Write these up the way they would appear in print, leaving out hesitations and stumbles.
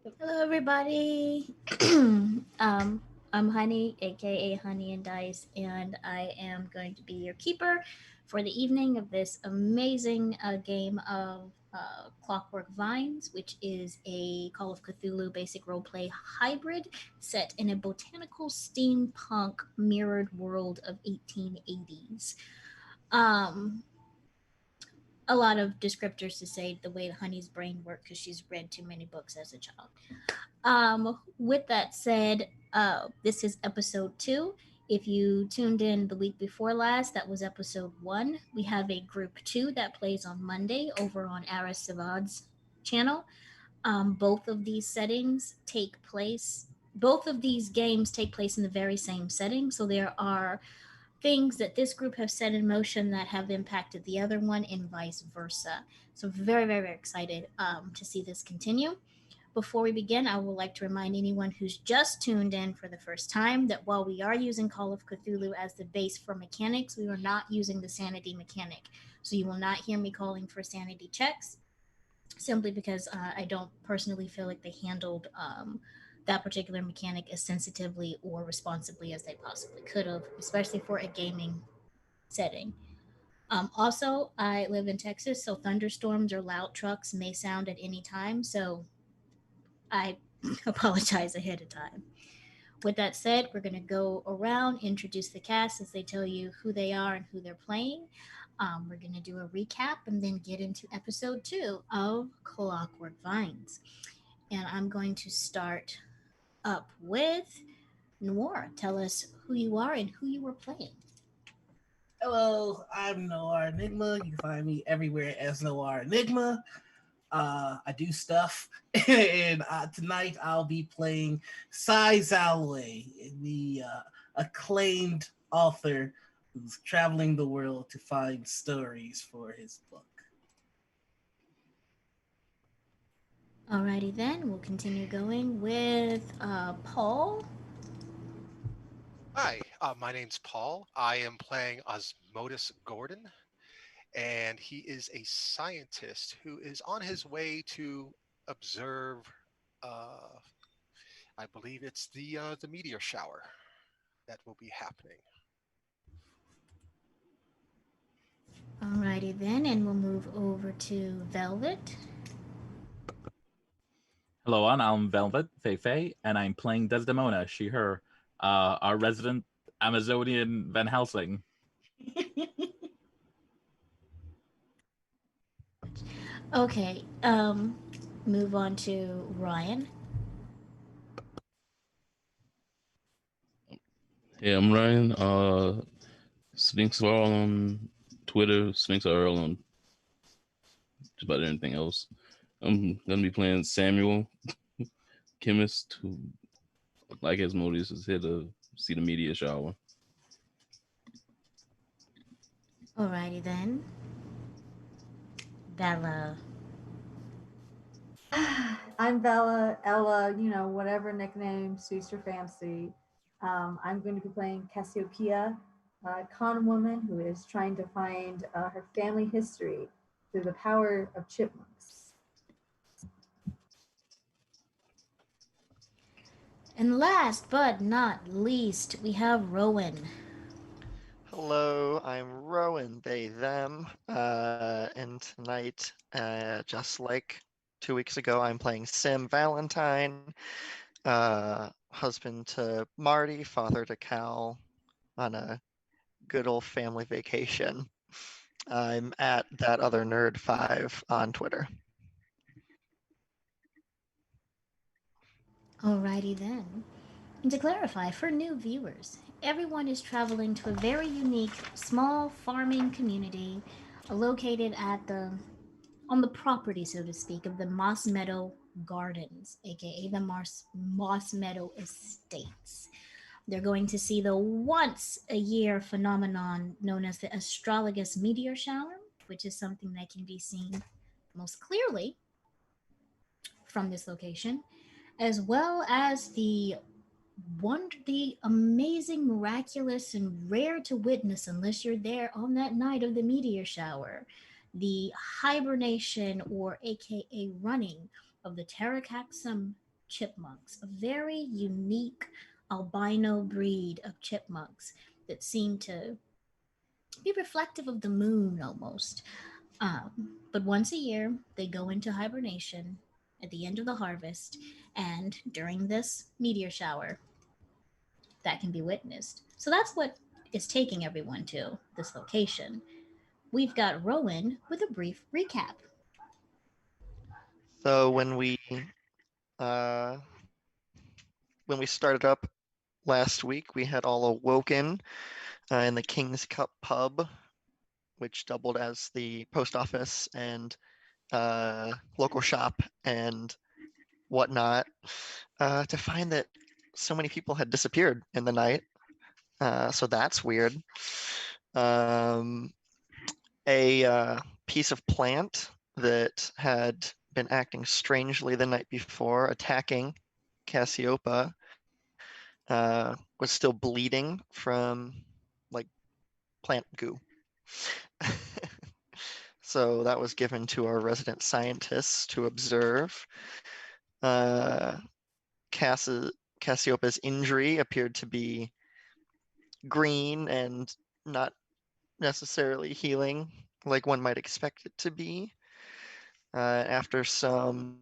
Hello, everybody. I'm Honey, aka Honey and Dice, and I am going to be your keeper for the evening of this amazing game of Clockwork Vines, which is a Call of Cthulhu basic roleplay hybrid set in a botanical steampunk mirrored world of 1880s. Um, a lot of descriptors to say the way Honey's brain worked because she's read too many books as a child. With that said, this is episode 2. If you tuned in the week before last, that was episode 1. We have a group 2 that plays on Monday over on Aris Savad's channel. Both of these settings take place, both of these games take place in the very same setting. So there are things that this group have set in motion that have impacted the other one and vice versa. So very, very, very excited to see this continue. Before we begin, I would like to remind anyone who's just tuned in for the first time that while we are using Call of Cthulhu as the base for mechanics, we are not using the sanity mechanic. So you will not hear me calling for sanity checks simply because I don't personally feel like they handled that particular mechanic as sensitively or responsibly as they possibly could have, especially for a gaming setting. Also, I live in Texas, so thunderstorms or loud trucks may sound at any time. So I apologize ahead of time. With that said, we're going to go around, introduce the cast as they tell you who they are and who they're playing. We're going to do a recap and then get into episode 2 of Clockwork Vines. And I'm going to start up with Noir. Tell us who you are and who you were playing. Hello, I'm Noir Enigma. You can find me everywhere as Noir Enigma. I do stuff, and tonight I'll be playing Sai Zalway, the acclaimed author who's traveling the world to find stories for his book. Alrighty then, we'll continue going with Paul. Hi, my name's Paul. I am playing Osmotus Gordon, and he is a scientist who is on his way to observe. Uh, I believe it's the meteor shower that will be happening. Alrighty then, and we'll move over to Velvet. Hello, I'm Velvet Feifei, and I'm playing Desdemona, she, her, our resident Amazonian Van Helsing. Okay, move on to Ryan. Hey, I'm Ryan. Sphinx Earl on Twitter, Sphinx Earl on just about anything else. I'm gonna be playing Samuel, chemist who, like Asmodeus, is here to see the media shower. Alrighty then. Bella. I'm Bella, Ella, whatever nickname suits your fancy. I'm going to be playing Cassiopeia, a con woman who is trying to find her family history through the power of chipmunks. And last but not least, we have Rowan. Hello, I'm Rowan, they, them, and tonight, just like 2 weeks ago, I'm playing Sim Valentine, husband to Marty, father to Cal, on a good old family vacation. I'm at that other nerd 5 on Twitter. Alrighty then. And to clarify, for new viewers, everyone is traveling to a very unique small farming community located at the on the property, so to speak, of the Moss Meadow Gardens, aka the Moss Meadow Estates. They're going to see the once a year phenomenon known as the astrologus meteor shower, which is something that can be seen most clearly from this location, as well as the amazing, miraculous, and rare to witness unless you're there on that night of the meteor shower, the hibernation or aka running of the Terracaxum chipmunks, a very unique albino breed of chipmunks that seem to be reflective of the moon almost. But once a year, they go into hibernation at the end of the harvest, and during this meteor shower, that can be witnessed. So that's what is taking everyone to this location. We've got Rowan with a brief recap. So uh, when we started up last week, we had all awoken in the King's Cup pub, which doubled as the post office and local shop and whatnot, to find that so many people had disappeared in the night. So that's weird. Um, a piece of plant that had been acting strangely the night before, attacking Cassiopeia, was still bleeding from like plant goo. So that was given to our resident scientists to observe. Uh, Cassiopeia's injury appeared to be green and not necessarily healing like one might expect it to be. After some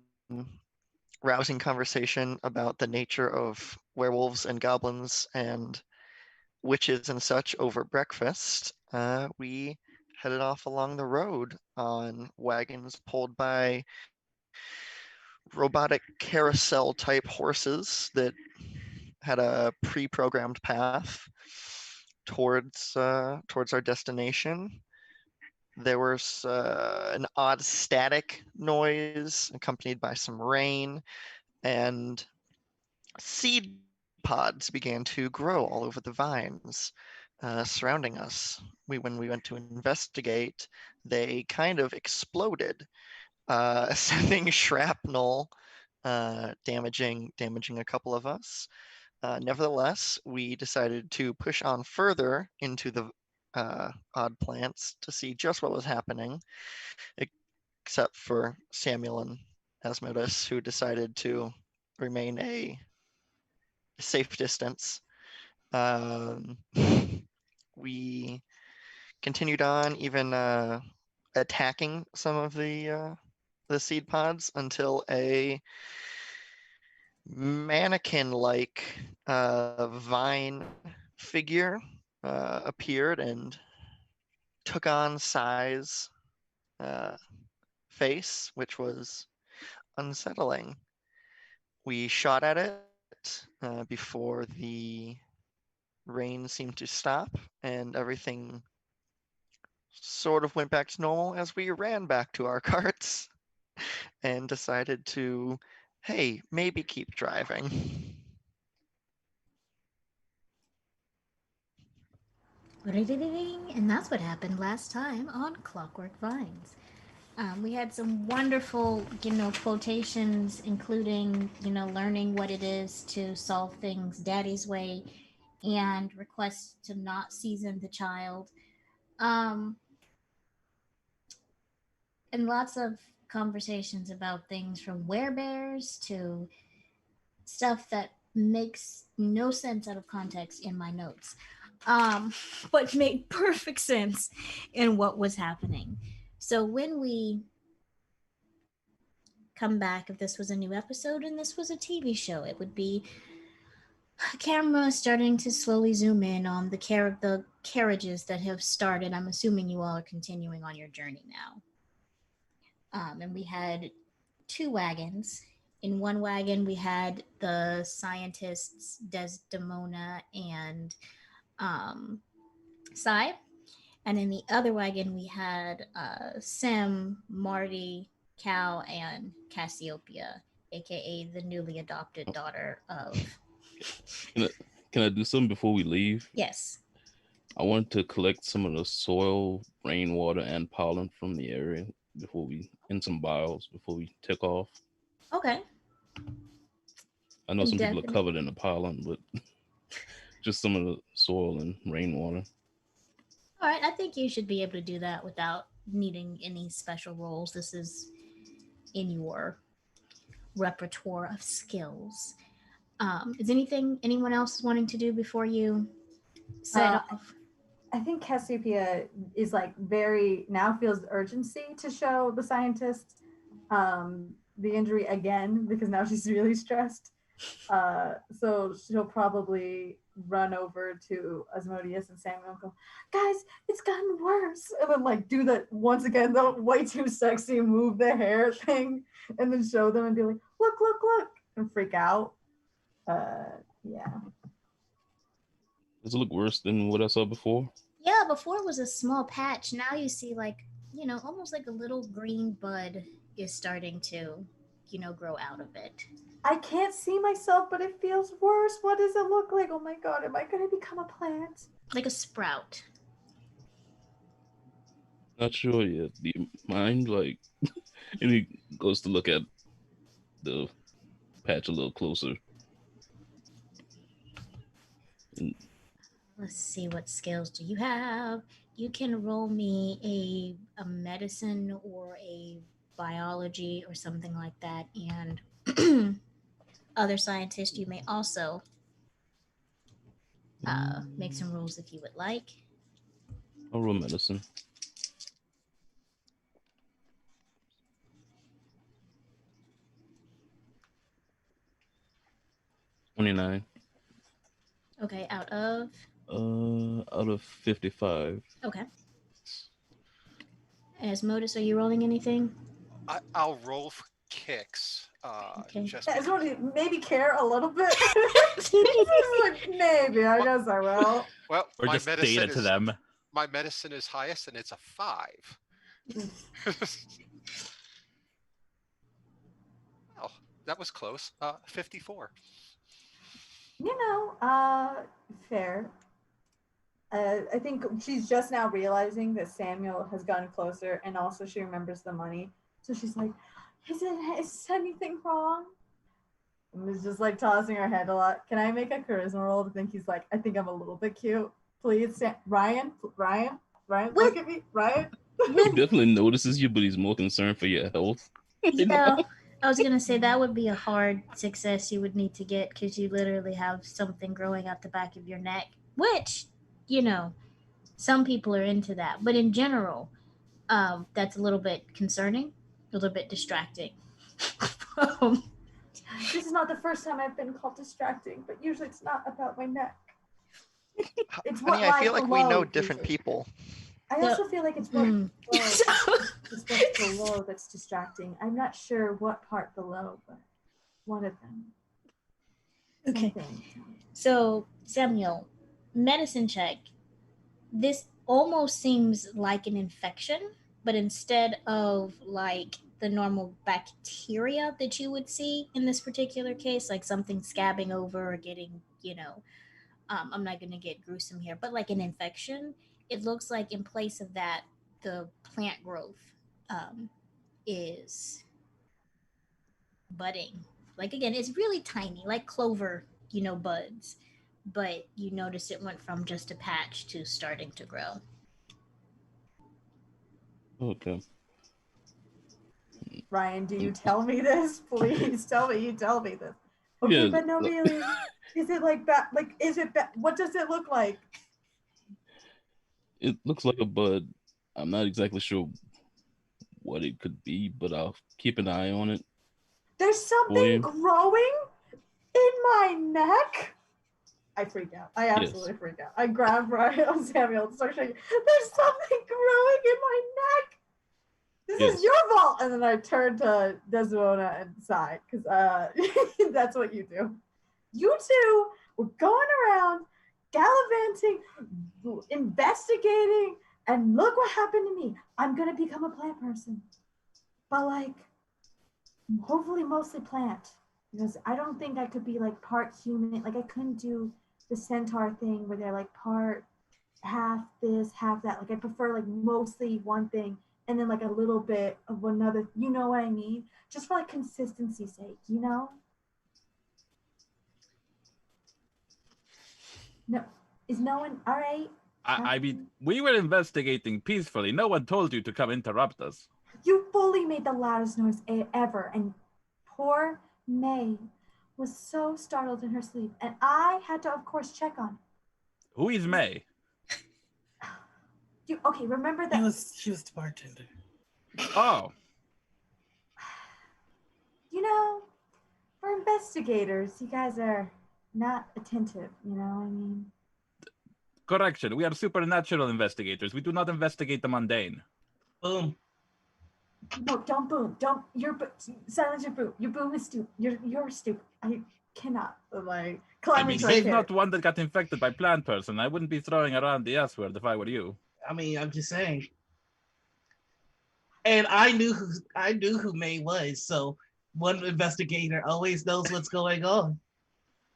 rousing conversation about the nature of werewolves and goblins and witches and such over breakfast, we headed off along the road on wagons pulled by robotic carousel type horses that had a pre-programmed path towards our destination. There was an odd static noise accompanied by some rain, and seed pods began to grow all over the vines surrounding us. When we went to investigate, they kind of exploded, sending shrapnel, damaging a couple of us. Nevertheless, we decided to push on further into the odd plants to see just what was happening, except for Samuel and Asmodus, who decided to remain a safe distance. Um, we continued on, even attacking some of the seed pods until a mannequin-like vine figure appeared and took on size, uh, face, which was unsettling. We shot at it before the rain seemed to stop, and everything sort of went back to normal as we ran back to our carts and decided to, hey, maybe keep driving. And that's what happened last time on Clockwork Vines. We had some wonderful, quotations, including, learning what it is to solve things daddy's way and requests to not season the child. Um, and lots of conversations about things from werebears to stuff that makes no sense out of context in my notes, um, but made perfect sense in what was happening. So when we come back, if this was a new episode and this was a TV show, it would be a camera starting to slowly zoom in on the carriages that have started. I'm assuming you all are continuing on your journey now. And we had two wagons. In one wagon, we had the scientists Desdemona and Sai, and in the other wagon, we had Sim, Marty, Cal, and Cassiopeia, aka the newly adopted daughter of. Can I, can I do something before we leave? Yes. I wanted to collect some of the soil, rainwater, and pollen from the area in some vials before we take off. Okay. I know some people are Definitely. covered in the pollen, but just some of the soil and rainwater. All right. I think you should be able to do that without needing any special roles. This is in your repertoire of skills. Is anyone else wanting to do before you set Uh, off? I think Cassiopeia is like very now feels urgency to show the scientists the injury again because now she's really stressed. So she'll probably run over to Asmodeus and Samuel and go, guys, it's gotten worse. And then like do the once again the way too sexy move the hair thing and then show them and be like, look, look, look, and freak out. Yeah. Does it look worse than what I saw before? Yeah, before it was a small patch. Now you see like, almost like a little green bud is starting to, grow out of it. I can't see myself, but it feels worse. What does it look like? Oh my god, am I gonna become a plant? Like a sprout. Not sure yet. Do you mind? Like, and he goes to look at the patch a little closer. And Let's see, what skills do you have? You can roll me a medicine or a biology or something like that. And other scientists, you may also make some rolls if you would like. I'll roll medicine. 29. Okay, out of. Out of 55. Okay. Asmodus, are you rolling anything? I'll roll for kicks. Okay. Just I just because, want to maybe care a little bit. Like, maybe, I guess I will. well, Or just data to them. My medicine is highest, and it's a 5. Oh, that was close. 54. Fair. I think she's just now realizing that Samuel has gotten closer, and also she remembers the money. So she's like, is anything wrong? And is just like tossing her head a lot. Can I make a charisma roll to think he's like, I think I'm a little bit cute? Please, Ryan, look at me, Ryan. He definitely notices you, but he's more concerned for your health. Yeah, I was gonna say that would be a hard success you would need to get because you literally have something growing out the back of your neck, which, some people are into that, but in general, that's a little bit concerning, a little bit distracting. This is not the first time I've been called distracting, but usually it's not about my neck. It's what Honey, I feel lies like we know below, different usually. people. I also feel like it's what Mm. it's what's below that's distracting. I'm not sure what part below, but one of them. Okay. Something. So, Samuel, medicine check. This almost seems like an infection, but instead of like the normal bacteria that you would see in this particular case, like something scabbing over or getting, I'm not going to get gruesome here, but like an infection, it looks like in place of that, the plant growth is budding. Like again, it's really tiny, like clover, buds. But you notice it went from just a patch to starting to grow. Okay. Ryan, do you tell me this? Please tell me you tell me this. Okay, Yeah, but no, really. Is it like that? Like, is it? What does it look like? It looks like a bud. I'm not exactly sure what it could be, but I'll keep an eye on it. There's something growing in my neck. I freak out. I absolutely freak out. I grab Ryan Samuel and start shaking. There's something growing in my neck. This is your fault. And then I turn to Desdemona and sigh because that's what you do. You two were going around gallivanting, investigating, and look what happened to me. I'm gonna become a plant person, but like, hopefully mostly plant because I don't think I could be like part human. Like I couldn't do the centaur thing where they're like part half this, half that. Like I prefer like mostly one thing and then like a little bit of another. You know what I mean? Just for like consistency's sake, No, is no one all right? I mean, we were investigating peacefully. No one told you to come interrupt us. You fully made the loudest noise ever, and Poor May was so startled in her sleep, and I had to, of course, check on Who is May? you. Okay, remember She that. was the bartender. Oh, You know, for investigators, you guys are not attentive. You know, I mean, correction. We are supernatural investigators. We do not investigate the mundane. Boom. no, don't boom, don't. Silence your boom. Your boom is stupid. You're stupid. I cannot like I climb mean, into a he's carrot. not one that got infected by plant person. I wouldn't be throwing around the S word if I were you. I mean, I'm just saying. And I knew who May was, so one investigator always knows what's going on.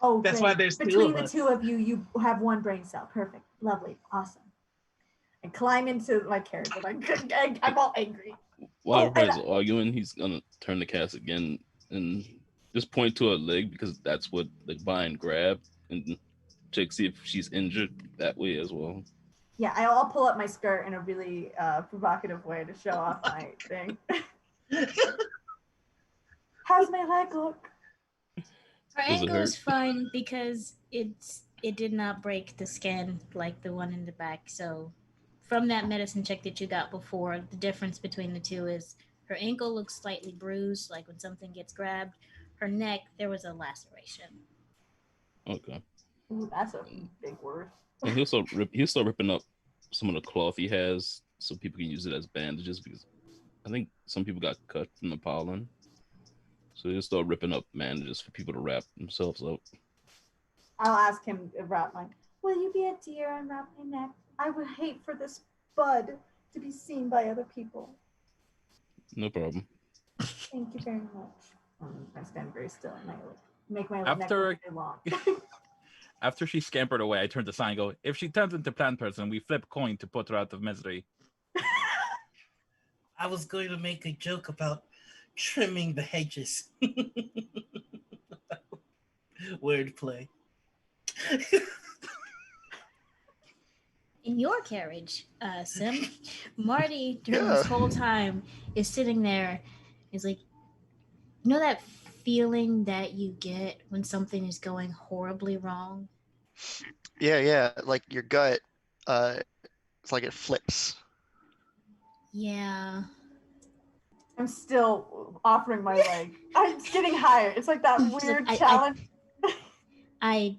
Oh, That's great. why there's two Between of the us. two of you, you have one brain cell. Perfect. Lovely. Awesome. And climb into my carrot, but I'm all angry. While Oh, and everybody's arguing, he's gonna turn the cast again and just point to her leg because that's what the vine grabbed and check see if she's injured that way as well. yeah, I'll pull up my skirt in a really provocative way to show off my thing. How's my leg look? Her Does it ankle is hurt? fine because it did not break the skin like the one in the back. So from that medicine check that you got before, the difference between the two is her ankle looks slightly bruised, like when something gets grabbed. Her neck, there was a laceration. Okay. Ooh, that's a big word. And he'll start ripping up some of the cloth he has so people can use it as bandages because I think some people got cut from the pollen. So he'll start ripping up bandages for people to wrap themselves up. I'll ask him to wrap mine. Will you be a dear and wrap my neck? I would hate for this bud to be seen by other people. No problem. Thank you very much. I stand very still and I make my neck After- look very long. After she scampered away, I turned to Sai and go, if she turns into plant person, we flip coin to put her out of misery. I was going to make a joke about trimming the hedges. Wordplay. In your carriage, Sim, Marty during Yeah. this whole time is sitting there. Is like, you know that feeling that you get when something is going horribly wrong? Yeah. Like your gut, it's like it flips. Yeah. I'm still offering my leg. It's getting higher. It's like that She's weird like, challenge. I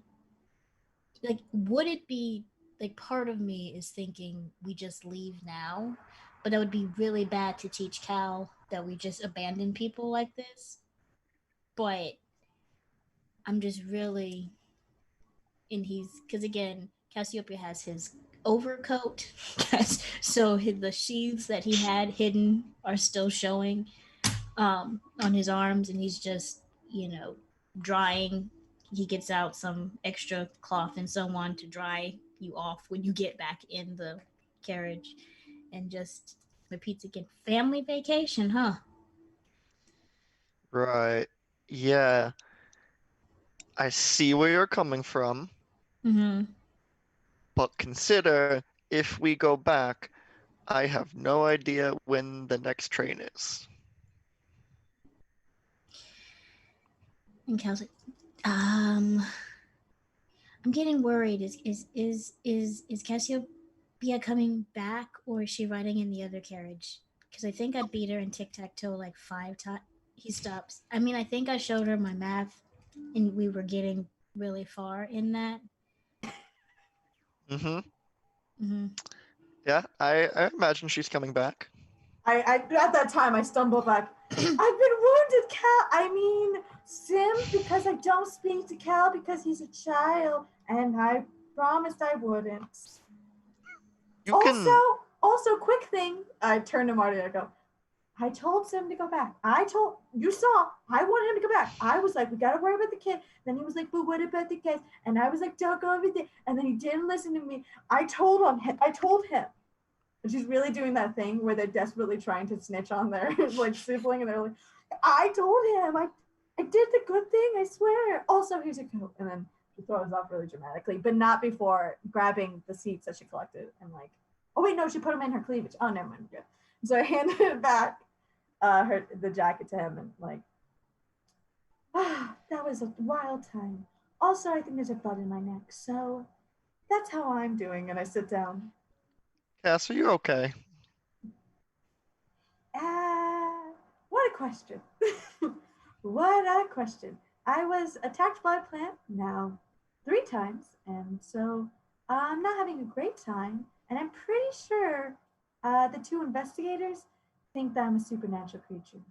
like, would it be like part of me is thinking we just leave now, but that would be really bad to teach Cal that we just abandon people like this. But I'm just really, and he's because again, Cassiopeia has his overcoat, so the sheaths that he had hidden are still showing on his arms, and he's just drying. He gets out some extra cloth and so on to dry you off when you get back in the carriage, and just repeats again. Family vacation, huh? Right. Yeah. I see where you're coming from, Mm-hmm. but consider if we go back, I have no idea when the next train is. And Cal's like, um, I'm getting worried. Is Cassiopeia coming back, or is she riding in the other carriage? Because I think I beat her in tic tac toe like 5 times. He stops. I mean, I think I showed her my math, and we were getting really far in that. Mm-hmm. Mm-hmm. Yeah, I imagine she's coming back. I at that time I stumble back. I've been wounded, Cal. I mean, Sim, because I don't speak to Cal because he's a child, and I promised I wouldn't. You can. Also, quick thing. I turn to Marty and I go, I told Sim to go back. You saw, I want him to go back. I was like, we got to worry about the kid. Then he was like, but what about the kids? And I was like, don't go over there. And then he didn't listen to me. I told him. And she's really doing that thing where they're desperately trying to snitch on their like sibling. And they're like, I told him. I did the good thing, I swear. Also, here's a coat. And then she throws off really dramatically, but not before grabbing the seats that she collected and like, oh wait, no, she put them in her cleavage. Oh, never mind. Good. So I handed it back, the jacket to him and like, That was a wild time. Also, I think there's a bud in my neck, so that's how I'm doing. And I sit down. Cass, are you okay? What a question. What a question. I was attacked by a plant now 3 times, and so I'm not having a great time. And I'm pretty sure the 2 investigators think that I'm a supernatural creature,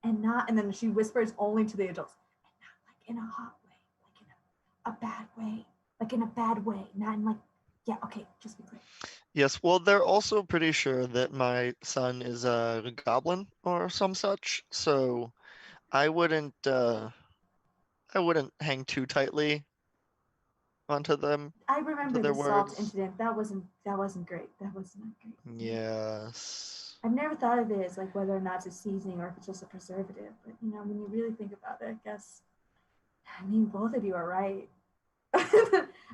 and not. And then she whispers only to the adults, and not like in a hot way, like in a bad way, like in a bad way, not in like, yeah, okay, just be clear. Yes, well, they're also pretty sure that my son is a goblin or some such, so I wouldn't hang too tightly onto them, I to remember their the salt words. incident. That wasn't great. That was not great. Yes. I've never thought of it as like whether or not it's a seasoning or if it's just a preservative. But when you really think about it, I guess both of you are right.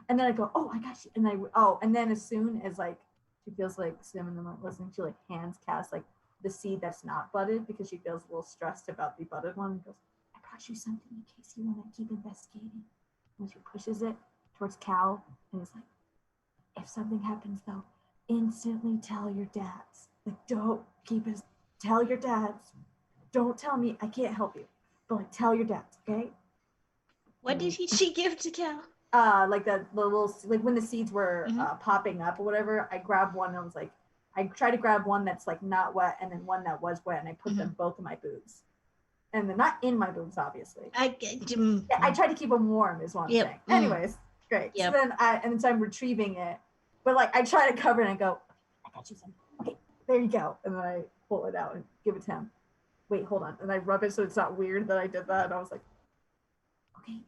And then I go, oh, I got you. And then as soon as like she feels like cinnamon like listening, she like hands Cass like the seed that's not budded because she feels a little stressed about the budded one. And goes, I brought you something in case you want to keep investigating. And she pushes it towards Cal and is like, if something happens though, instantly tell your dads. Like, don't keep it. Tell your dads. Don't tell me. I can't help you. But like, tell your dads, okay? What did she give to Cal? Like the little, like when the seeds were popping up or whatever. I grabbed one and I was like, I tried to grab one that's like not wet and then one that was wet, and I put them both in my boobs. And they're not in my boobs, obviously. I tried to keep them warm, is what I'm saying. Anyways, great. Yep. So then so I'm retrieving it, but like I try to cover it and I go, I got you some. Okay, there you go. And then I pull it out and give it to him. Wait, hold on. And I rub it so it's not weird that I did that. And I was like, okay,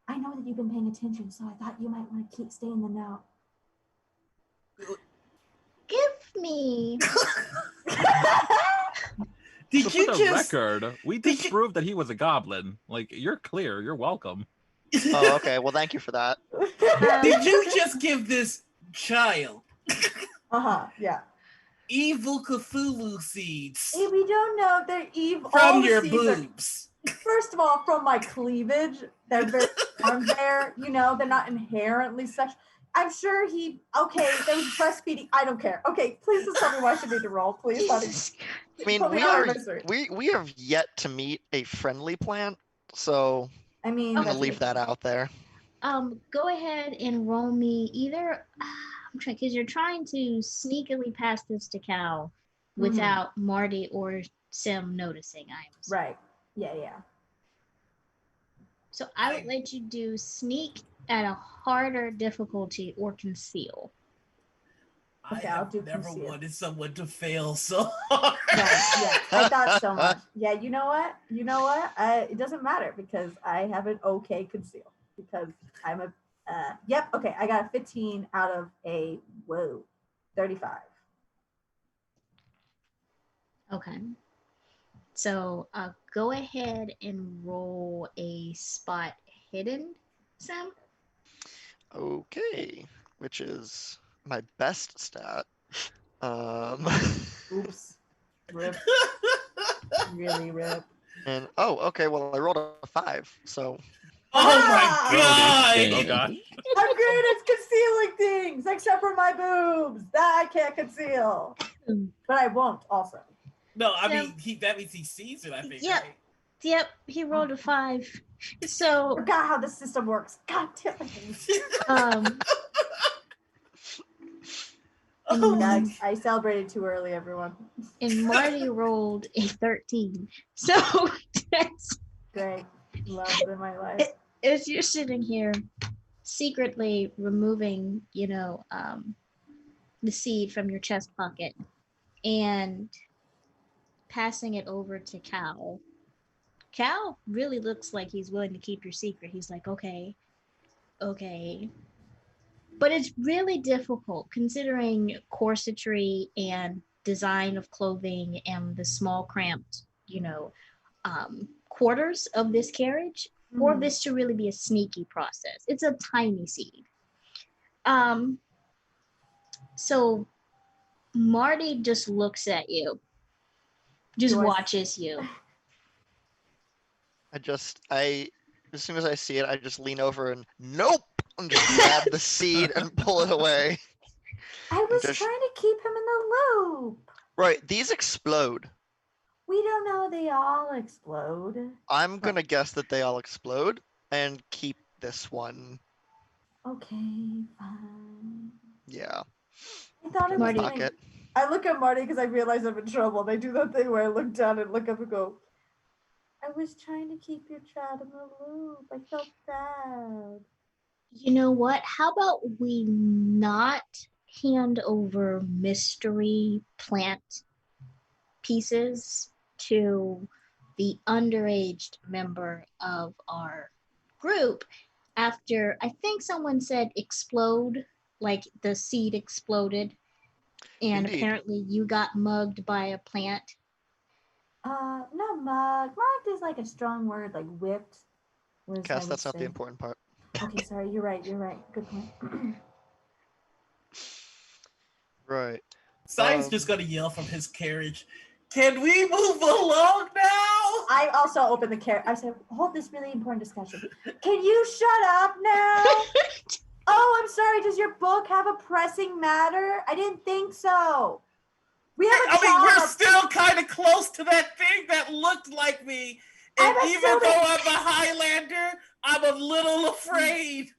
I know that you've been paying attention, so I thought you might want to stay in the know. Give me. Did so you for the just record? We disproved that he was a goblin. Like, you're clear. You're welcome. Oh, okay. Well, thank you for that. Did you just give this child? Yeah. Evil Cthulhu seeds. Hey, we don't know if they're evil. From your boobs. First of all, from my cleavage, they're very warm there. They're not inherently sexual. I'm sure there was breastfeeding. I don't care. Okay, please just tell me why I should need to roll, please, honey. I mean, we have yet to meet a friendly plant, so I'm gonna leave that out there. Go ahead and roll me either. I'm trying because you're trying to sneakily pass this to Cal without Marty or Sim noticing. Right. Yeah. So I would let you do sneak at a harder difficulty or conceal. Okay, I'll do never conceal. wanted someone to fail so hard. Yeah, I thought so much. Yeah, you know what? It doesn't matter because I have an okay conceal because I'm a. Yep. Okay, I got a 15 out of a 35. Okay. So go ahead and roll a spot hidden, Sam. Okay, which is my best stat. Oops. Rip. Really rip. And okay, well I rolled a 5, so. Oh my god! Oh god. I'm great at concealing things, except for my boobs. That I can't conceal. But I won't also. No, I mean that means he sees it, I think. Yep. Right? Yep, he rolled a 5. So I forgot how the system works. God damn it. I celebrated too early, everyone. And Marty rolled a 13. So that's great. Love in my life. As you're sitting here secretly removing, the seed from your chest pocket and passing it over to Cal. Cal really looks like he's willing to keep your secret. He's like, okay. But it's really difficult considering corsetry and design of clothing and the small cramped, quarters of this carriage for this to really be a sneaky process. It's a tiny seed. So Marty just looks at you, just watches you. I as soon as I see it, I just lean over and nope, and just grab the seed and pull it away. I was Just- trying to keep him in the loop. Right, these explode. We don't know they all explode. I'm gonna guess that they all explode and keep this one. Okay, fine. Yeah. I thought Put it in my was Marty. gonna. pocket. I look at Marty because I realize I'm in trouble. And I do that thing where I look down and look up and go, I was trying to keep your child in the loop. I felt bad. You know what? How about we not hand over mystery plant pieces to the underaged member of our group after I think someone said explode, like the seed exploded, and Indeed. apparently you got mugged by a plant. Not mugged. Mugged is like a strong word, like whipped. Was I Cass, would that's not the say. important part. Okay, sorry. You're right. You're right. Good point. Right. Simon's just gonna yell from his carriage, "Can we move along now?" I also opened the carrot. I said, hold this really important discussion. Can you shut up now? Oh, I'm sorry. Does your book have a pressing matter? I didn't think so. We have a I mean, we're child. still kind of close to that thing that looked like me. And I'm even assuming- though I'm a Highlander, I'm a little afraid.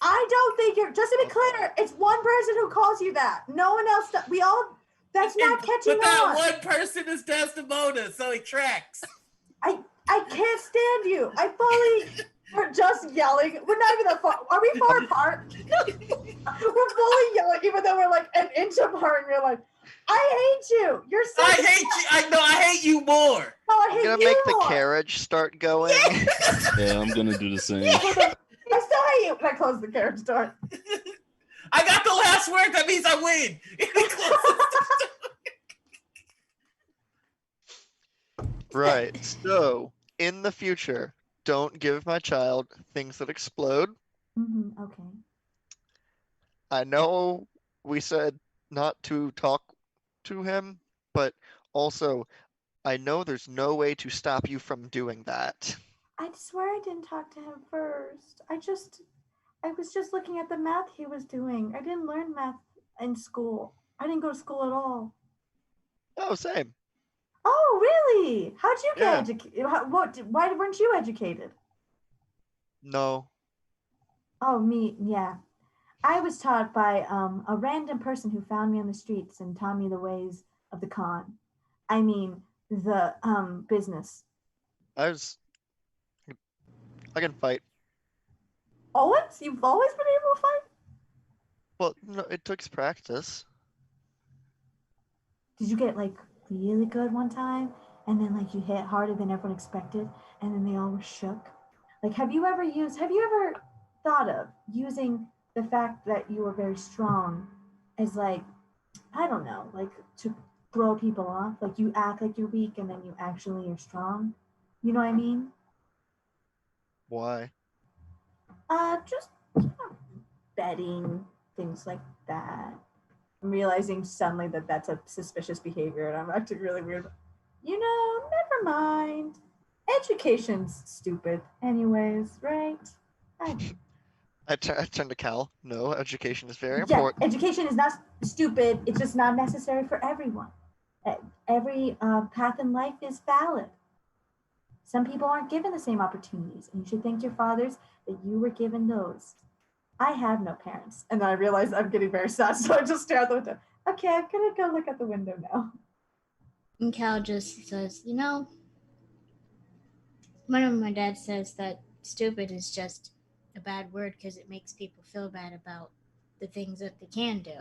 I don't think you're. Just to be clear, it's one person who calls you that. No one else. We all. That's not catching But that on. one person is Desdemona, so it tracks. I can't stand you. I fully. We're just yelling. We're not even that far. Are we far apart? We're fully yelling, even though we're like an inch apart, and you're like, I hate you. You're so. I hate you. I hate you more. No, I I'm hate gonna you make the more. carriage start going. Yeah, I'm gonna do the same. I still hate you. And I close the carriage door. I got the last word. That means I win. Right. So, in the future, don't give my child things that explode. Okay. I know we said not to talk to him, but also I know there's no way to stop you from doing that. I swear I didn't talk to him first. I was just looking at the math he was doing. I didn't learn math in school. I didn't go to school at all. Oh, same. Oh, really? How'd you Yeah. get educated? Why weren't you educated? No. Oh, me, yeah. I was taught by a random person who found me on the streets and taught me the ways of the con. I mean, the business. I can fight. Always? You've always been able to fight? Well, no, it took practice. Did you get like really good one time and then like you hit harder than everyone expected and then they all were shook? Like have you ever thought of using the fact that you were very strong as like, I don't know, like to throw people off? Like you act like you're weak and then you actually are strong. You know what I mean? Why? Just betting, things like that. I'm realizing suddenly that that's a suspicious behavior and I'm acting really weird. You know, never mind. Education's stupid anyways, right? I turned to Cal. No, education is very Yeah, important. education is not stupid. It's just not necessary for everyone. Every path in life is valid. Some people aren't given the same opportunities, and you should thank your fathers that you were given those. I have no parents. And then I realize I'm getting very sad, so I just stare out the window. Okay, I'm gonna go look at the window now. And Cal just says, you know, whenever my dad says that stupid is just a bad word because it makes people feel bad about the things that they can do.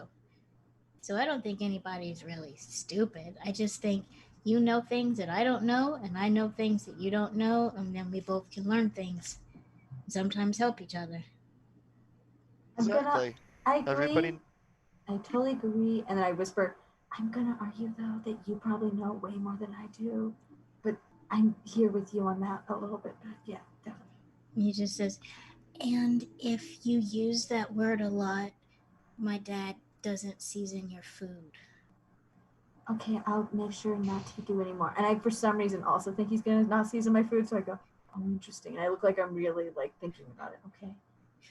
So I don't think anybody's really stupid. I just think you know things that I don't know, and I know things that you don't know, and then we both can learn things and sometimes help each other. Exactly. I agree. Everybody. I totally agree. And then I whisper, I'm gonna argue though that you probably know way more than I do. But I'm here with you on that a little bit. But yeah, definitely. He just says, and if you use that word a lot, my dad doesn't season your food. Okay, I'll make sure not to do anymore. And I, for some reason, also think he's gonna not season my food. So I go, Oh, interesting. I look like I'm really like thinking about it. Okay.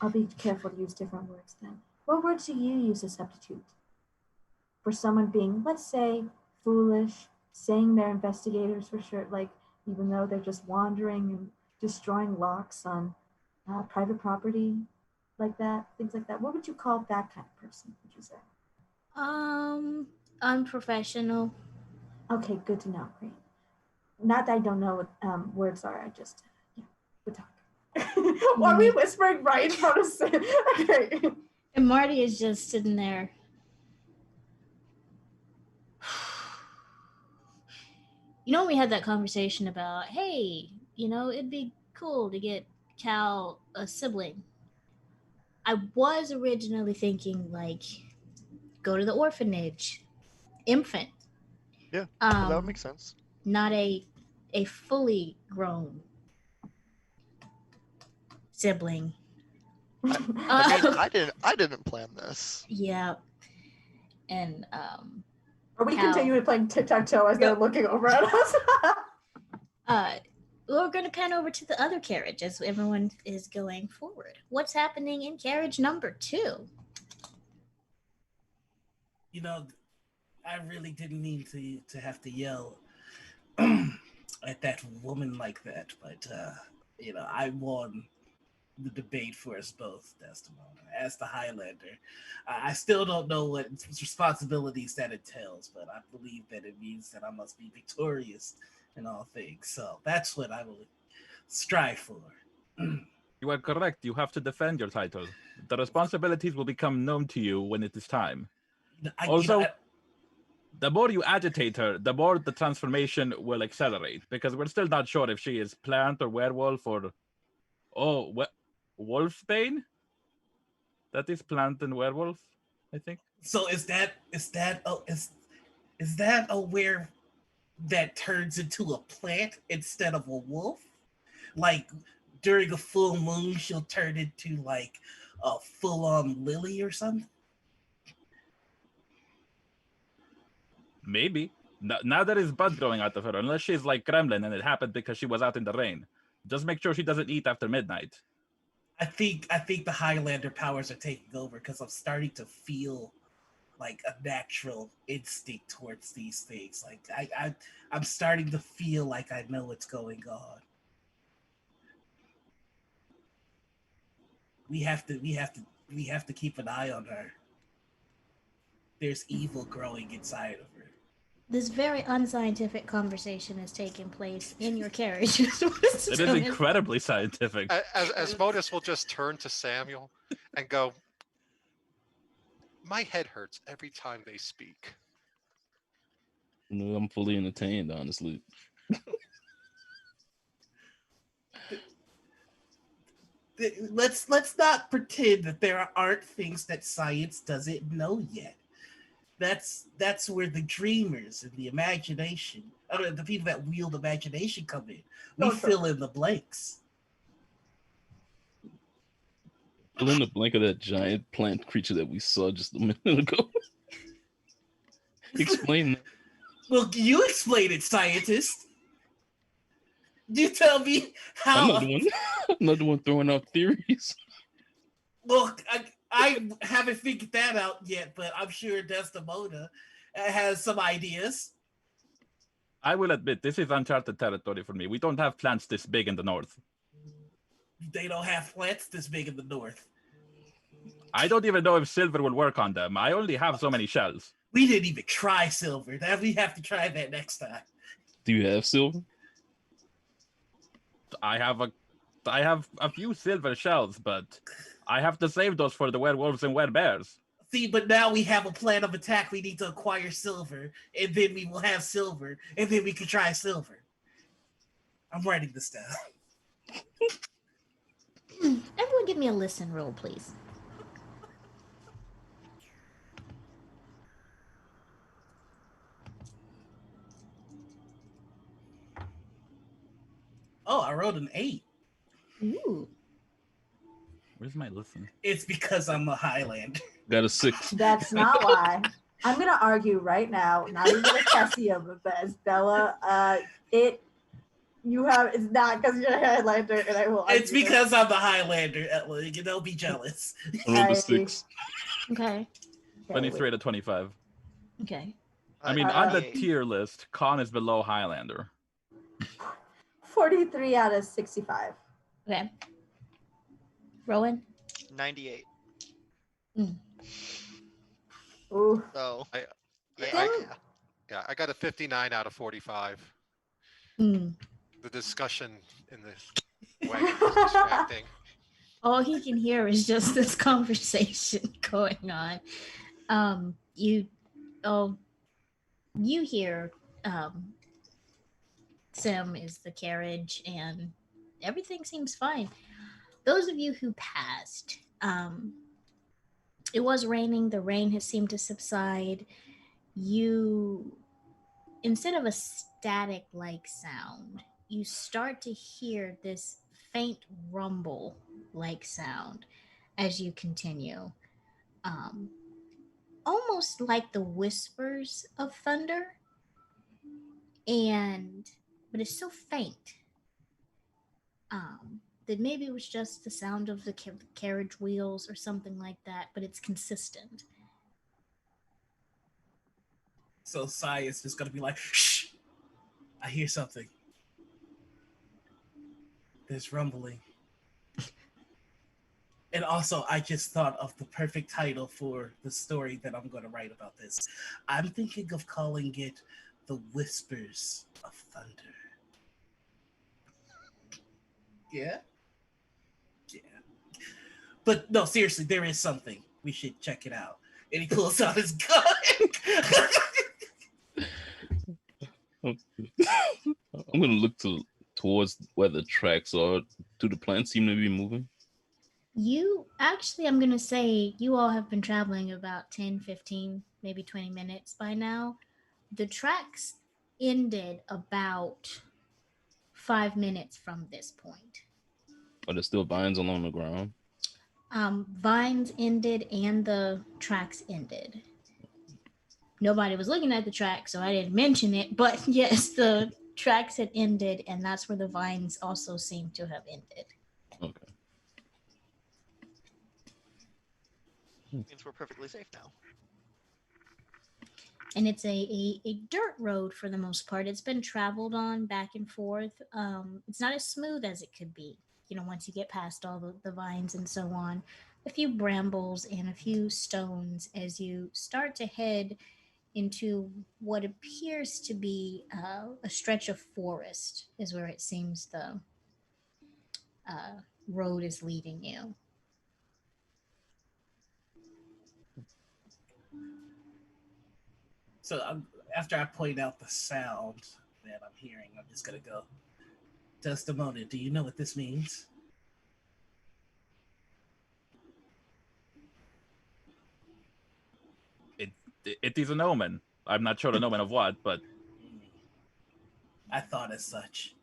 I'll be careful to use different words then. What word do you use to substitute for someone being, let's say, foolish, saying they're investigators for sure, like even though they're just wandering and destroying locks on private property, like that, things like that. What would you call that kind of person? Would you say? Um, Unprofessional. Okay, good to know. Great. Not that I don't know what words are. I just, yeah, we'll talk. Why are we whispering right in front of Sid? Okay. And Marty is just sitting there. You know, we had that conversation about, hey, it'd be cool to get Cal a sibling. I was originally thinking, like, go to the orphanage, infant. Yeah, that would Um, make sense. not a fully grown sibling. I mean, I didn't plan this. Yeah, and Are we Cal. continuing playing tic-tac-toe as they're looking over at us? uh, we're going to pan over to the other carriage as everyone is going forward. What's happening in carriage number 2? You know, I really didn't mean to have to yell at that woman like that, but I won the debate for us both, Desdemona. As the Highlander, I still don't know what responsibilities that entails, but I believe that it means that I must be victorious in all things. So that's what I will strive for. You are correct. You have to defend your title. The responsibilities will become known to you when it is time. Also, the more you agitate her, the more the transformation will accelerate, because we're still not sure if she is plant or werewolf or wolfbane. That is plant and werewolf, I think. So is that a where that turns into a plant instead of a wolf? Like during a full moon, she'll turn into like a full-on lily or something. Maybe. Now there is bud growing out of her, unless she's like Gremlin and it happened because she was out in the rain. Just make sure she doesn't eat after midnight. I think the Highlander powers are taking over because I'm starting to feel like a natural instinct towards these things. Like I'm starting to feel like I know what's going on. We have to keep an eye on her. There's evil growing inside of her. This very unscientific conversation is taking place in your carriage. It is incredibly scientific. As Modus will just turn to Samuel and go, my head hurts every time they speak. I'm fully entertained, honestly. Let's not pretend that there aren't things that science doesn't know yet. That's where the dreamers and the imagination, the people that wield imagination come in. We fill in the blanks. Fill in the blank of that giant plant creature that we saw just a minute ago. Explain that. Well, you explain it, scientist. You tell me how. I'm not the one throwing out theories. Look, I haven't figured that out yet, but I'm sure Desdemona has some ideas. I will admit, this is uncharted territory for me. We don't have plants this big in the north. They don't have plants this big in the north. I don't even know if silver will work on them. I only have so many shells. We didn't even try silver. We have to try that next time. Do you have silver? I have a few silver shells, but I have to save those for the werewolves and werebears. See, but now we have a plan of attack. We need to acquire silver, and then we will have silver, and then we can try silver. I'm writing this down. Everyone give me a listen roll, please. Oh, I wrote an 8. Ooh. Where's my listen? It's because I'm a Highlander. Got a 6. That's not why. I'm going to argue right now, not even with Cassia, but as Bella, You have it's not because you're a Highlander, and I will. It's argue because I'm the Highlander, Ella. Don't be jealous. I rolled a I- 6. Okay. 23 to 25. Okay. I mean, on the 28. tier list, Khan is below Highlander. 43 out of 65. Okay. Rowan? 98. Ooh. So, I- yeah. Yeah, I got a 59 out of 45. Mm. The discussion in the wagon is distracting. All he can hear is just this conversation going on. You hear Sim is the carriage and everything seems fine. Those of you who passed, it was raining, the rain has seemed to subside. You, instead of a static like sound, you start to hear this faint rumble like sound as you continue. Um, Almost like the whispers of thunder, and but it's so faint that maybe it was just the sound of the carriage wheels or something like that, but it's consistent. So Sai is just gonna be like, shh! I hear something. There's rumbling. And also, I just thought of the perfect title for the story that I'm going to write about this. I'm thinking of calling it The Whispers of Thunder. Yeah? Yeah. But no, seriously, there is something. We should check it out. And he pulls out his gun. I'm gonna look towards where the tracks are. Do the plants seem to be moving? You actually, I'm going to say you all have been traveling about 10, 15, maybe 20 minutes by now. The tracks ended about 5 minutes from this point. Are there still vines along the ground? Vines ended and the tracks ended. Nobody was looking at the track, so I didn't mention it. But yes, the tracks had ended, and that's where the vines also seem to have ended. Okay. Means we're perfectly safe now. And it's a dirt road for the most part. It's been traveled on back and forth. It's not as smooth as it could be, once you get past all the vines and so on. A few brambles and a few stones as you start to head into what appears to be a stretch of forest, is where it seems the road is leading you. So after I point out the sound that I'm hearing, I'm just going to go, Desdemona, do you know what this means? It is an omen. I'm not sure an omen of what, but I thought as such.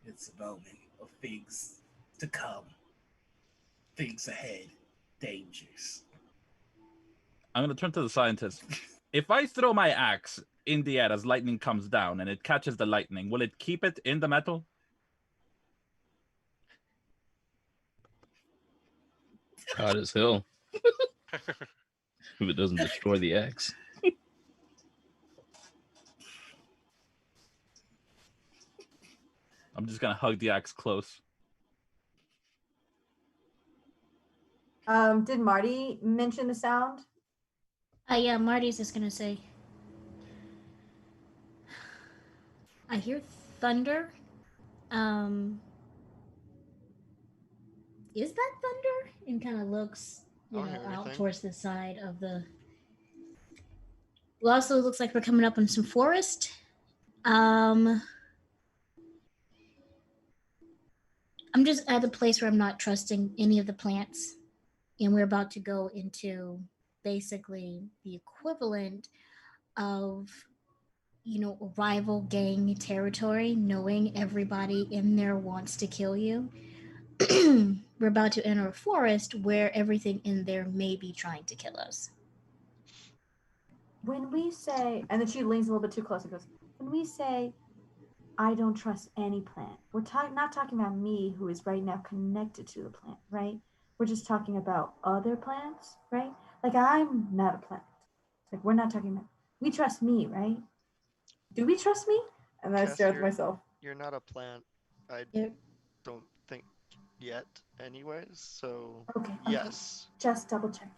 It's an omen of things to come, things ahead, dangers. I'm going to turn to the scientist. If I throw my axe in the air as lightning comes down and it catches the lightning, will it keep it in the metal? Hot as hell. If it doesn't destroy the axe. I'm just going to hug the axe close. Did Marty mention the sound? Yeah, Marty's just gonna say, I hear thunder. Is that thunder? And kind of looks, out towards the side of the. It also looks like we're coming up on some forest. I'm just at a place where I'm not trusting any of the plants, and we're about to go into basically the equivalent of rival gang territory, knowing everybody in there wants to kill you. We're about to enter a forest where everything in there may be trying to kill us. When we say, and then she leans a little bit too close and goes, when we say I don't trust any plant. We're not talking about me, who is right now connected to the plant, right? We're just talking about other plants, right? Like I'm not a plant. Like we're not talking about. We trust me, right? Do we trust me? And I Cass, stare at myself. you're not a plant. I You're- don't think yet, anyways. So Okay, okay. yes. Just double check.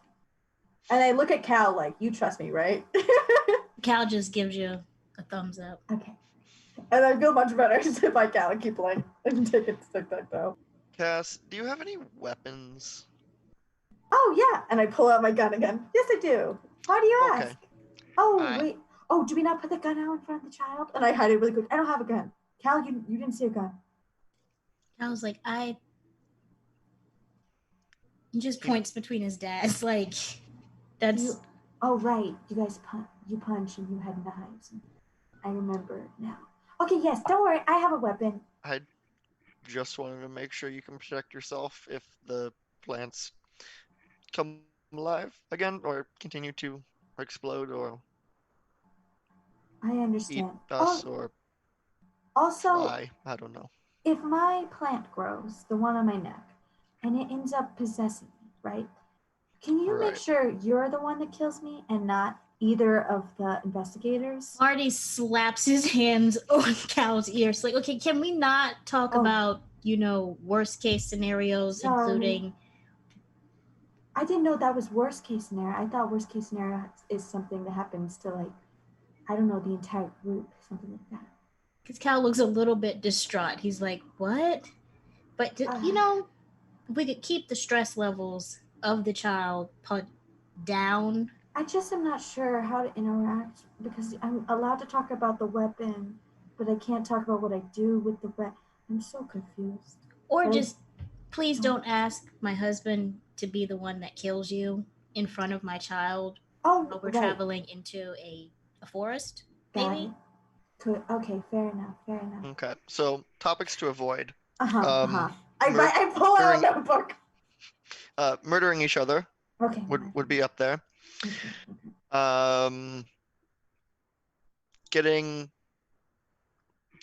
And I look at Cal like, you trust me, right? Cal just gives you a thumbs up. Okay. And I feel much better. I sit by Cal and keep playing and take it stick that though. Cass, do you have any weapons? Oh yeah. And I pull out my gun again. Yes, I do. Why do you Okay. ask? Oh wait. Oh, do we not put the gun out in front of the child? And I hide it really quick. I don't have a gun. Cal, you didn't see a gun. Cal's like, he just points between his dads, like, that's. Oh right. You guys punch and you had knives. I remember now. Okay, yes, don't worry. I have a weapon. I just wanted to make sure you can protect yourself if the plants come alive again or continue to explode or I eat understand. us or Also, fly. I don't know. if my plant grows, the one on my neck, and it ends up possessing me, right? Can you make Right. sure you're the one that kills me and not either of the investigators? Marty slaps his hands on Cal's ears. Like, okay, can we not talk about, worst case scenarios, Sorry. including. I didn't know that was worst case scenario. I thought worst case scenario is something that happens to, like, I don't know, the entire group, something like that. Because Cal looks a little bit distraught. He's like, what? But, we could keep the stress levels of the child put down. I just am not sure how to interact because I'm allowed to talk about the weapon, but I can't talk about what I do with the weapon. I'm so confused. Or just, please don't ask my husband to be the one that kills you in front of my child while we're traveling into a forest, maybe? Okay, fair enough. Okay, so topics to avoid. I pull out a notebook. Murdering each other Okay. would be up there.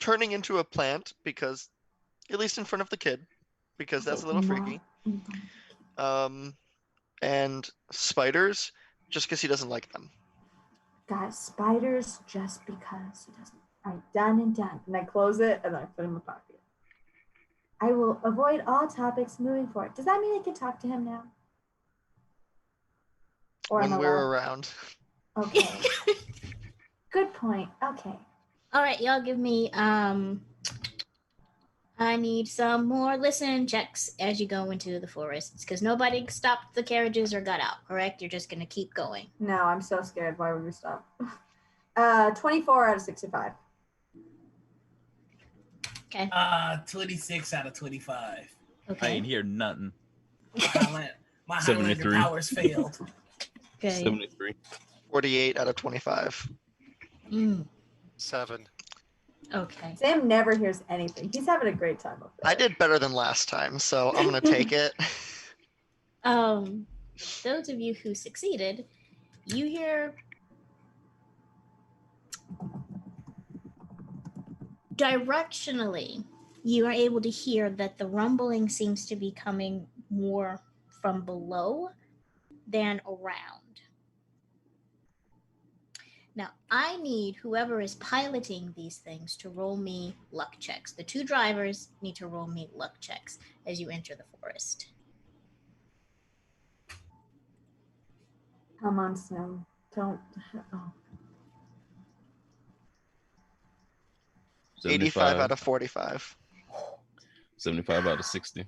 Turning into a plant because, at least in front of the kid, because that's a little freaky. And spiders, just because he doesn't like them. Guys, spiders just because he doesn't. All right, done and done. And I close it and I put it in my pocket. I will avoid all topics moving forward. Does that mean I can talk to him now? Or when we're around. Okay. Good point. Okay. All right, y'all give me I need some more listen checks as you go into the forests because nobody stopped the carriages or got out, correct? You're just going to keep going. No, I'm so scared. Why would we stop? 24 out of 65. Okay. 26 out of 25. Okay. I ain't hear nothing. My Highlander powers failed. Okay. 73. 48 out of 25. 7. Okay. Sam never hears anything. He's having a great time up there. I did better than last time, so I'm gonna take it. Those of you who succeeded, you hear directionally. You are able to hear that the rumbling seems to be coming more from below than around. Now, I need whoever is piloting these things to roll me luck checks. The two drivers need to roll me luck checks as you enter the forest. Come on, Snow. Don't. Oh. 85 out of 45. 75 out of 60.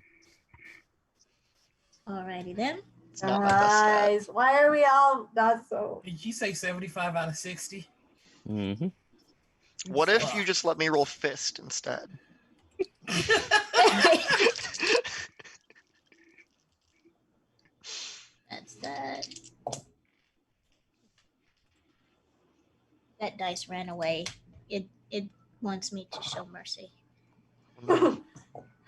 Alrighty then. It's not my best stat. Why are we all not so? Did you say 75 out of 60? Mm-hmm. What if you just let me roll fist instead? That's that. That dice ran away. It wants me to show mercy.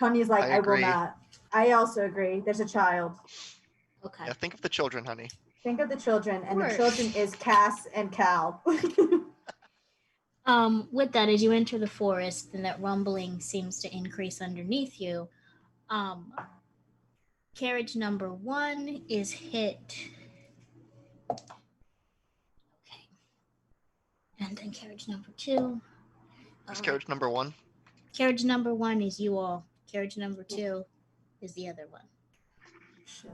Honey's like, I will agree. not. I also agree. There's a child. Okay. Yeah, think of the children, honey. Think of the children, and Right. the children is Cass and Cal. With that, as you enter the forest, and that rumbling seems to increase underneath you, um, carriage number 1 is hit. Okay. And then carriage number 2. Who's carriage number 1? Carriage number 1 is you all. Carriage number 2 is the other one. Shit.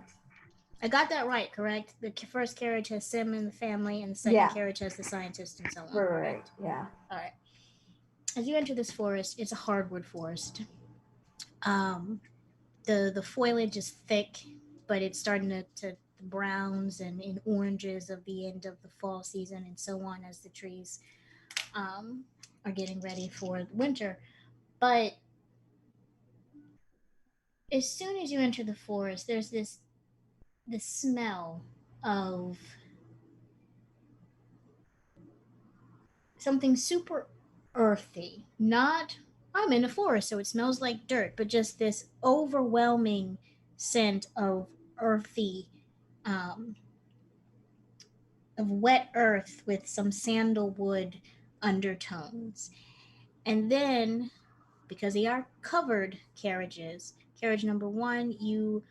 I got that right, correct? The first carriage has Sim and the family, and the second Yeah. carriage has the scientist and so on. Right. Yeah. All right. As you enter this forest, it's a hardwood forest. The foliage is thick, but it's starting to the browns and oranges of the end of the fall season and so on as the trees are getting ready for winter. But as soon as you enter the forest, there's this smell of something super earthy. Not, I'm in a forest, so it smells like dirt, but just this overwhelming scent of earthy, um, of wet earth with some sandalwood undertones. And then, because they are covered carriages, carriage number 1, you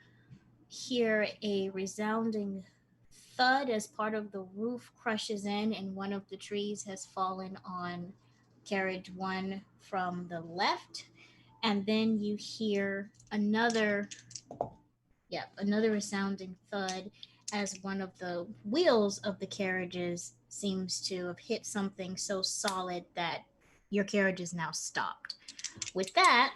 hear a resounding thud as part of the roof crushes in and one of the trees has fallen on carriage 1 from the left. And then you hear another resounding thud as one of the wheels of the carriages seems to have hit something so solid that your carriage is now stopped. With that,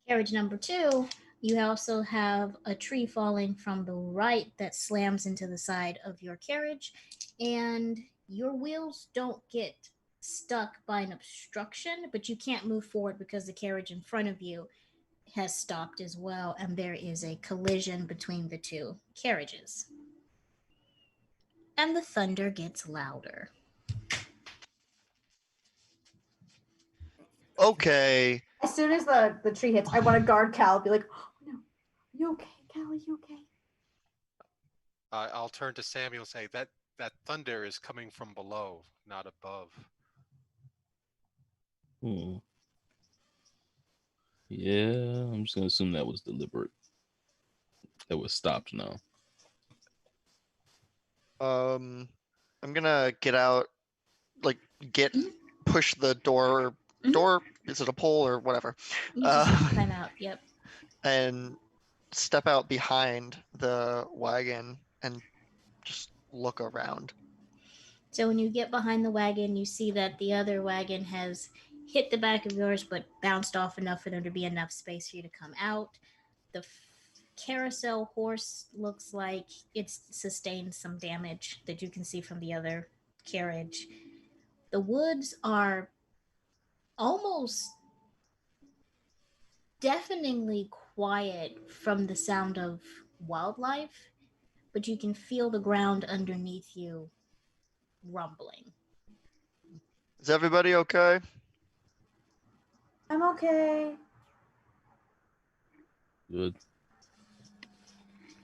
carriage number 2, you also have a tree falling from the right that slams into the side of your carriage, and your wheels don't get stuck by an obstruction, but you can't move forward because the carriage in front of you has stopped as well, and there is a collision between the two carriages. And the thunder gets louder. Okay. As soon as the tree hits, I want to guard Cal. Be like, oh no, are you okay, Cal? Are you okay? I'll turn to Samuel and say that thunder is coming from below, not above. Yeah, I'm just gonna assume that was deliberate. That was stopped now. I'm gonna get out, like push the door. Mhm. Door, is it a pole or whatever? You just climb out, yep. And step out behind the wagon and just look around. So when you get behind the wagon, you see that the other wagon has hit the back of yours but bounced off enough for there to be enough space for you to come out. The carousel horse looks like it's sustained some damage that you can see from the other carriage. The woods are almost deafeningly quiet from the sound of wildlife, but you can feel the ground underneath you rumbling. Is everybody okay? I'm okay. Good.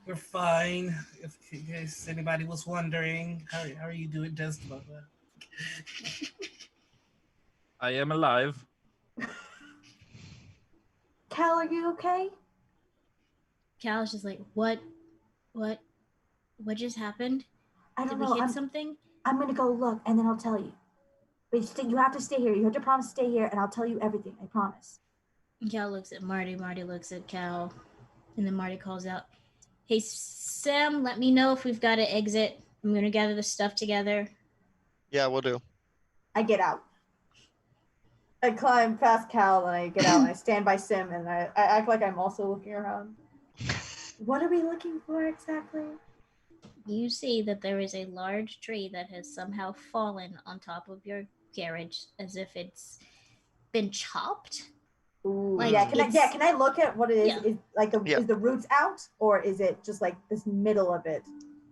We're fine. If in case anybody was wondering, how are you doing, just about that? I am alive. Cal, are you okay? Cal's just like, what just happened? I Did don't we know. hit something? I'm gonna go look and then I'll tell you. But you have to stay here. You have to promise to stay here, and I'll tell you everything. I promise. Cal looks at Marty. Marty looks at Cal, and then Marty calls out, "Hey Sam, let me know if we've got to exit. I'm gonna gather the stuff together." Yeah, we'll do. I get out. I climb past Cal and I get out and I stand by Sim and I act like I'm also looking around. What are we looking for exactly? You see that there is a large tree that has somehow fallen on top of your carriage as if it's been chopped. Ooh, Like, yeah. it's- Can I look at what it is? Yeah. Is like Yeah. is the roots out or is it just like this middle of it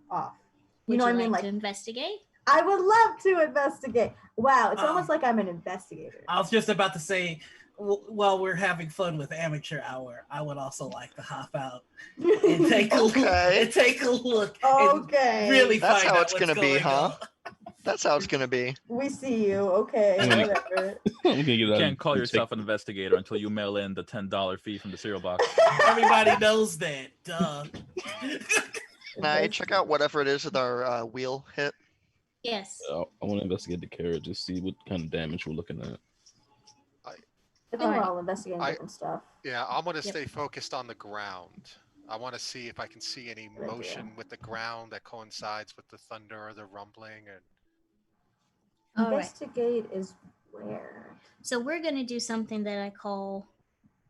off? You Would know what you I mean? like Like to investigate? I would love to investigate. Wow, it's almost like I'm an investigator. I was just about to say, while we're having fun with amateur hour, I would also like to hop out and take a look. Okay. And take a look. Okay. And really That's find how out it's what's gonna be, going huh? on. That's how it's gonna be. We see you. Okay, whatever. I'm gonna get You out can't call and yourself take- an investigator until you mail in the $10 fee from the cereal box. Everybody knows that. Duh. Can I check out whatever it is that our wheel hit? Yes. I want to investigate the carriage and see what kind of damage we're looking at. I think we're Alright. all investigating different stuff. Yeah, I'm gonna Yep. stay focused on the ground. I want to see if I can see any Good idea. motion with the ground that coincides with the thunder or the rumbling. And All right. Investigate is where? So we're going to do something that I call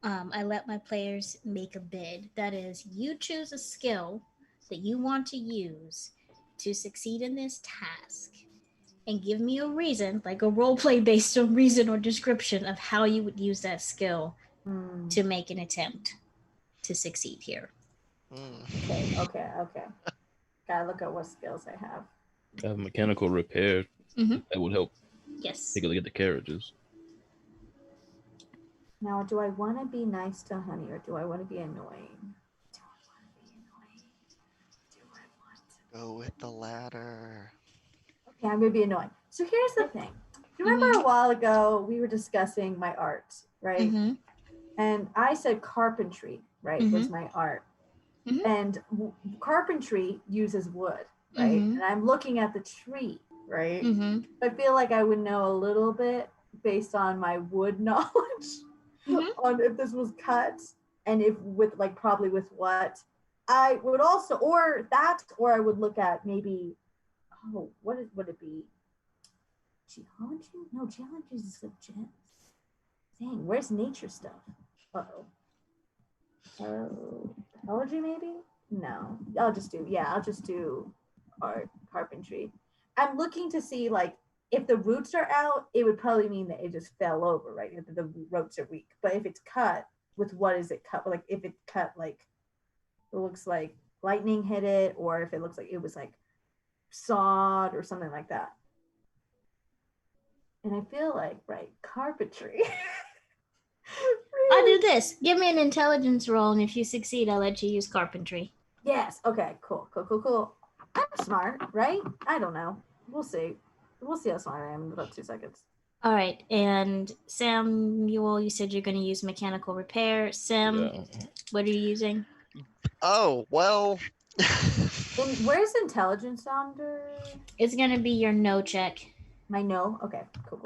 I let my players make a bid. That is, you choose a skill that you want to use to succeed in this task and give me a reason, like a role play based on reason or description of how you would use that skill Hmm. to make an attempt to succeed here. Okay. Gotta look at what skills I have. I have mechanical repair. Mhm. That would help. Yes. Take a look at the carriages. Now, do I want to be nice to Honey or do I want to be annoying? Go with the ladder. Okay, I'm gonna be annoying. So here's the thing. You remember a while ago we were discussing my art, right? Mm-hmm. And I said carpentry, right, was my art. Mhm. And carpentry uses wood, right? Mhm. And I'm looking at the tree, right? Mm-hmm. I feel like I would know a little bit based on my wood knowledge Mhm. on if this was cut and if with like probably with what. I would also or I would look at maybe would it be? Geology? No, geology is like gems. Dang, where's nature stuff? Uh-oh. Biology maybe? No. I'll just do art, carpentry. I'm looking to see like if the roots are out, it would probably mean that it just fell over, right? If the roots are weak. But if it's cut, with what is it cut? Like if it's cut like it looks like lightning hit it, or if it looks like it was like sawed or something like that. And I feel like, right, carpentry. I'll do this. Give me an intelligence roll, and if you succeed, I'll let you use carpentry. Yes. Okay. Cool. I'm smart, right? I don't know. We'll see. We'll see how smart I am in about 2 seconds. All right, and Samuel, you said you're going to use mechanical repair. Sam, Yeah. what are you using? Oh, well. And where's intelligence under? It's going to be your no check. My no. Okay. Cool.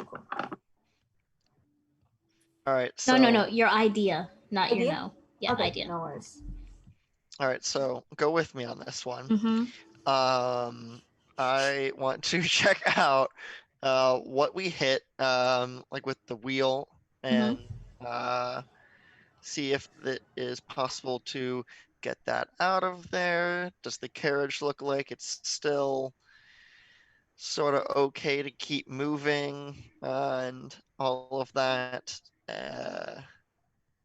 All right. So, No. Your idea, not your Idea? no. Yeah, Okay. idea. No worries. All right. So go with me on this one. Mm-hmm. I want to check out what we hit, like with the wheel, and see if it is possible to get that out of there. Does the carriage look like it's still sort of okay to keep moving and all of that?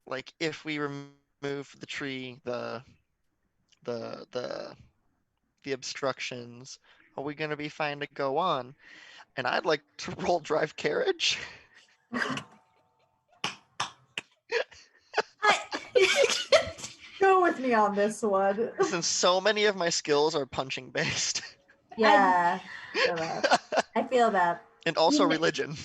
Like if we remove the tree, the obstructions, are we going to be fine to go on? And I'd like to roll drive carriage. Go with me on this one. Since so many of my skills are punching based. Yeah. I feel that. And also religion.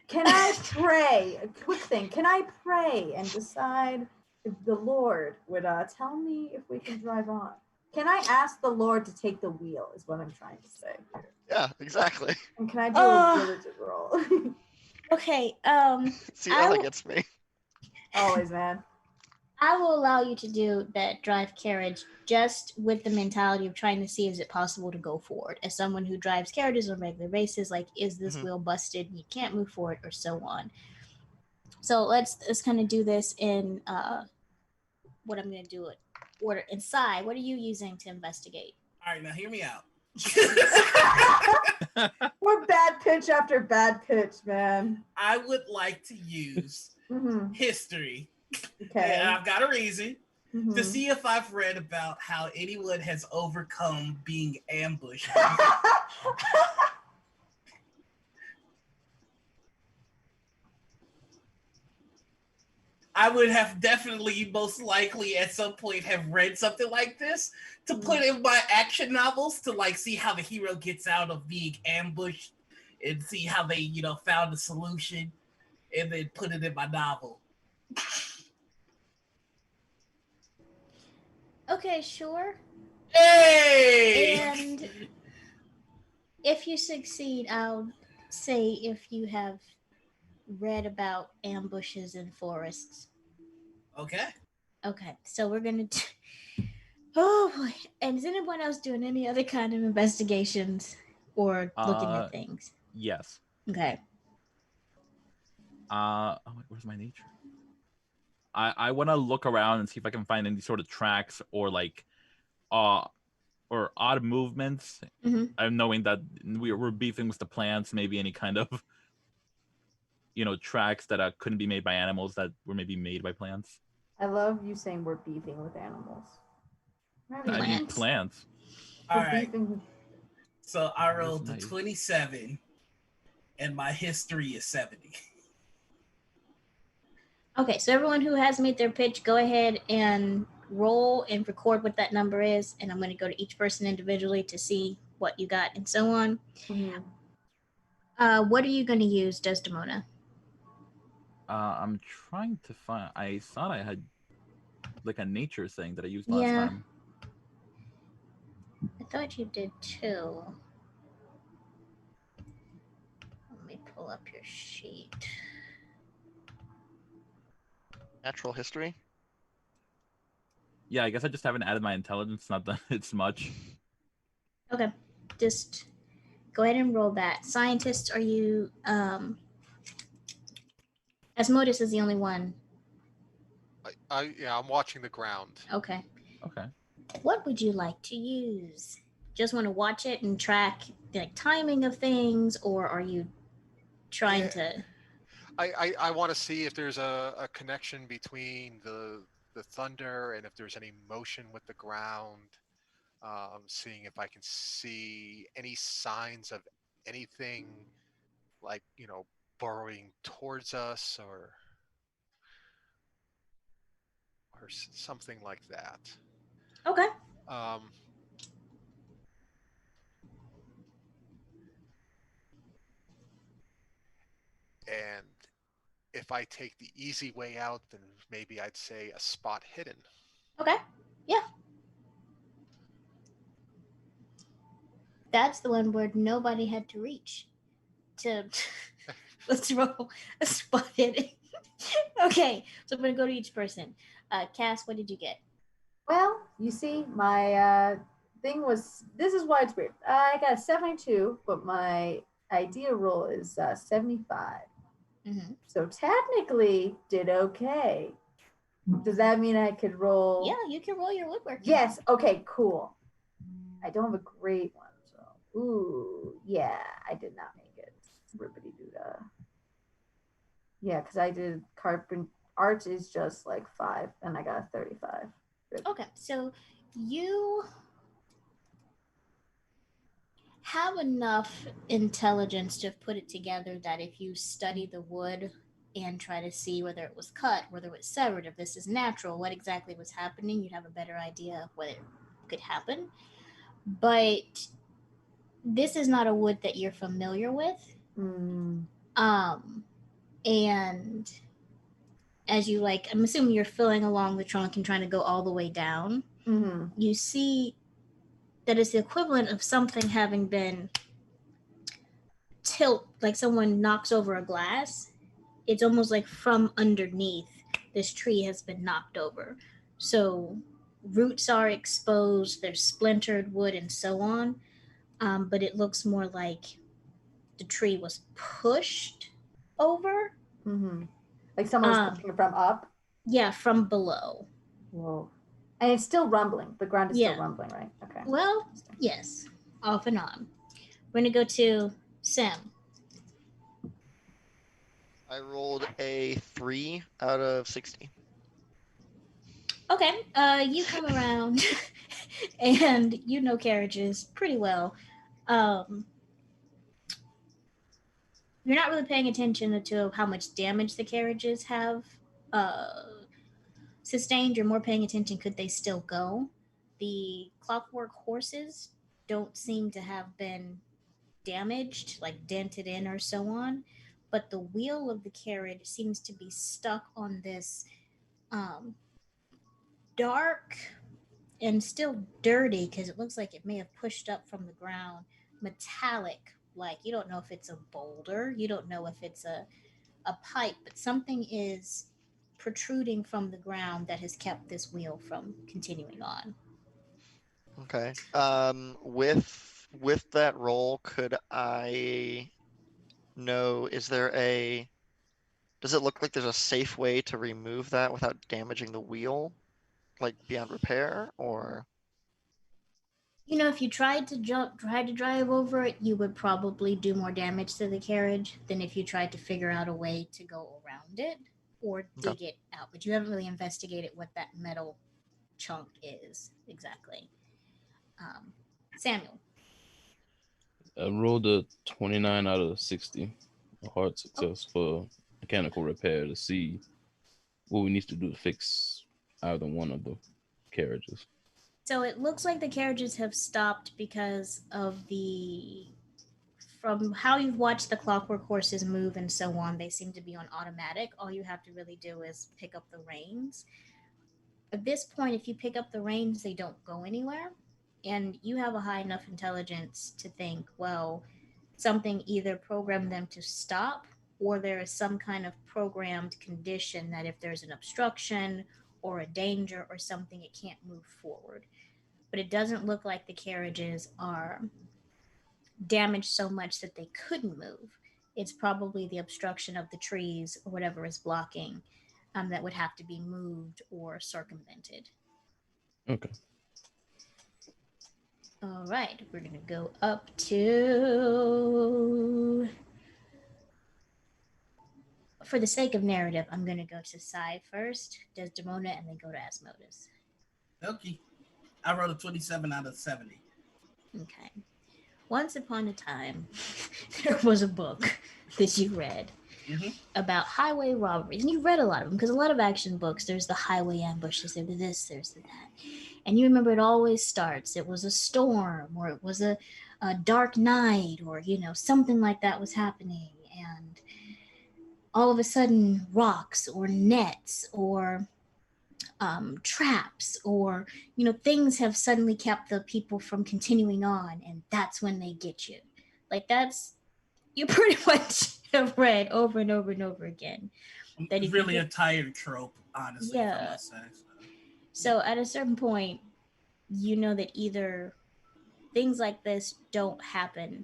Can I pray? A quick thing. Can I pray and decide if the Lord would tell me if we can drive on? Can I ask the Lord to take the wheel is what I'm trying to say. Yeah, exactly. And can I do a religion roll? Okay. See how that gets me. Always, man. I will allow you to do that drive carriage just with the mentality of trying to see is it possible to go forward. As someone who drives carriages on a regular basis, like is this wheel busted and you can't move forward or so on. So let's kind of do this in what I'm gonna do it order inside. What are you using to investigate? All right, now hear me out. We're bad pitch after bad pitch, man. I would like to use history. Okay. And I've got a reason to see if I've read about how anyone has overcome being ambushed. I would have definitely, most likely, at some point, have read something like this to put in my action novels to like see how the hero gets out of being ambushed and see how they, found a solution, and then put it in my novel. Okay, sure. Hey! And if you succeed, I'll say if you have read about ambushes in forests. Okay. Okay, so we're gonna. Oh boy! And is anyone else doing any other kind of investigations or looking at things? Yes. Okay. Oh, wait, where's my nature? I want to look around and see if I can find any sort of tracks or like, or odd movements. Mm-hmm. I'm knowing that we're beefing with the plants. Maybe any kind of, tracks that couldn't be made by animals that were maybe made by plants. I love you saying we're beefing with animals. I mean plants. All We're right. beefing. So I Where's rolled the my- 27, and my history is 70. Okay, so everyone who has made their pitch, go ahead and roll and record what that number is, and I'm going to go to each person individually to see what you got and so on. Mhm. What are you going to use, Desdemona? I'm trying to find. I thought I had like a nature thing that I used last Yeah. time. I thought you did too. Let me pull up your sheet. Natural history. Yeah, I guess I just haven't added my intelligence. Not that it's much. Okay, just go ahead and roll that. Scientists, are you? Asmodus is the only one. I'm watching the ground. Okay. Okay. What would you like to use? Just want to watch it and track the timing of things, or are you trying to? I want to see if there's a connection between the thunder and if there's any motion with the ground. Seeing if I can see any signs of anything like burrowing towards us or something like that. Okay. Um, and if I take the easy way out, then maybe I'd say a spot hidden. Okay. Yeah. That's the one where nobody had to reach to. Let's roll a spot hitting. Okay, so I'm gonna go to each person. Cass, what did you get? Well, you see, my thing was. This is why it's weird. I got a 72, but my idea roll is 75. Mm-hmm. So technically, did okay. Does that mean I could roll? Yeah, you can roll your woodworking. Yes. Okay. Cool. I don't have a great one, so yeah, I did not make it. Ribbity doo dah. Yeah, because I did carpent. Art is just like 5, and I got a 35. Okay, so you have enough intelligence to put it together that if you study the wood and try to see whether it was cut, whether it was severed, if this is natural, what exactly was happening, you'd have a better idea of what could happen. But this is not a wood that you're familiar with. And as you I'm assuming you're filling along the trunk and trying to go all the way down. Mm-hmm. You see that it's the equivalent of something having been tilt, like someone knocks over a glass. It's almost like from underneath this tree has been knocked over. So roots are exposed, there's splintered wood and so on. But it looks more like the tree was pushed over. Mm-hmm. Like someone was pushing it from up? Yeah, from below. Whoa. And it's still rumbling. The ground is still rumbling, right? Okay. Well, yes, off and on. We're going to go to Sam. I rolled a 3 out of 60. Okay, you come around and you know carriages pretty well. You're not really paying attention to how much damage the carriages have uh, sustained, you're more paying attention, could they still go? The clockwork horses don't seem to have been damaged, like dented in or so on, but the wheel of the carriage seems to be stuck on this um, dark and still dirty because it looks like it may have pushed up from the ground, metallic. Like you don't know if it's a boulder, you don't know if it's a pipe, but something is protruding from the ground that has kept this wheel from continuing on. Okay. With that roll, could I know, does it look like there's a safe way to remove that without damaging the wheel, like beyond repair, or? You know, if you tried to drive over it, you would probably do more damage to the carriage than if you tried to figure out a way to go around it or Okay. dig it out. But you haven't really investigated what that metal chunk is exactly. Um, Samuel. I rolled a 29 out of 60. A hard Oh, success for mechanical repair to see what we need to do to fix either one of the carriages. so it looks like the carriages have stopped because of the. From how you've watched the clockwork horses move and so on, they seem to be on automatic. All you have to really do is pick up the reins. At this point, if you pick up the reins, they don't go anywhere. And you have a high enough intelligence to think, well, something either programmed them to stop or there is some kind of programmed condition that if there's an obstruction or a danger or something, it can't move forward. But it doesn't look like the carriages are damaged so much that they couldn't move. It's probably the obstruction of the trees or whatever is blocking that would have to be moved or circumvented. Okay. All right, we're gonna go up to. For the sake of narrative, I'm gonna go to Sai first, Desdemona, and then go to Asmodeus. Okay. I wrote a 27 out of 70. Okay. Once upon a time, there was a book that you read Mm-hmm. about highway robberies, and you read a lot of them because a lot of action books, there's the highway ambushes, there's this, there's that, and you remember it always starts. It was a storm, or it was a dark night, or something like that was happening, and all of a sudden, rocks or nets or traps or things have suddenly kept the people from continuing on, and that's when they get you. Like that's you pretty much have read over and over and over again. That if you Really get, a tired trope, honestly, if I yeah. must say. So at a certain point, you know that either things like this don't happen,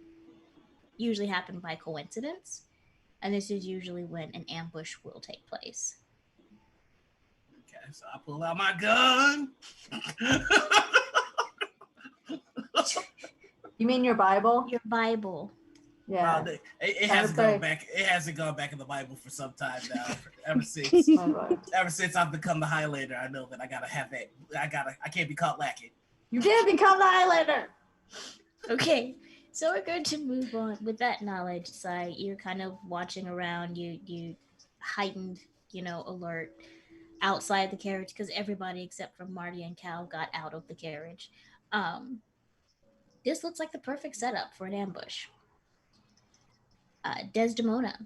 usually happen by coincidence, and this is usually when an ambush will take place. Okay, so I pull out my gun. You mean your Bible? Your Bible. Yeah. Well, it hasn't gone back. It hasn't gone back in the Bible for some time now. Ever since, ever since I've become the Highlander, I know that I gotta have that. I can't be caught lacking. You can't become the Highlander. Okay, so we're going to move on with that knowledge. Sai, you're kind of watching around. You heightened, alert outside the carriage because everybody except for Marty and Cal got out of the carriage. Um, this looks like the perfect setup for an ambush. Desdemona,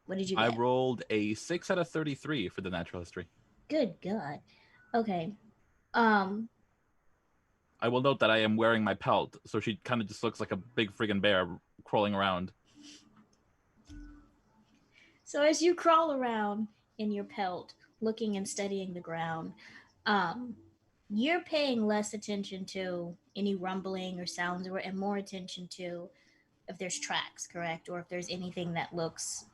what did you I get? rolled a 6 out of 33 for the natural history. Good God. Okay. Um, I will note that I am wearing my pelt, so she kind of just looks like a big friggin' bear crawling around. So as you crawl around in your pelt, looking and studying the ground, um, you're paying less attention to any rumbling or sounds, and more attention to if there's tracks, correct, or if there's anything that looks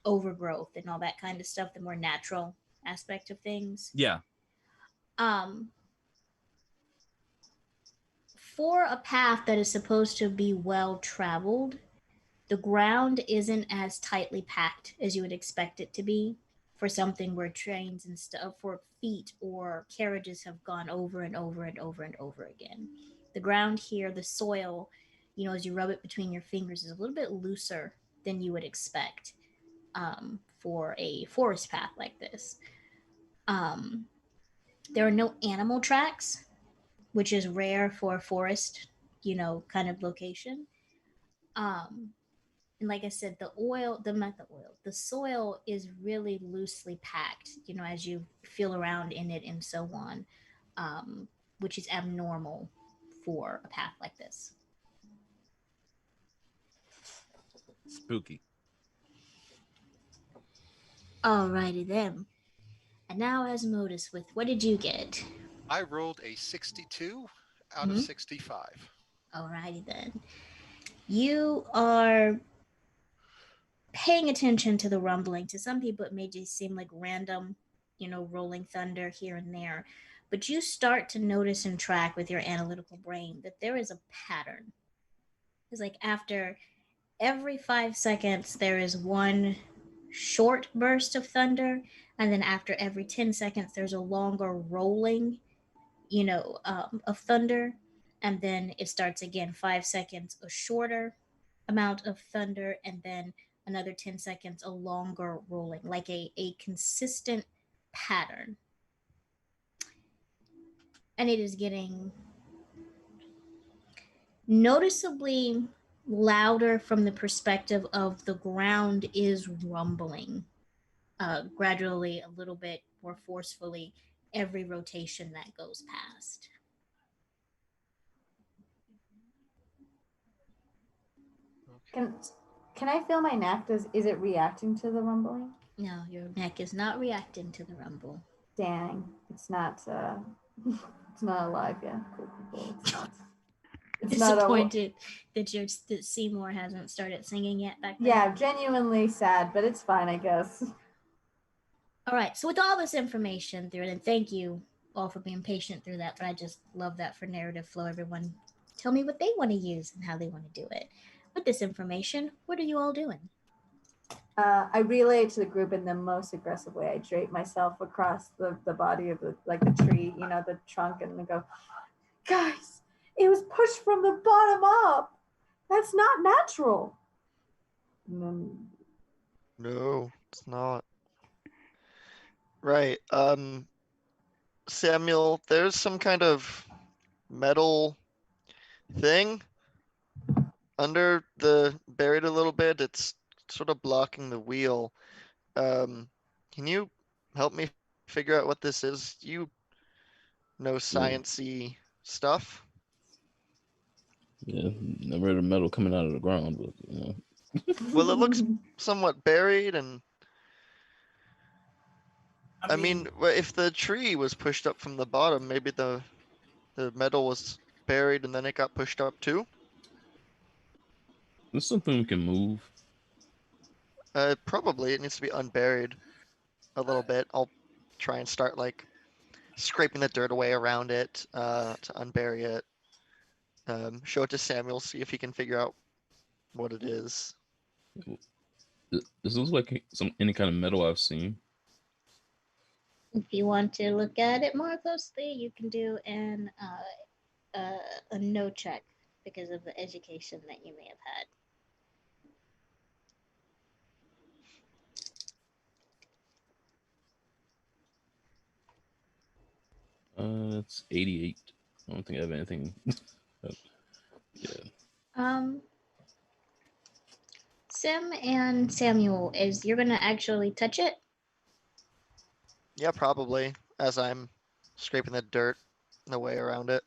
overgrowth and all that kind of stuff, the more natural aspect of things. Yeah. Um, for a path that is supposed to be well traveled, the ground isn't as tightly packed as you would expect it to be for something where trains and stuff for feet or carriages have gone over and over and over and over again. The ground here, the soil, as you rub it between your fingers, is a little bit looser than you would expect. for a forest path like this. Um, there are no animal tracks, which is rare for a forest, kind of location. Um, and like I said, not the oil, the soil is really loosely packed, as you feel around in it and so on, um, which is abnormal for a path like this. Spooky. Alrighty then. And now, Asmodeus, with what did you get? I rolled a 62 out of Mhm. 65. Alrighty then. You are paying attention to the rumbling. To some people, it may just seem like random, rolling thunder here and there. But you start to notice and track with your analytical brain that there is a pattern. It's like after every 5 seconds, there is one short burst of thunder. And then after every 10 seconds, there's a longer rolling, of thunder. And then it starts again, 5 seconds, a shorter amount of thunder, and then another 10 seconds, a longer rolling, like a consistent pattern. And it is getting noticeably louder from the perspective of the ground is rumbling gradually, a little bit more forcefully, every rotation that goes past. Okay. Can I feel my neck? Is it reacting to the rumbling? No, your neck is not reacting to the rumble. Dang, it's not. It's not alive yet. Cool, cool. It's not. It's not a. Disappointed that Seymour hasn't started singing yet back there. Yeah, genuinely sad, but it's fine, I guess. All right. So with all this information through it, and thank you all for being patient through that, but I just love that for narrative flow. Everyone, tell me what they want to use and how they want to do it. With this information, what are you all doing? I relay it to the group in the most aggressive way. I drape myself across the body of the tree, the trunk, and I go, guys, it was pushed from the bottom up. That's not natural. And then, No, it's not. Right. Samuel, there's some kind of metal thing under buried a little bit. It's sort of blocking the wheel. Can you help me figure out what this is? You know science-y stuff? Yeah, never heard of metal coming out of the ground, but Well, it looks somewhat buried, and I mean, if the tree was pushed up from the bottom, maybe the metal was buried and then it got pushed up too. it's something we can move. Probably it needs to be unburied a little bit. I'll try and start like scraping the dirt away around it to unbury it. Show it to Samuel, see if he can figure out what it is. This looks like any kind of metal I've seen. If you want to look at it more closely, you can do a no check because of the education that you may have had. It's 88. I don't think I have anything. Yeah. Sim and Samuel, is you're gonna actually touch it? Yeah, probably, as I'm scraping the dirt away around it.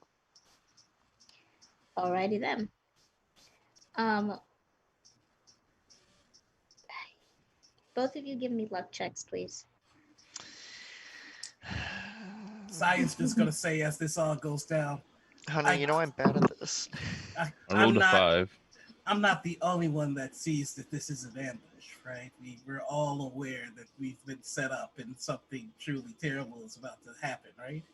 Alrighty then. Um, both of you give me luck checks, please. science just gonna say as this all goes down. Honey, I'm bad at this. I rolled a 5. I'm not the only one that sees that this is an ambush, right? We're all aware that we've been set up and something truly terrible is about to happen, right?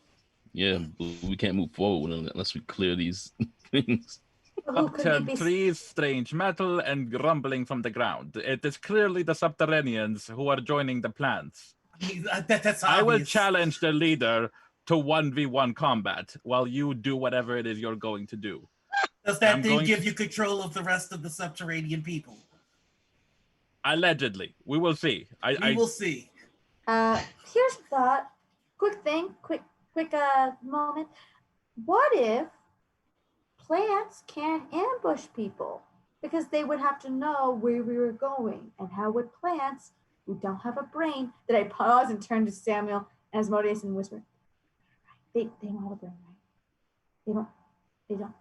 Yeah, but we can't move forward unless we clear these things. who could it be? Trees, strange metal, and rumbling from the ground. It is clearly the subterraneans who are joining the plants. I mean, that's obvious. I will challenge the leader to 1v1 combat while you do whatever it is you're going to do. Does that thing give you control of the rest of the subterranean people? Allegedly. We will see. We will see. Here's a thought. Quick thing. Quick moment. What if plants can't ambush people? Because they would have to know where we were going. And how would plants who don't have a brain, that I pause and turn to Samuel and Asmodeus and whisper, they don't have a brain, right? They don't.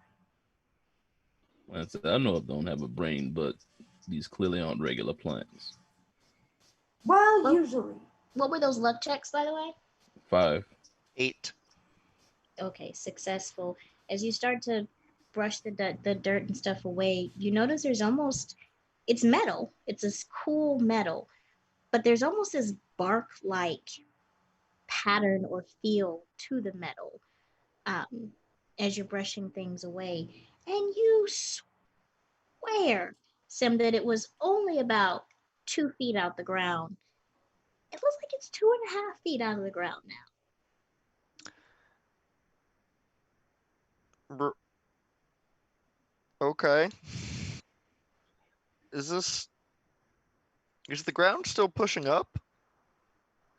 I know it don't have a brain, but these clearly aren't regular plants. Well, usually. What were those luck checks, by the way? 5. 8. Okay, successful. As you start to brush the dirt and stuff away, you notice there's almost, it's metal. It's this cool metal, but there's almost this bark-like pattern or feel to the metal as you're brushing things away. And you swear, Sim, that it was only about 2 feet out the ground. It looks like it's 2.5 feet out of the ground now. Okay. Is the ground still pushing up?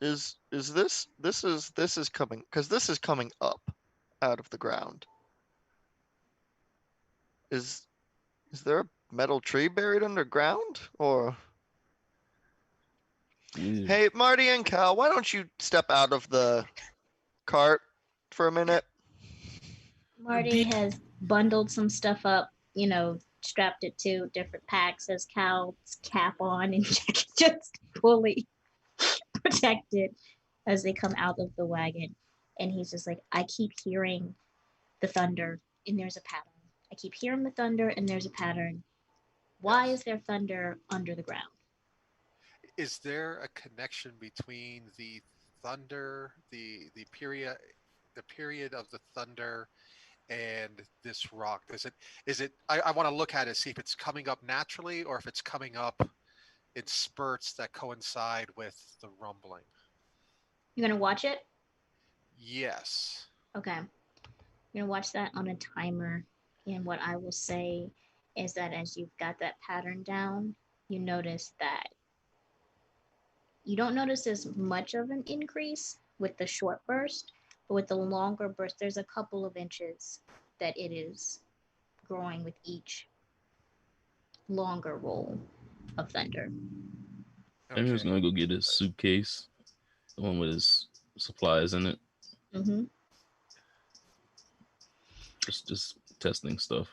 Is this is coming, because this is coming up out of the ground. Is there a metal tree buried underground, or? Yeah. Hey, Marty and Cal, why don't you step out of the cart for a minute? Marty has bundled some stuff up, strapped it to different packs, has Cal's cap on, and just fully protected as they come out of the wagon. And he's just like, I keep hearing the thunder, and there's a pattern. I keep hearing the thunder, and there's a pattern. Why is there thunder under the ground? Is there a connection between the thunder, the period of the thunder, and this rock? I want to look at it, see if it's coming up naturally or if it's coming up in spurts that coincide with the rumbling. You're gonna watch it? Yes. Okay. You're gonna watch that on a timer, and what I will say is that as you've got that pattern down, you notice that you don't notice as much of an increase with the short burst, but with the longer burst, there's a couple of inches that it is growing with each longer roll of thunder. I'm just gonna go get his suitcase, the one with his supplies in it. Mm-hmm. Just testing stuff.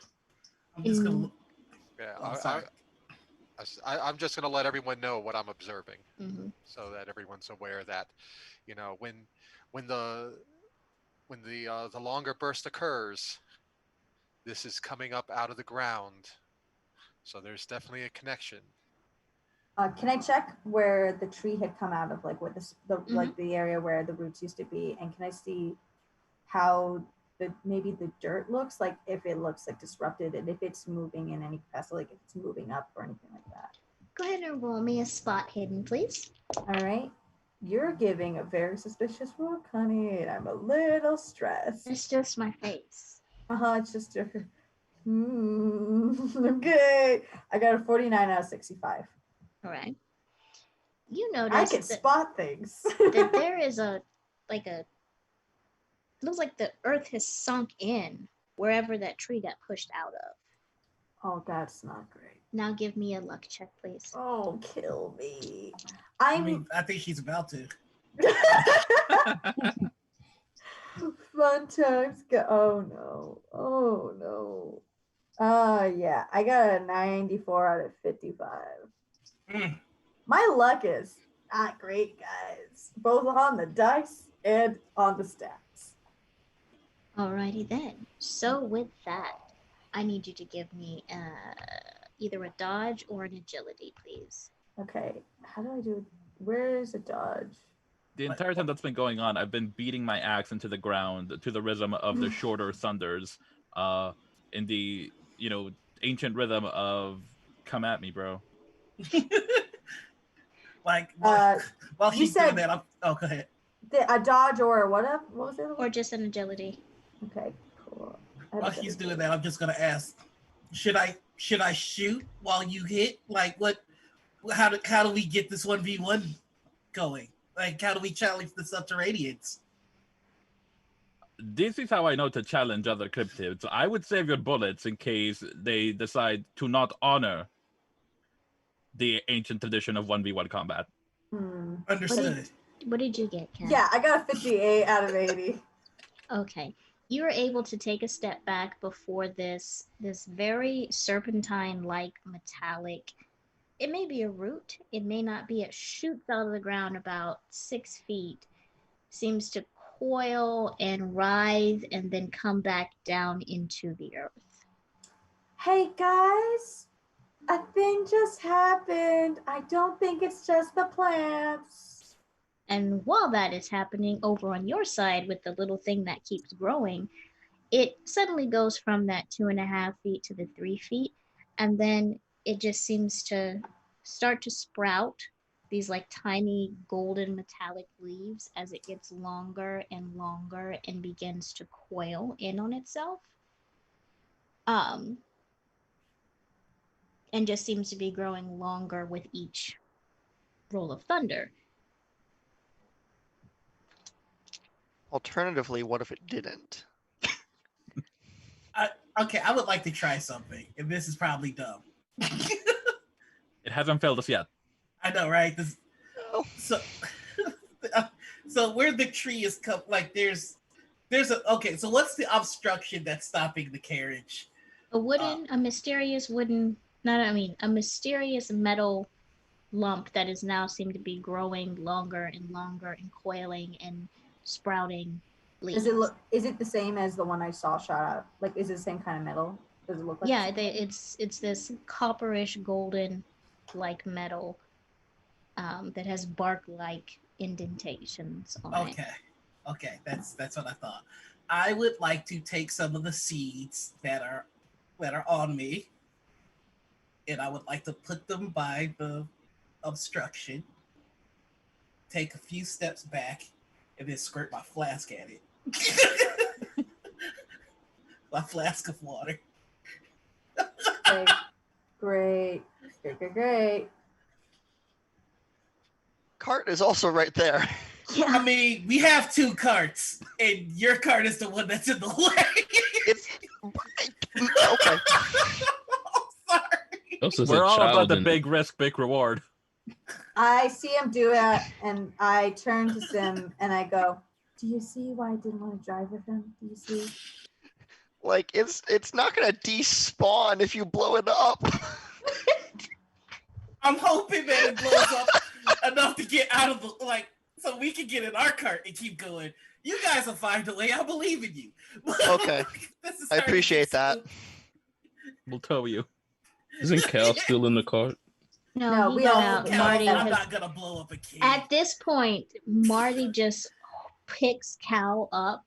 I'm just gonna. Yeah, I'm just going to let everyone know what I'm observing, so that everyone's aware that, when the longer burst occurs, this is coming up out of the ground. So there's definitely a connection. Can I check where the tree had come out of, like where like the area where the roots used to be, and can I see how maybe the dirt looks, like if it looks like disrupted, and if it's moving in any capacity, like if it's moving up or anything like that? Go ahead and roll me a spot hidden, please. All right. You're giving a very suspicious look, honey, and I'm a little stressed. It's just my face. It's just your. Okay. I got a 49 out of 65. All right. You notice I can spot things. that there is looks like the earth has sunk in wherever that tree got pushed out of. Oh, that's not great. Now give me a luck check, please. Oh, kill me. I think she's about to. Fun times go. Oh no. Yeah. I got a 94 out of 55. My luck is not great, guys. Both on the dice and on the stats. Alrighty then. So with that, I need you to give me either a dodge or an agility, please. Okay. How do I do? Where is a dodge? The entire time that's been going on, I've been beating my axe into the ground to the rhythm of the shorter thunders, in the ancient rhythm of "Come at me, bro." While she's doing that, go ahead. A dodge or what was it? Or just an agility. Okay, cool. While she's doing that, I'm just gonna ask: Should I shoot while you hit? Like what? how do we get this 1v1 going? Like, how do we challenge the Subterraneans? This is how I know to challenge other cryptids. I would save your bullets in case they decide to not honor the ancient tradition of 1v1 combat. Understood. What did you get, Kat? Yeah, I got a 58 out of 80. Okay. You were able to take a step back before this very serpentine-like metallic. It may be a root. It may not be. It shoots out of the ground about 6 feet. Seems to coil and writhe and then come back down into the earth. Hey guys, a thing just happened. I don't think it's just the plants. And while that is happening, over on your side with the little thing that keeps growing, it suddenly goes from that 2.5 feet to the 3 feet, and then it just seems to start to sprout these like tiny golden metallic leaves as it gets longer and longer and begins to coil in on itself. And just seems to be growing longer with each roll of thunder. Alternatively, what if it didn't? Okay, I would like to try something, and this is probably dumb. It hasn't failed us yet. I know, right? No. So where the tree is like there's a okay. So what's the obstruction that's stopping the carriage? A mysterious metal lump that is now seemed to be growing longer and longer and coiling and sprouting leaves. Is it the same as the one I saw shot out? Like, is it the same kind of metal? Does it look like? Yeah, it's this copperish golden like metal that has bark-like indentations on it. Okay, that's what I thought. I would like to take some of the seeds that are on me, and I would like to put them by the obstruction, take a few steps back, and then squirt my flask at it. My flask of water. Great. Cart is also right there. Yeah. I mean, we have 2 carts, and your cart is the one that's in the way. It's okay. I'm sorry. We're all about the big risk, big reward. I see him do it, and I turn to Sim and I go, "Do you see why I didn't want to drive with him? Do you see?" Like it's not gonna despawn if you blow it up. I'm hoping that it blows up enough to get out of the so we can get in our cart and keep going. You guys will find a way. I believe in you. Okay. I appreciate that. We'll tow you. Isn't Cal still in the cart? No, he we got all- out. Cal- Marty I'm has, not gonna blow up a kid. at this point, Marty just picks Cal up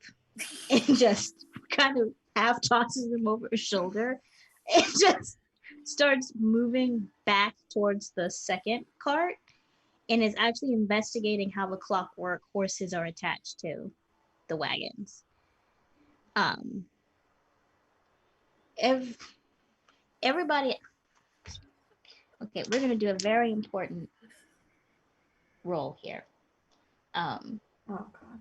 and just kind of half tosses him over his shoulder and just starts moving back towards the second cart and is actually investigating how the Clockwork horses are attached to the wagons. Everybody. Okay, we're gonna do a very important roll here. Oh God.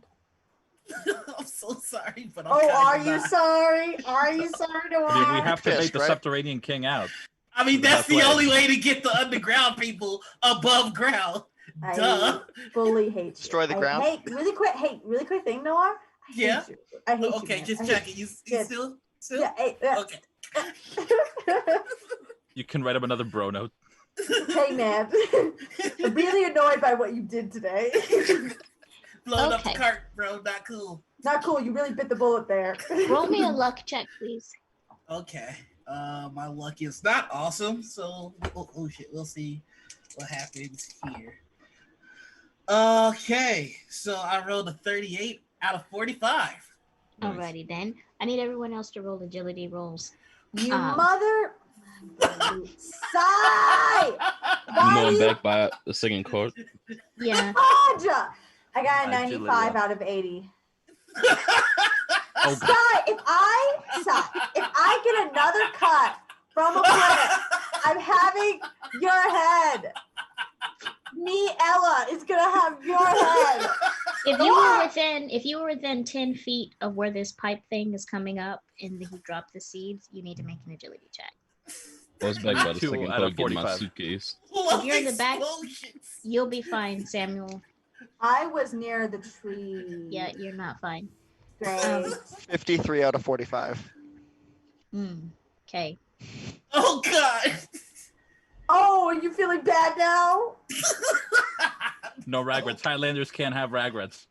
I'm so sorry, but Are you sorry? Are you sorry to I mean, we have to Pissed, make the right? Subterranean King out. I mean, The that's best the way. only way to get the underground people above ground. Duh. I fully hate you. Destroy the ground? Really quick thing, Noah. I hate Yeah? you. I hate you. Okay, man. just I hate check it. You Yes. still? Yeah, yeah. Okay. You can write him another bro note. Hey man, I'm really annoyed by what you did today. Blowing up the Okay. cart, bro. Not cool. Not cool. You really bit the bullet there. Roll me a luck check, please. Okay. My luck is not awesome, so oh shit, we'll see what happens here. Okay, so I rolled a 38 out of 45. Nice. Alrighty then. I need everyone else to roll agility rolls. You Um, mother. Sigh. I'm Why going you back by the second cart. Yeah. Podja? I got a Agility. 95 out of 80. Oh, Sigh. If I get another cut from a planet, I'm having your head. Me, Ella, is gonna have your head. If you were within 10 feet of where this pipe thing is coming up and he dropped the seeds, you need to make an agility check. I was back by the 2 second out car of getting my 45. suitcase. If you're in the back, Explosions. you'll be fine, Samuel. I was near the tree. Yeah, you're not fine. Great. 53 out of 45. Okay. Oh God. Oh, are you feeling bad now? No regrets. Highlanders can't have regrets.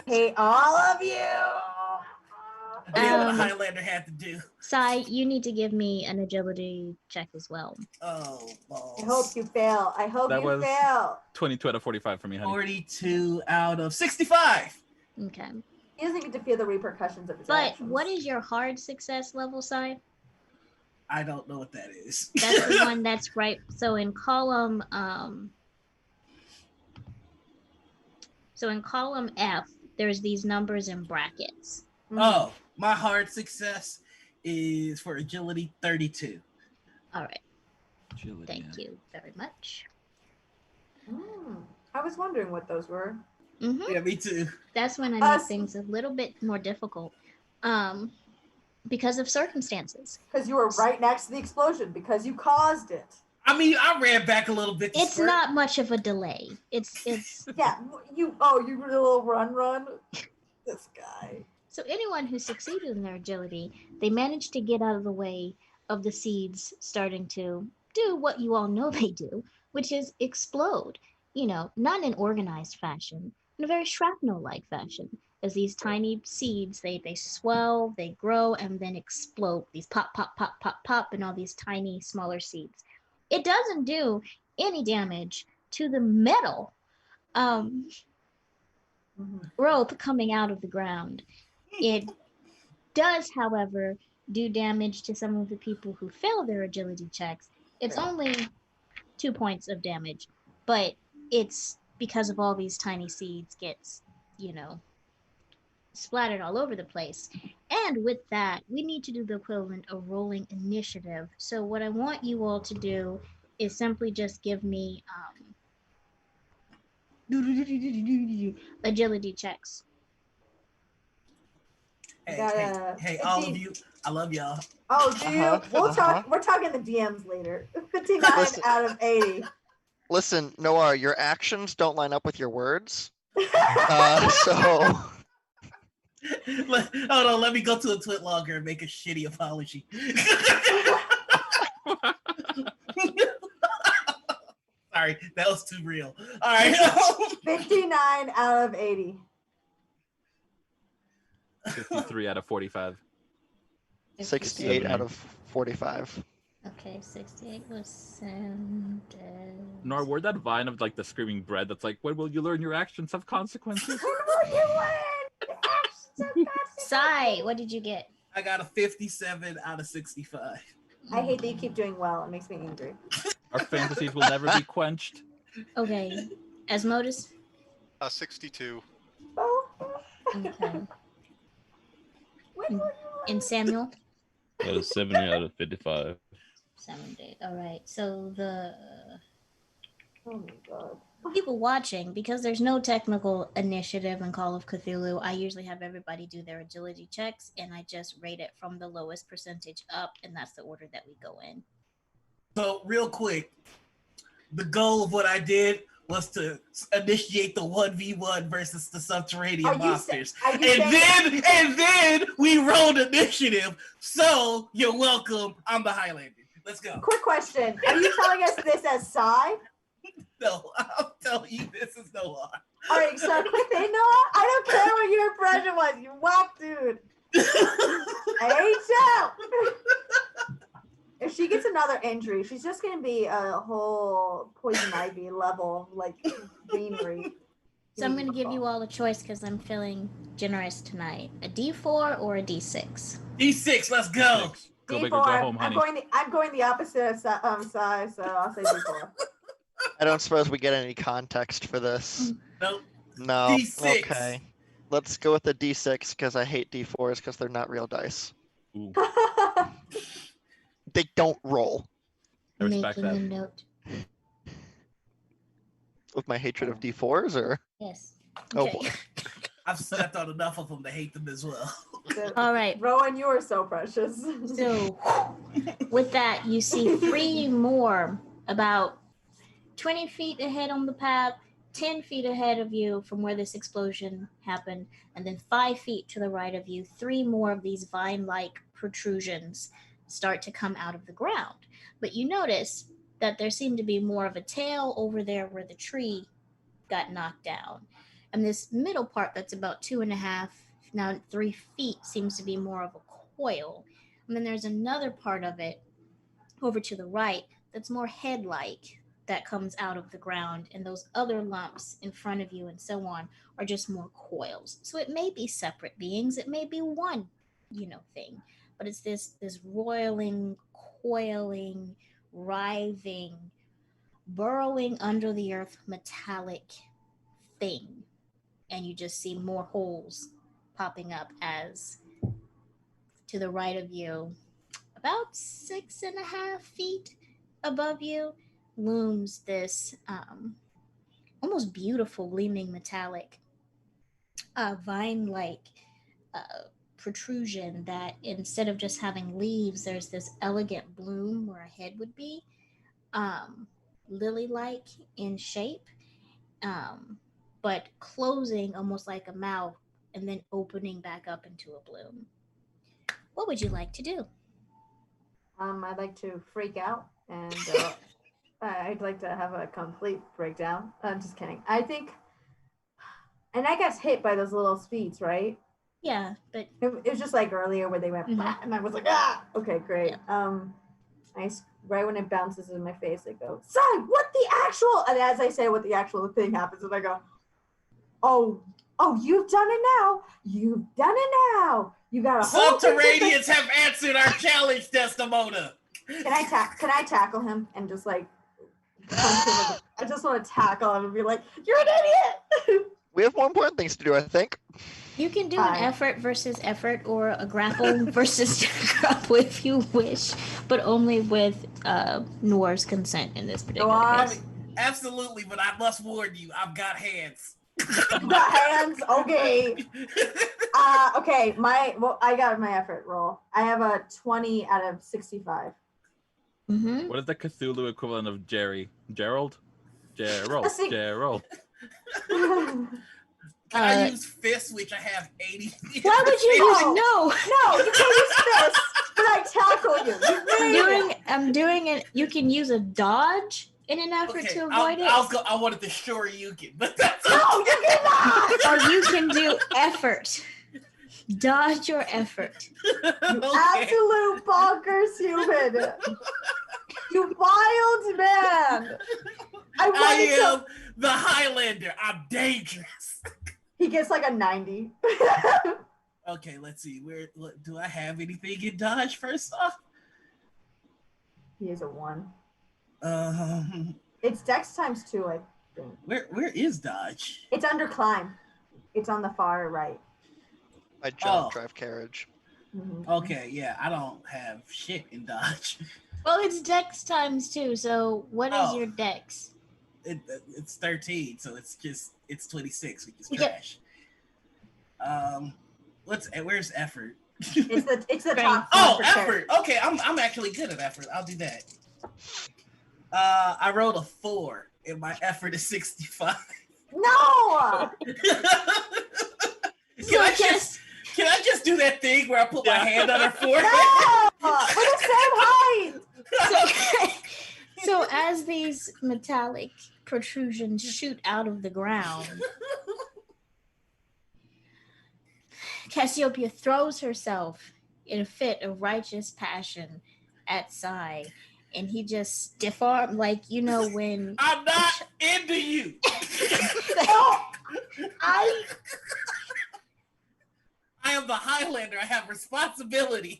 Hey, all of you. I did what a Highlander had to do. Sai, you need to give me an agility check as well. Oh, balls. I hope you fail. I hope That you was- fail. 22 out of 45 for me, honey. 42 out of 65. Okay. He doesn't get to feel the repercussions of his But actions. what is your hard success level, Sai? I don't know what that is. That's the one that's right. So in column F, there's these numbers in brackets. Oh, my hard success is for agility 32. All right. Agility, Thank you very much. I was wondering what those were. Yeah, me too. That's when I make things a little bit more difficult. Because of circumstances. Because you were right next to the explosion, because you caused it. I mean, I ran back a little bit. It's not much of a delay. It's Yeah, you were a little run. This guy. So anyone who succeeded in their agility, they managed to get out of the way of the seeds starting to do what you all know they do, which is explode. You know, not in an organized fashion, in a very shrapnel-like fashion. As these tiny seeds, they swell, they grow, and then explode. These pop, pop, pop, pop, pop, and all these tiny, smaller seeds. It doesn't do any damage to the metal rope coming out of the ground. It does, however, do damage to some of the people who fail their agility checks. It's only 2 points of damage, but it's because of all these tiny seeds gets, splattered all over the place. And with that, we need to do the equivalent of rolling initiative. So what I want you all to do is simply just give me agility checks. Hey, all of you, I love y'all. Oh, do you? We'll talk. We're talking the DMs later. 59 out of 80. Listen, Noah, your actions don't line up with your words. So. Hold on, let me go to a twit logger and make a shitty apology. Sorry, that was too real. All right. 59 out of 80. 53 out of 45. 68 out of 45. Okay, 68 was Nor were that vine of like the screaming bread that's like, when will you learn your actions have consequences? When will you learn? Sai, what did you get? I got a 57 out of 65. I hate that you keep doing well. It makes me angry. Our fantasies will never be quenched. Okay. Asmodus? 62. Okay. And Samuel? That is 70 out of 55. 70. All right. So the Oh my god. people watching, because there's no technical initiative in Call of Cthulhu, I usually have everybody do their agility checks, and I just rate it from the lowest percentage up, and that's the order that we go in. So real quick, the goal of what I did was to initiate the 1v1 versus the subterranean monsters. And then we rolled initiative. So you're welcome. I'm the Highlander. Let's go. Quick question. Are you telling us this as Psy? No, I'll tell you this is Noah. All right, so quick thing, Noah. I don't care what your impression was. You whack dude. I hate you. If she gets another injury, she's just gonna be a whole poison ivy level like greenery. So I'm going to give you all a choice because I'm feeling generous tonight. A D4 or a D6? D6, let's go. Go D4. big or go home, honey. I'm going the opposite of Psy, so I'll say D4. I don't suppose we get any context for this. Nope. No. D6. Okay. Let's go with the D6 because I hate D4s because they're not real dice. Ooh, They don't roll. I respect Making a that. note. with my hatred of D4s, or Yes. oh Okay. boy. I've slept on enough of them to hate them as well. All right. Rowan, you are so precious. So, with that, you see three more about 20 feet ahead on the path, 10 feet ahead of you from where this explosion happened, and then 5 feet to the right of you, three more of these vine like protrusions start to come out of the ground. But you notice that there seemed to be more of a tail over there where the tree got knocked down. And this middle part that's about 2.5, now 3 feet, seems to be more of a coil. And then there's another part of it over to the right that's more head like that comes out of the ground, and those other lumps in front of you and so on are just more coils. So it may be separate beings, it may be one, thing, but it's this roiling, coiling, writhing, burrowing under the earth metallic thing. And you just see more holes popping up as to the right of you, about 6.5 feet above you, looms this almost beautiful, gleaming metallic, vine like protrusion that instead of just having leaves, there's this elegant bloom where a head would be, lily like in shape, um, but closing almost like a mouth and then opening back up into a bloom. What would you like to do? I'd like to freak out, and I'd like to have a complete breakdown. I'm just kidding. I think, and I got hit by those little speeds, right? Yeah, but It was just like earlier where they went, Mhm. and I was like, ah. Okay, great. Yeah. Right when it bounces in my face, I go, son, what the actual? And as I say what the actual thing happens, and I go, oh, you've done it now. You've done it now. You got a whole Subterraneans have answered our challenge, Desdemona. Can I tackle him and just like punch him? I just want to tackle him and be like, "You're an idiot." We have more important things to do, I think. You can do Hi. an effort versus effort or a grapple versus grapple if you wish, but only with Noir's consent in this particular on. case. Absolutely, but I must warn you, I've got hands. You got hands, okay. Okay. I got my effort roll. I have a 20 out of 65. Mm-hmm. What is the Cthulhu equivalent of Jerry? Gerald? Gerald. See- Gerald. Can I use fists, which I have 80? Why would you use no? No, you can't use fists. But I tackle you. I'm doing it. You can use a dodge in an effort to avoid it. I wanted to Shoryuken, but that's No, you cannot. Or you can do effort. Dodge your effort. Absolute bonkers human. You wild man. I am the Highlander. I'm dangerous. He gets like a 90. Okay, let's see. Do I have anything in dodge first off? He is a 1. Um, It's Dex times 2, I think. where is dodge? It's under climb. It's on the far right. I jump, drive carriage. Mm-hmm. Okay, yeah, I don't have shit in dodge. Well, it's dex times 2, so what is your dex? It's 13, so it's 26, which is Yep. trash. Where's effort? It's the Great. top. Oh, for effort. Okay, I'm actually good at effort. I'll do that. I rolled a 4, and my effort is 65. No. Can I just do that thing where I put my hand on her forehead? No. We're the same height. So as these metallic protrusions shoot out of the ground, Cassiopeia throws herself in a fit of righteous passion at Sai, and he just stiff arm, like when I'm not into you. I am the Highlander. I have responsibilities.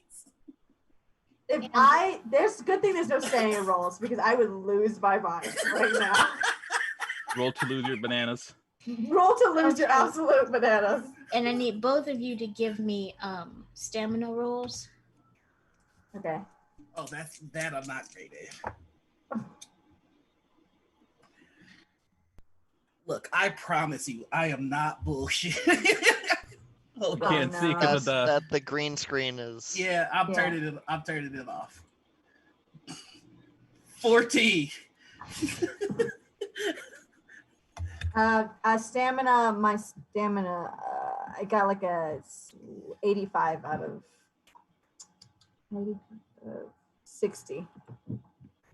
There's good thing there's no saying rolls because I would lose my mind right now. Roll to lose your bananas. Roll to lose your absolute bananas. And I need both of you to give me stamina rolls. Okay. Oh, that I'm not great at. Look, I promise you, I am not bullshit. Hold You on. can't see because of the. That the green screen is. Yeah, I'm turning it off. 14. My stamina, I got like a 85 out of 60.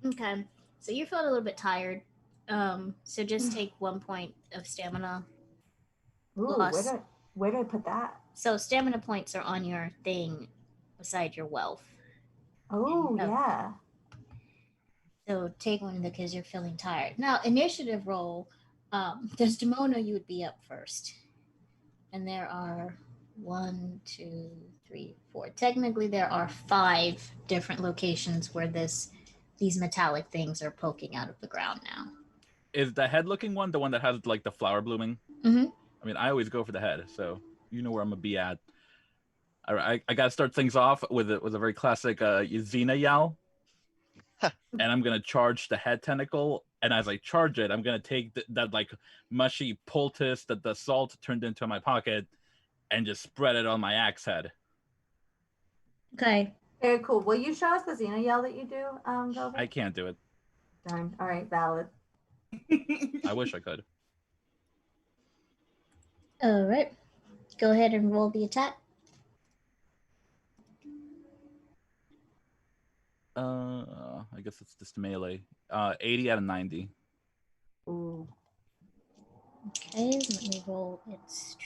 Okay, so you're feeling a little bit tired. So just take 1 point of stamina Ooh, loss. where did I put that? So stamina points are on your thing beside your wealth. Oh, yeah. So take one because you're feeling tired. Now, initiative roll. Desdemona, you would be up first. And there are 1, 2, 3, 4. Technically, there are 5 different locations where these metallic things are poking out of the ground now. Is the head looking one the one that has like the flower blooming? Mm-hmm. I mean, I always go for the head, so you know where I'm gonna be at. I gotta start things off with a very classic Xena yell. And I'm gonna charge the head tentacle, and as I charge it, I'm gonna take that like mushy poultice that the salt turned into my pocket, and just spread it on my axe head. Okay. Very cool. Will you show us the Xena yell that you do, Velvet? I can't do it. Darn. All right, valid. I wish I could. All right. Go ahead and roll the attack. I guess it's just melee. 80 out of 90. Ooh. Okay, let me roll. It's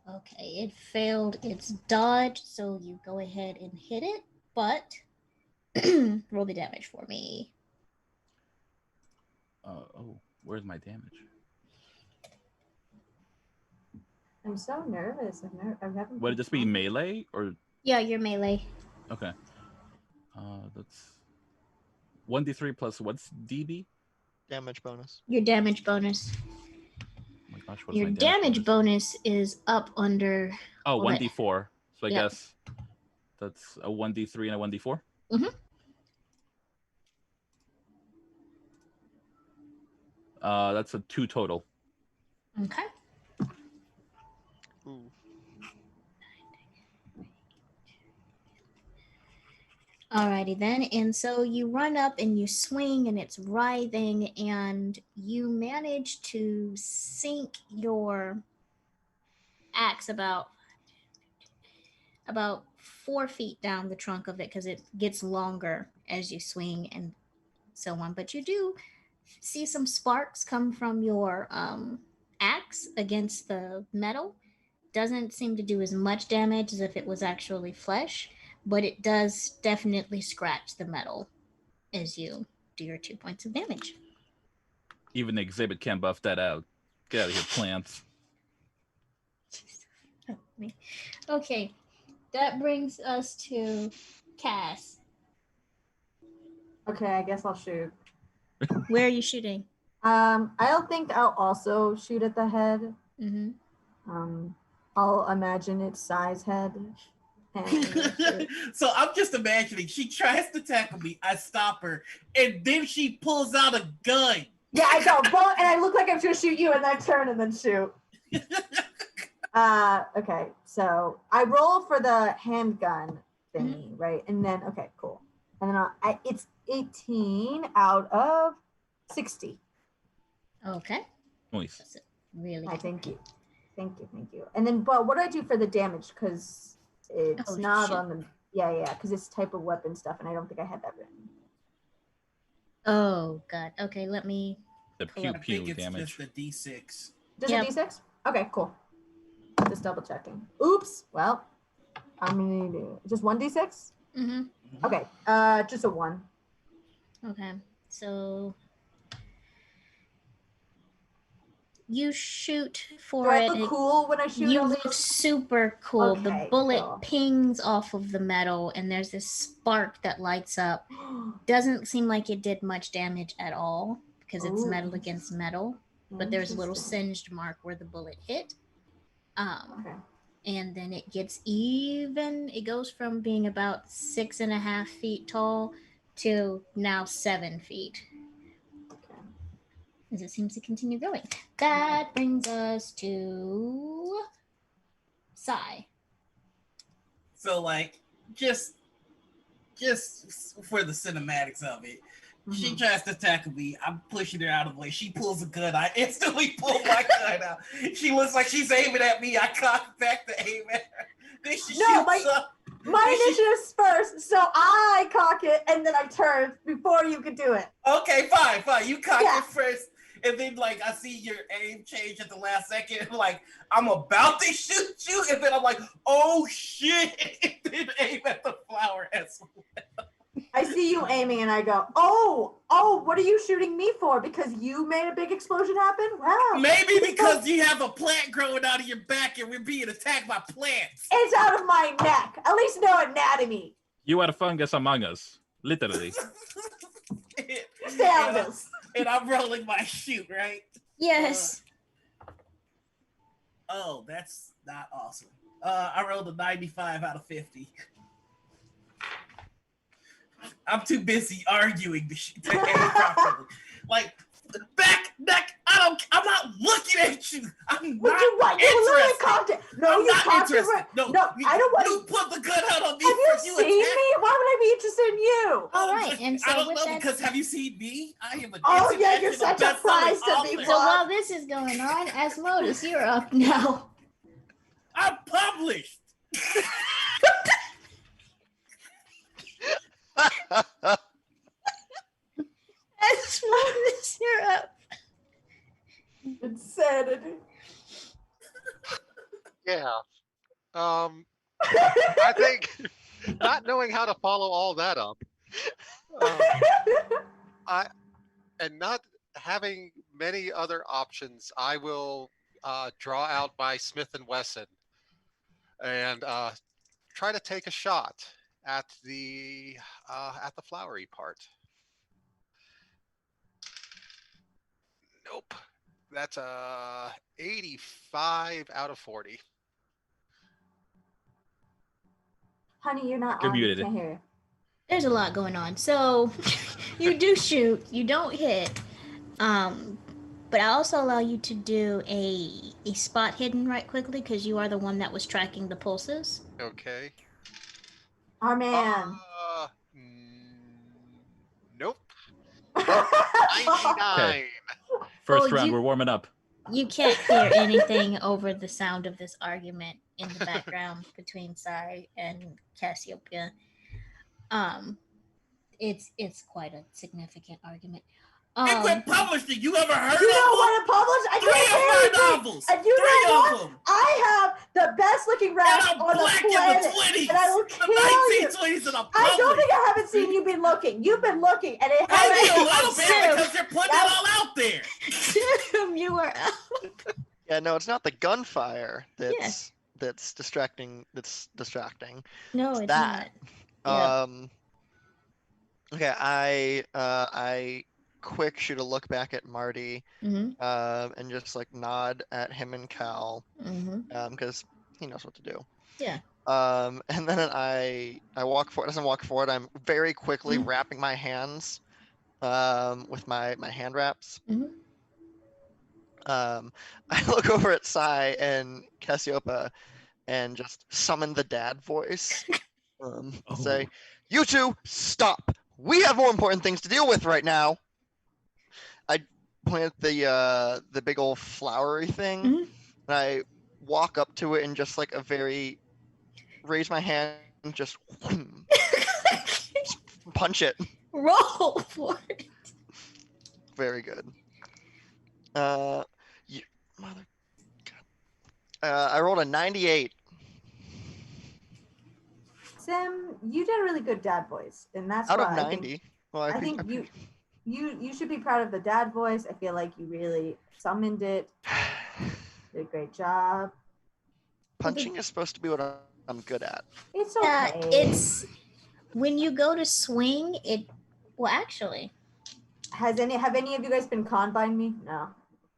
okay. It failed its dodge, so you go ahead and hit it, but roll the damage for me. Where's my damage? I'm so nervous. I'm having. Would it just be melee or? Yeah, you're melee. Okay. That's 1d3 plus what's DB? Damage bonus. Your damage bonus. Oh my gosh, what's Your my damage bonus is up under. Oh, what? 1d4. So I Yep. guess that's a 1d3 and a 1d4. Mm-hmm. That's a 2 total. Okay. Ooh. Alrighty then. And so you run up and you swing and it's writhing and you manage to sink your axe about 4 feet down the trunk of it because it gets longer as you swing and so on. But you do see some sparks come from your axe against the metal. Doesn't seem to do as much damage as if it was actually flesh, but it does definitely scratch the metal as you do your 2 points of damage. Even the exhibit can't buff that out. Get out of here, plants. Okay, that brings us to Cass. Okay, I guess I'll shoot. Where are you shooting? I don't think I'll also shoot at the head. Mm-hmm. I'll imagine its size head. So I'm just imagining she tries to tackle me, I stop her, and then she pulls out a gun. Yeah, I go, and I look like I'm going to shoot you, and I turn and then shoot. Okay, so I roll for the handgun thingy, right? And then, okay, cool. And then it's 18 out of 60. Okay. Nice. That's it. Really Hi, good. thank you. And then, but what do I do for the damage? Because it's not shit. on the, because it's type of weapon stuff, and I don't think I had that written. Oh, God. Okay, let me... The I pew think pew it's damage. just a D6. Just Yep. a D6? Okay, cool. Just double checking. Oops. Well, I'm gonna do just one D6. Mm-hmm. Okay. Just a 1. Okay, so you shoot for Do I it. look cool when I shoot? You at look least? super cool. Okay, The bullet cool. pings off of the metal, and there's this spark that lights up. Doesn't seem like it did much damage at all because it's Ooh, metal against metal. But there's a little interesting. singed mark where the bullet hit. Okay. And then it gets even. It goes from being about 6.5 feet tall to now 7 feet. as it seems to continue going. That brings us to Sai. So like, just for the cinematics of it, she tries to tackle me. I'm pushing her out of the way. She pulls a gun. I instantly pull my gun out. She looks like she's aiming at me. I cock back to aim at her. Then she shoots up. My initiative's first, so I cock it and then I turn before you could do it. Okay, fine. You cock it first, and then like I see your aim change at the last second. Like I'm about to shoot you, and then I'm like, oh shit! And then aim at the flower as well. I see you aiming, and I go, oh, what are you shooting me for? Because you made a big explosion happen? Wow. Maybe because you have a plant growing out of your back, and we're being attacked by plants. It's out of my neck. At least know anatomy. You are fungus among us, literally. And I'm rolling my shoot, right? Yes. Oh, that's not awesome. I rolled a 95 out of 50. I'm too busy arguing to aim properly. Like, back, neck. I'm not looking at you. I'm not interested. No, I'm not interested. No, I don't want you put the gun out on me. Have you seen me? Why would I be interested in you? All right, and so I don't with know that, because have you seen me? I am a oh yeah, you're such a prize to be. So while this is going on, Asmodeus, you're up now. I'm published. Asmodeus, you're up. Insanity. Yeah. I think not knowing how to follow all that up, and not having many other options, I will draw out my Smith & Wesson and try to take a shot at the flowery part. Nope. That's 85 out of 40. Honey, you're not on. You can't hear you. There's a lot going on. So you do shoot, you don't hit. But I also allow you to do a spot hidden right quickly because you are the one that was tracking the pulses. Okay. Our man. Nope. 99. Okay. First round, we're warming up. You can't hear anything over the sound of this argument in the background between Sai and Cassiopeia. It's quite a significant argument. It went published. You ever heard of you it? know what it published? I Three of my novels. And you Three know of what? them. I have the best looking rash And I'm on the black in planet. the 20s. And I will kill you. The 1920s and I'm I don't think I haven't seen you been looking. You've been looking, and it Maybe hasn't a little bit because you're putting it all out there. You are out. Yeah, no, it's not the gunfire that's distracting. That's distracting. No, it's that. not. Okay, I quick shoot a look back at Marty, and just like nod at him and Cal, because he knows what to do. Yeah. And then I walk forward. As I walk forward, I'm very quickly wrapping my hands, with my hand wraps. I look over at Sai and Cassiopeia, and just summon the dad voice. Say, "You two, stop! We have more important things to deal with right now." I point at the big old flowery thing, and I walk up to it and just like raise my hand, and just punch it. Roll for it. Very good. You mother. I rolled a 98. Sam, you did a really good dad voice, and that's out why of 90. I think you should be proud of the dad voice. I feel like you really summoned it. Did a great job. Punching is supposed to be what I'm good at. It's okay. It's when you go to swing it. Well, actually, have any of you guys been conned by me? No.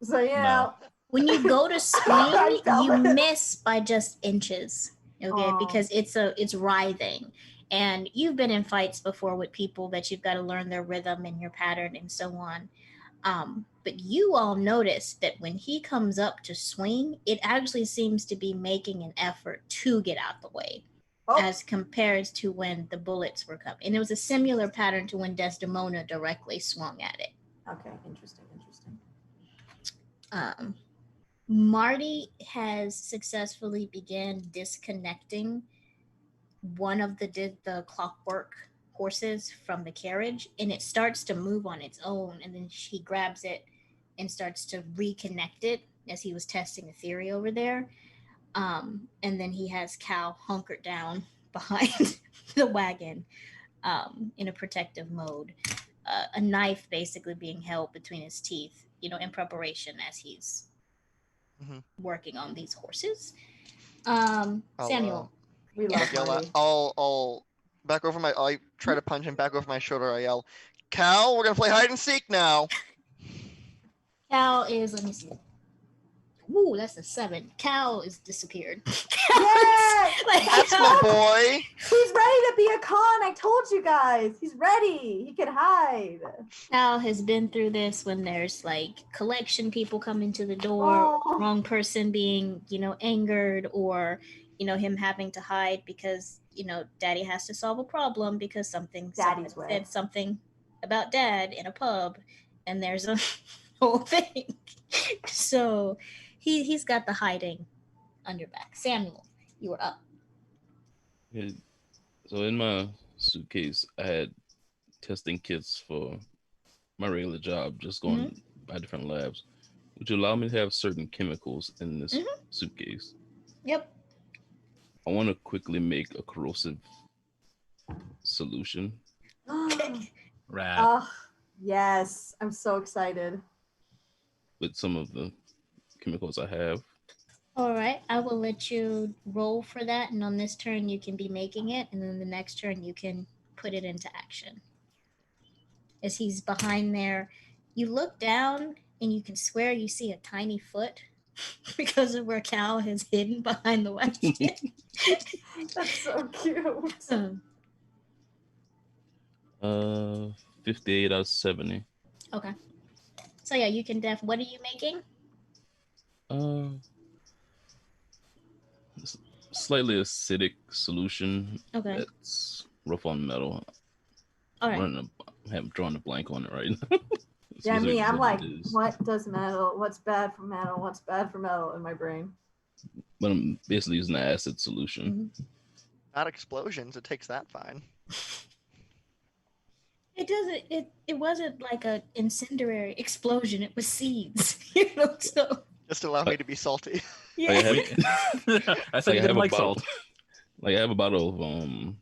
So yeah. No. When you go to swing, you miss by just inches. Okay, because it's writhing, and you've been in fights before with people that you've got to learn their rhythm and your pattern and so on. But you all notice that when he comes up to swing, it actually seems to be making an effort to get out the way, Oh, as compared to when the bullets were coming. And it was a similar pattern to when Desdemona directly swung at it. okay. Interesting. Interesting. Um, Marty has successfully began disconnecting one of the clockwork horses from the carriage, and it starts to move on its own, and then he grabs it and starts to reconnect it as he was testing a theory over there. And then he has Cal hunkered down behind the wagon, in a protective mode, a knife basically being held between his teeth, in preparation as he's Mhm. working on these horses. I'll Samuel. We I'll love yell at Marty. I'll back over my I try to punch him back over my shoulder. I yell, Cal, we're gonna play hide and seek now. Cal is, let me see. Ooh, that's a 7. Cal is disappeared. Yeah, That's my boy. he's ready to be a con. I told you guys, he's ready. He can hide. Cal has been through this when there's like collection people coming to the door, Oh. wrong person being, angered, or, him having to hide because, daddy has to solve a problem because someone Daddy's way. said something about dad in a pub, and there's a whole thing. So he's got the hiding under back. Samuel, you were up. Yeah, so in my suitcase, I had testing kits for my regular job, just going by different labs, which allow me to have certain chemicals in this suitcase. Yep. I want to quickly make a corrosive solution. Rad. Yes, I'm so excited. With some of the chemicals I have. All right, I will let you roll for that, and on this turn you can be making it, and then the next turn you can put it into action. As he's behind there, you look down and you can swear you see a tiny foot because of where Cal has hidden behind the wagon. That's so cute. 58 out of 70. Okay. So yeah, you can what are you making? Slightly acidic solution. Okay. That's rough on metal. All right. I'm drawing a blank on it right now. Yeah, me, I'm like, it is. what does metal? What's bad for metal? What's bad for metal in my brain? But I'm basically using an acid solution. Not explosions. It takes that fine. It doesn't. It wasn't like a incendiary explosion. It was seeds. So Just allow me to be salty. yeah. I said you didn't like salt. Like I have a bottle of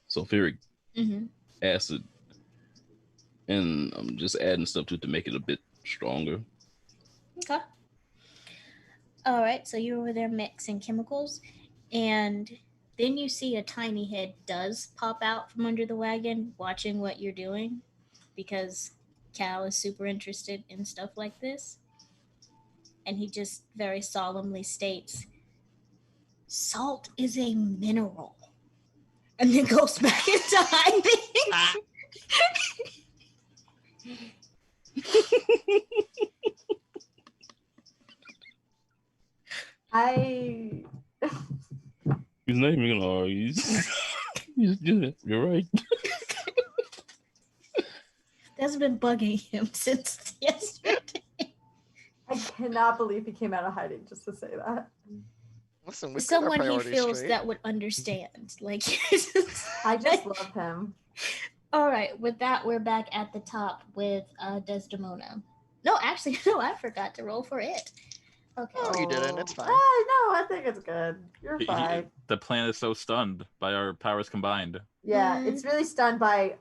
sulfuric acid, and I'm just adding stuff to it to make it a bit stronger. Okay. All right. So you're over there mixing chemicals, and then you see a tiny head does pop out from under the wagon, watching what you're doing, because Cal is super interested in stuff like this, and he just very solemnly states, "Salt is a mineral," and then goes back into hiding. He's not even gonna argue. You're right. That's been bugging him since yesterday. I cannot believe he came out of hiding just to say that. Listen, we've Someone got our he priorities feels straight. that would understand. Like, I just love him. All right, with that, we're back at the top with Desdemona. No, actually, no, I forgot to roll for it. Okay. Oh, you didn't. It's fine. No, I think it's good. You're fine. The planet is so stunned by our powers combined. Yeah, it's really stunned by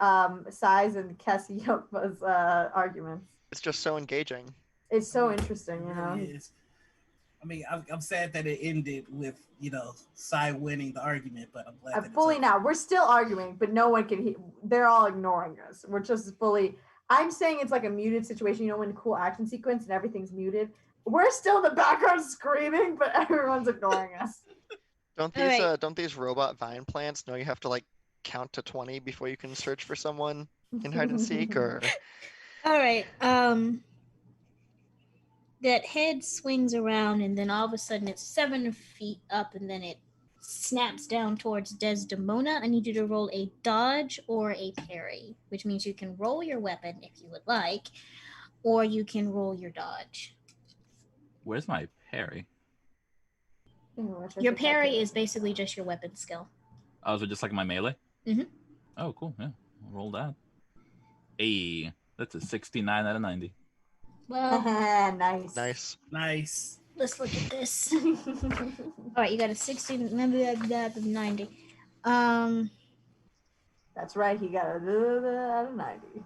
Sai's and Cassie Yokma's arguments. It's just so engaging. It's so interesting, It you know. really is. I mean, I'm sad that it ended with Sai winning the argument, but I'm glad. I'm fully now. We're still arguing, but no one can. They're all ignoring us. We're just fully. I'm saying it's like a muted situation. You know, when cool action sequence and everything's muted. We're still in the background screaming, but everyone's ignoring us. Don't these robot vine plants know you have to like count to 20 before you can search for someone in hide and seek? Or All right. That head swings around, and then all of a sudden it's 7 feet up, and then it snaps down towards Desdemona. I need you to roll a dodge or a parry, which means you can roll your weapon if you would like, or you can roll your dodge. Where's my parry? Your parry is basically just your weapon skill. Oh, is it just like my melee? Mm-hmm. Oh, cool. Yeah, I'll roll that. Hey, that's a 69 out of 90. Well, Nice. Nice. Nice. let's look at this. All right, you got a 60, maybe that 90. That's right. He got a out of 90.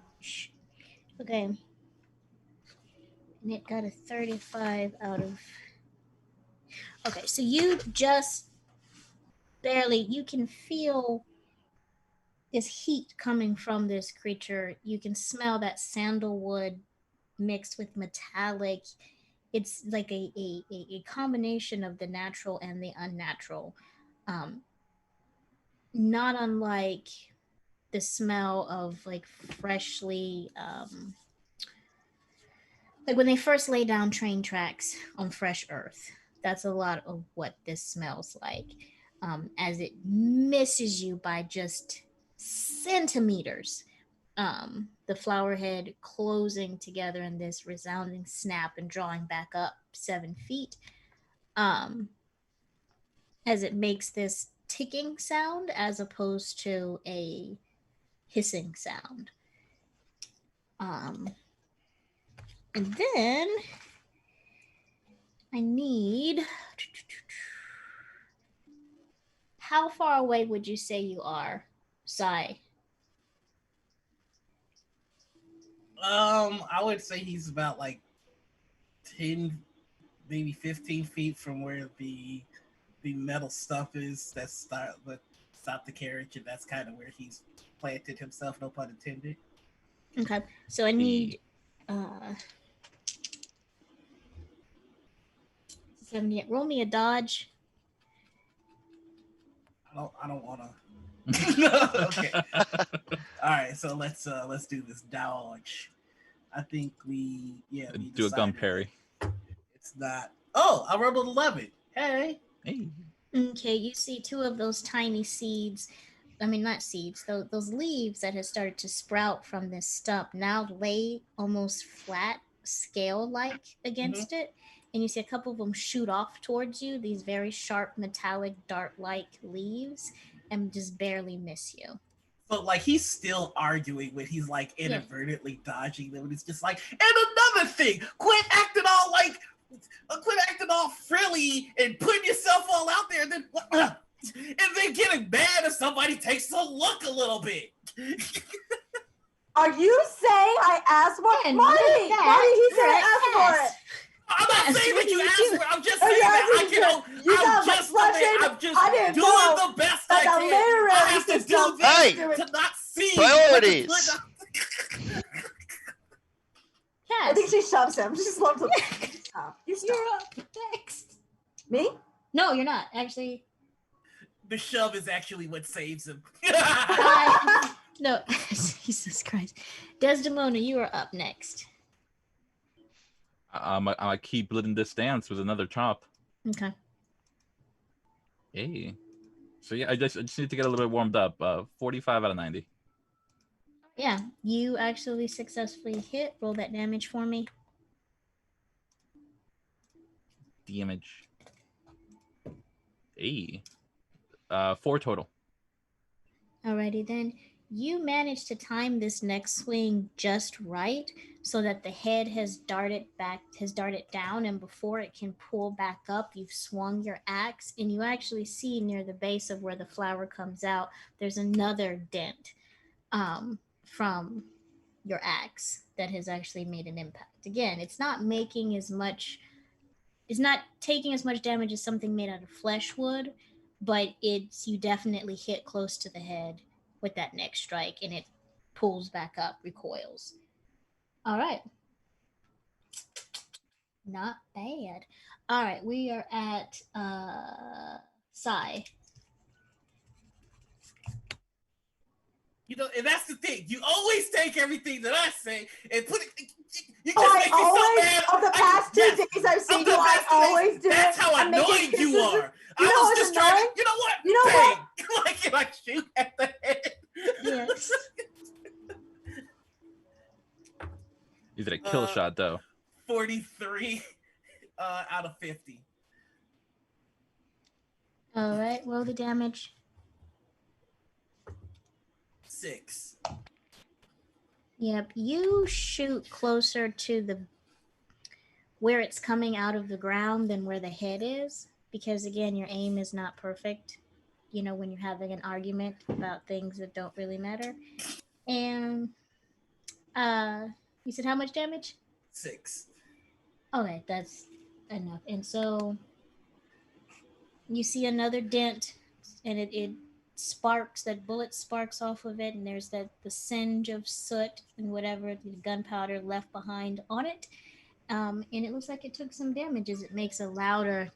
Okay. And it got a 35 out of. Okay, so you just barely, you can feel this heat coming from this creature. You can smell that sandalwood mixed with metallic. It's like a combination of the natural and the unnatural. Um, Not unlike the smell of like freshly like when they first lay down train tracks on fresh earth. That's a lot of what this smells like, as it misses you by just centimeters. The flower head closing together in this resounding snap and drawing back up 7 feet, um, as it makes this ticking sound as opposed to a hissing sound. And then I need. How far away would you say you are, Sai? I would say he's about like 10, maybe 15 feet from where the metal stuff is that stop the carriage, and that's kind of where he's planted himself. No pun intended. Okay, so I need 70. Roll me a dodge. I don't want to. Okay. All right. So let's do this dodge. I think we Do a gun parry. It's not. Oh, I rolled an 11. Hey. Hey. Okay, you see two of those tiny seeds. I mean, not seeds. Those leaves that have started to sprout from this stump now lay almost flat, scale-like against it, and you see a couple of them shoot off towards you. These very sharp, metallic, dart-like leaves, and just barely miss you. So like he's still arguing when he's like Yeah. inadvertently dodging them, and it's just like, and another thing, quit acting all frilly and putting yourself all out there, and then getting mad if somebody takes a look a little bit. Are you saying I asked for And money? with that, Money, he you're said at ask for pass. it. I'm not Yes, saying what that do you you asked do? for it. I'm just Oh, saying yeah, that you got my question. I'm just I didn't doing know the best that I the can. I literary have to system do this Hey! to not see Priorities. what to put I think Cass, she shoves him. She just loves him. Stop. You stop. you're up next. Me? No, you're not. Actually, The shove is actually what saves him. no. Jesus Christ. Desdemona, you are up next. I keep letting this dance with another chop. Okay. Hey. So yeah, I just need to get a little bit warmed up. 45 out of 90. Yeah, you actually successfully hit. Roll that damage for me. Damage. Hey. 4 total. Alrighty then. You managed to time this next swing just right so that the head has darted down, and before it can pull back up, you've swung your axe, and you actually see near the base of where the flower comes out, there's another dent from your axe that has actually made an impact. Again, it's not taking as much damage as something made out of flesh would, but you definitely hit close to the head with that next strike, and it pulls back up, recoils. All right. Not bad. All right, we are at Sai. And that's the thing. You always take everything that I say and put it. You Oh, just I make me so always, mad. of the past 2 days I've seen you, I always do That's it. how I'm making annoying you excuses. are. You know I was what's just trying annoying? to. You know what? You know Bang. what? like shoot at the head. Yes. You did a kill shot though. 43 out of 50. All right, roll the damage. 6. Yep, you shoot closer to the where it's coming out of the ground than where the head is, because again, your aim is not perfect. You know, when you're having an argument about things that don't really matter. And you said how much damage? 6. Okay, that's enough. And so you see another dent, and it sparks. That bullet sparks off of it, and there's the singe of soot and whatever the gunpowder left behind on it. And it looks like it took some damage as it makes a louder.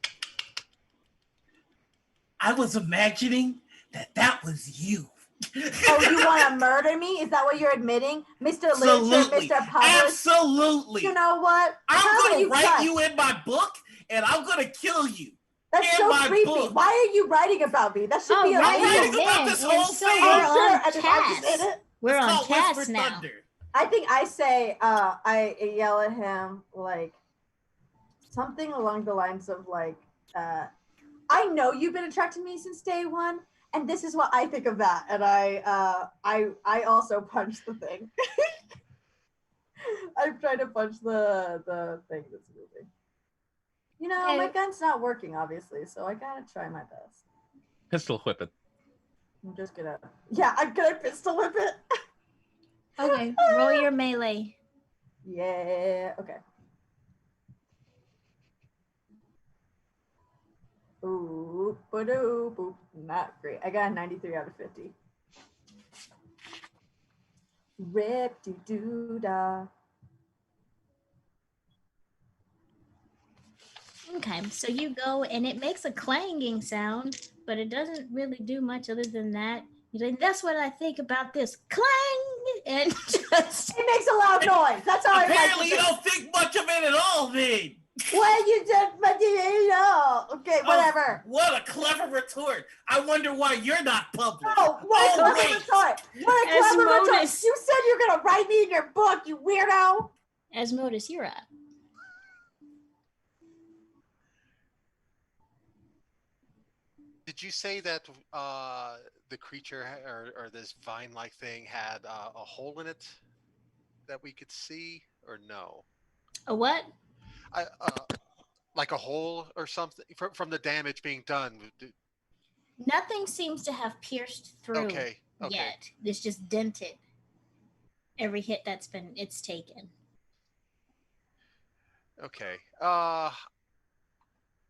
I was imagining that was you. Oh, you want to murder me? Is that what you're admitting, Mr. Literature, Mr. Published? Absolutely. You know what? I'm gonna write you in my book, and I'm gonna kill you. That's so creepy. Book. Why are you writing about me? That should be illegal. I'm writing about this whole so thing. We're on cast. We're on cast now. Thunder. I think I say, I yell at him like something along the lines of like, I know you've been attracted to me since day one, and this is what I think of that. And I also punch the thing. I'm trying to punch the thing that's moving. You know, my gun's not working, obviously, so I gotta try my best. Pistol whip it. I'm just gonna... Yeah, I'm gonna pistol whip it. Okay, roll your melee. Yeah, okay. Ooh, boop. Not great. I got a 93 out of 50. Rip-doo-doo-da. Okay, so you go and it makes a clanging sound, but it doesn't really do much other than that. You're like, that's what I think about this clang, and just it makes a loud noise. That's all. Apparently, you don't think much of it at all, then. Well, you did, but you know. Okay, whatever. Oh, what a clever retort! I wonder why you're not published. Oh, what a clever retort! What a clever retort! You said you're gonna write me in your book, you weirdo. Asmodeus, you're up. Did you say that the creature or this vine-like thing had a hole in it that we could see, or no? A what? Like a hole or something from the damage being done. Nothing seems to have pierced through yet. It's just dented. Every hit it's taken. Okay.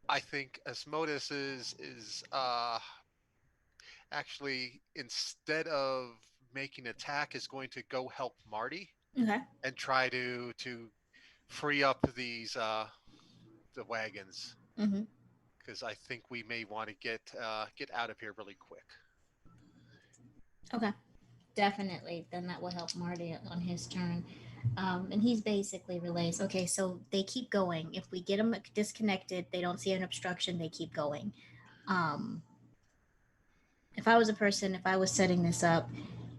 I think Asmodeus is actually, instead of making an attack, is going to go help Marty and try to free up these the wagons, because I think we may want to get out of here really quick. Okay, definitely. Then that will help Marty on his turn. And he's basically relays, okay, so they keep going. If we get them disconnected, they don't see an obstruction, they keep going. If I was a person, if I was setting this up,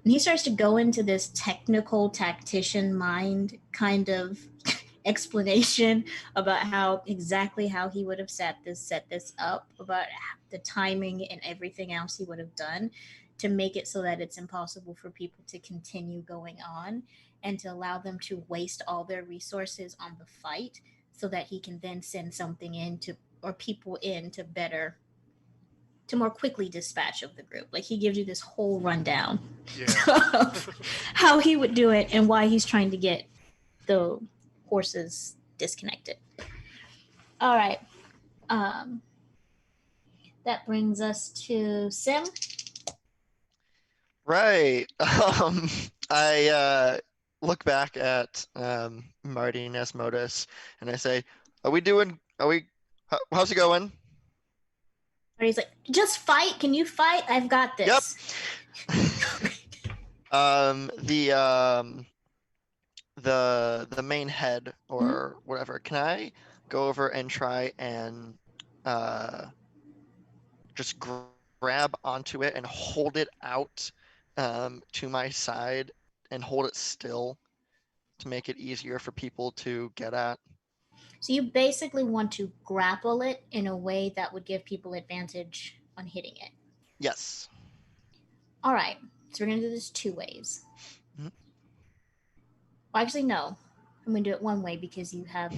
and he starts to go into this technical tactician mind kind of explanation about how he would have set this up, about the timing and everything else he would have done to make it so that it's impossible for people to continue going on, and to allow them to waste all their resources on the fight so that he can then send something in to, or people in to more quickly dispatch of the group. Like, he gives you this whole rundown of how he would do it and why he's trying to get the horses disconnected. All right. That brings us to Sim. Right. I look back at Marty and Asmodeus, and I say, how's it going? He's like, just fight. Can you fight? I've got this. Yep. The main head or whatever. Can I go over and try and just grab onto it and hold it out to my side and hold it still to make it easier for people to get at? So you basically want to grapple it in a way that would give people advantage on hitting it. Yes. All right. So we're going to do this two ways. Mhm. Well, actually, no. I'm going to do it one way because you have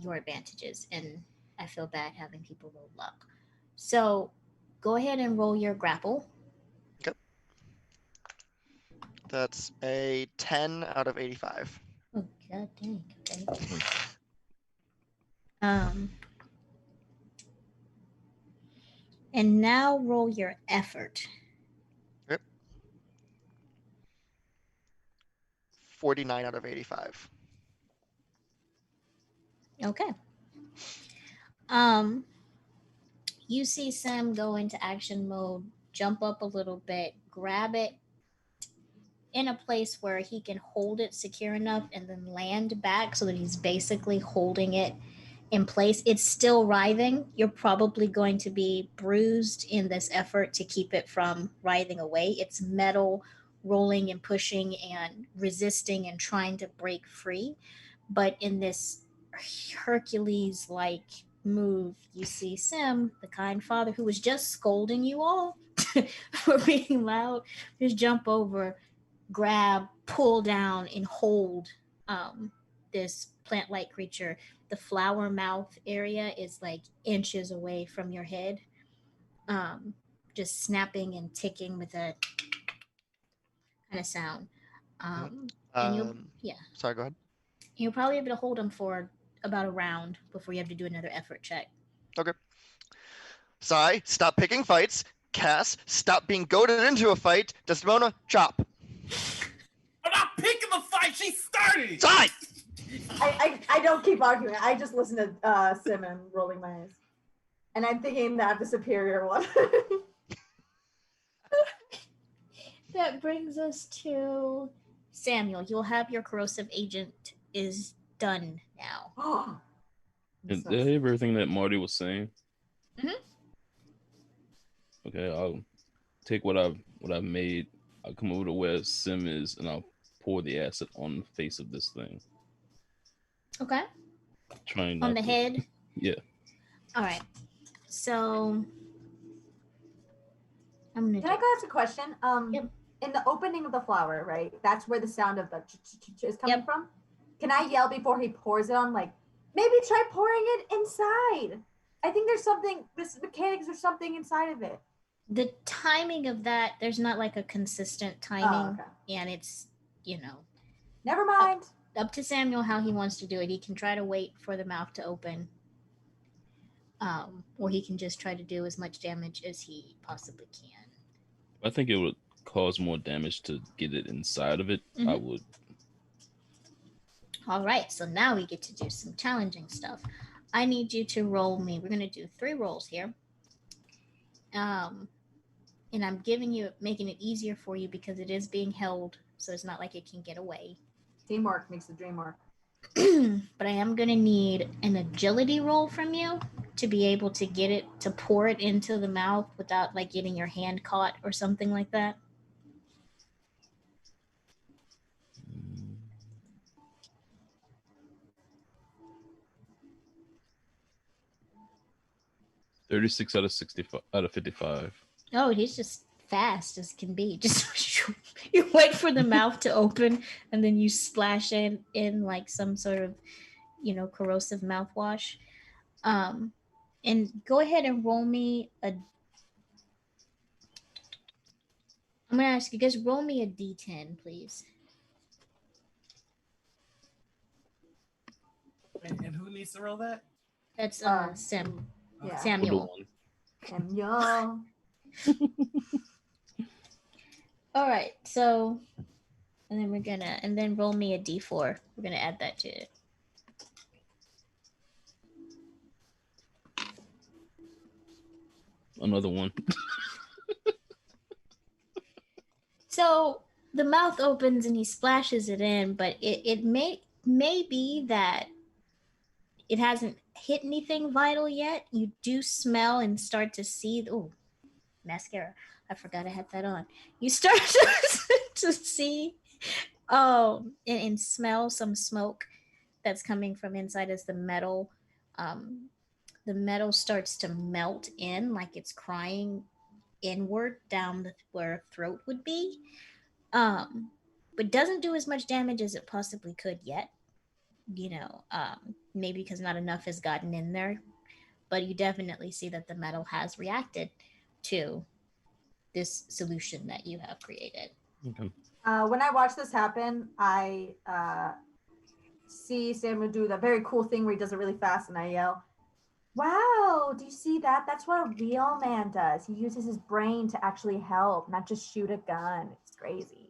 your advantages, and I feel bad having people roll luck. So go ahead and roll your grapple. Okay. That's a 10 out of 85. Oh, god dang. Okay. Um, and now roll your effort. Yep. 49 out of 85. Okay. Um, you see Sam go into action mode, jump up a little bit, grab it in a place where he can hold it secure enough and then land back so that he's basically holding it in place. It's still writhing. You're probably going to be bruised in this effort to keep it from writhing away. It's metal rolling and pushing and resisting and trying to break free. But in this Hercules like move, you see Sim, the kind father who was just scolding you all for being loud, just jump over, grab, pull down, and hold this plant like creature. The flower mouth area is like inches away from your head, um, just snapping and ticking with a kind of sound. And yeah, Sorry, go ahead. you'll probably be able to hold them for about a round before you have to do another effort check. Okay. Sai, stop picking fights. Cass, stop being goaded into a fight. Desdemona, chop. I'm not picking the fight. She started it. Sai! I don't keep arguing. I just listen to Sim and rolling my eyes. And I'm thinking that I'm the superior one. That brings us to Samuel. You'll have your corrosive agent is done now. Did I hear everything that Marty was saying? Mhm. Okay, I'll take what I've made. I'll come over to where Sim is, and I'll pour the acid on the face of this thing. Okay. Trying On not the to. head. Yeah. All right. So I'm gonna. Can I go ask a question? Yep. In the opening of the flower, right? That's where the sound of the is coming Yep. from. Can I yell before he pours it on? Like, maybe try pouring it inside. I think there's something. This mechanics or something inside of it. The timing of that, there's not like a consistent timing, okay. and it's Never mind. Up to Samuel how he wants to do it. He can try to wait for the mouth to open, or he can just try to do as much damage as he possibly can. I think it would cause more damage to get it inside of it. Mm-hmm. I would. All right, so now we get to do some challenging stuff. I need you to roll me. We're going to do 3 rolls here. And I'm making it easier for you because it is being held, so it's not like it can get away. Teamwork makes the dream work. But I am going to need an agility roll from you to be able to get it, to pour it into the mouth without like getting your hand caught or something like that. $36 out of 65 out of 55. Oh, he's just fast as can be. Just you wait for the mouth to open and then you splash in like some sort of, corrosive mouthwash. And go ahead and roll me a. I'm gonna ask you guys, roll me a D10, please. And who needs to roll that? That's Sim. Yeah. Samuel. Samuel. All right, so, and then roll me a D4. We're gonna add that to it. Another one. So the mouth opens and he splashes it in, but it may be that it hasn't hit anything vital yet. You do smell and start to see. Oh, mascara! I forgot I had that on. You start to see, and smell some smoke that's coming from inside as um, the metal starts to melt in, like it's crying inward down where a throat would be. Um, but doesn't do as much damage as it possibly could yet. Maybe because not enough has gotten in there. But you definitely see that the metal has reacted to this solution that you have created. Okay. When I watch this happen, I see Samuel do that very cool thing where he does it really fast, and I yell, "Wow, do you see that? That's what a real man does. He uses his brain to actually help, not just shoot a gun. It's crazy.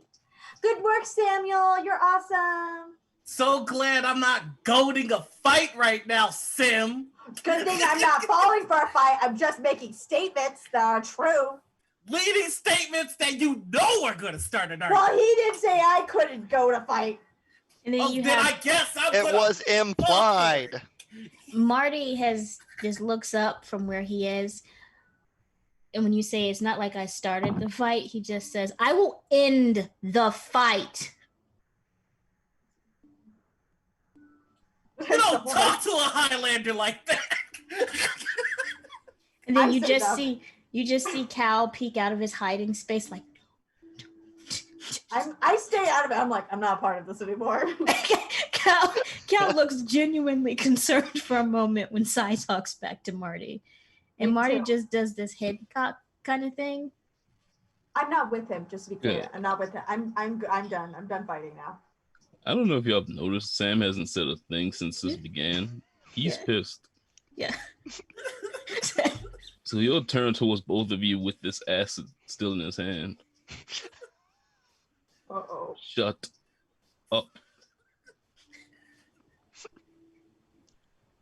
Good work, Samuel. You're awesome." So glad I'm not goading a fight right now, Sim. Good thing I'm not falling for a fight. I'm just making statements that are true. Leading statements that you know are going to start an argument. Well, he didn't say I couldn't go to fight. And then I guess it was implied. Marty just looks up from where he is, and when you say it's not like I started the fight, he just says, "I will end the fight." You don't talk to a Highlander like that. And then you just see Cal peek out of his hiding space like, I stay out of it. I'm like, I'm not part of this anymore. Cal looks genuinely concerned for a moment when Sai talks back to Marty. And Me Marty too. just does this head cock kind of thing. I'm not with him, just to be clear. Yeah. I'm not with him. I'm done. I'm done fighting now. I don't know if y'all have noticed, Sam hasn't said a thing since this began. He's pissed. Yeah. So he'll turn towards both of you with this acid still in his hand. Uh-oh. Shut up.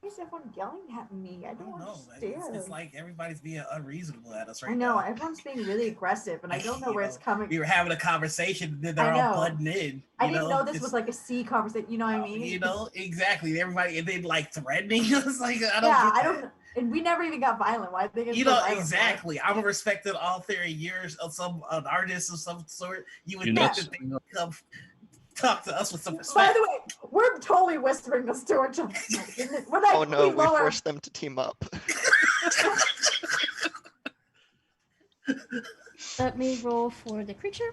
Why is everyone yelling at me? I don't know. understand. It's like everybody's being unreasonable at us right I know. now. Everyone's being really aggressive, and I don't know where it's coming. We were having a conversation, and then they're all butting in. I didn't know this was like a C conversation. You know what I mean? Exactly. Everybody, and then like threatening us. Like I don't. And we never even got violent. Why they? Exactly. I'm a respected author and you're an artist of some sort. You would think that they would come talk to us with some respect. By the way, we're totally whispering this to each other. We're like, oh no, we forced them to team up. Let me roll for the creature.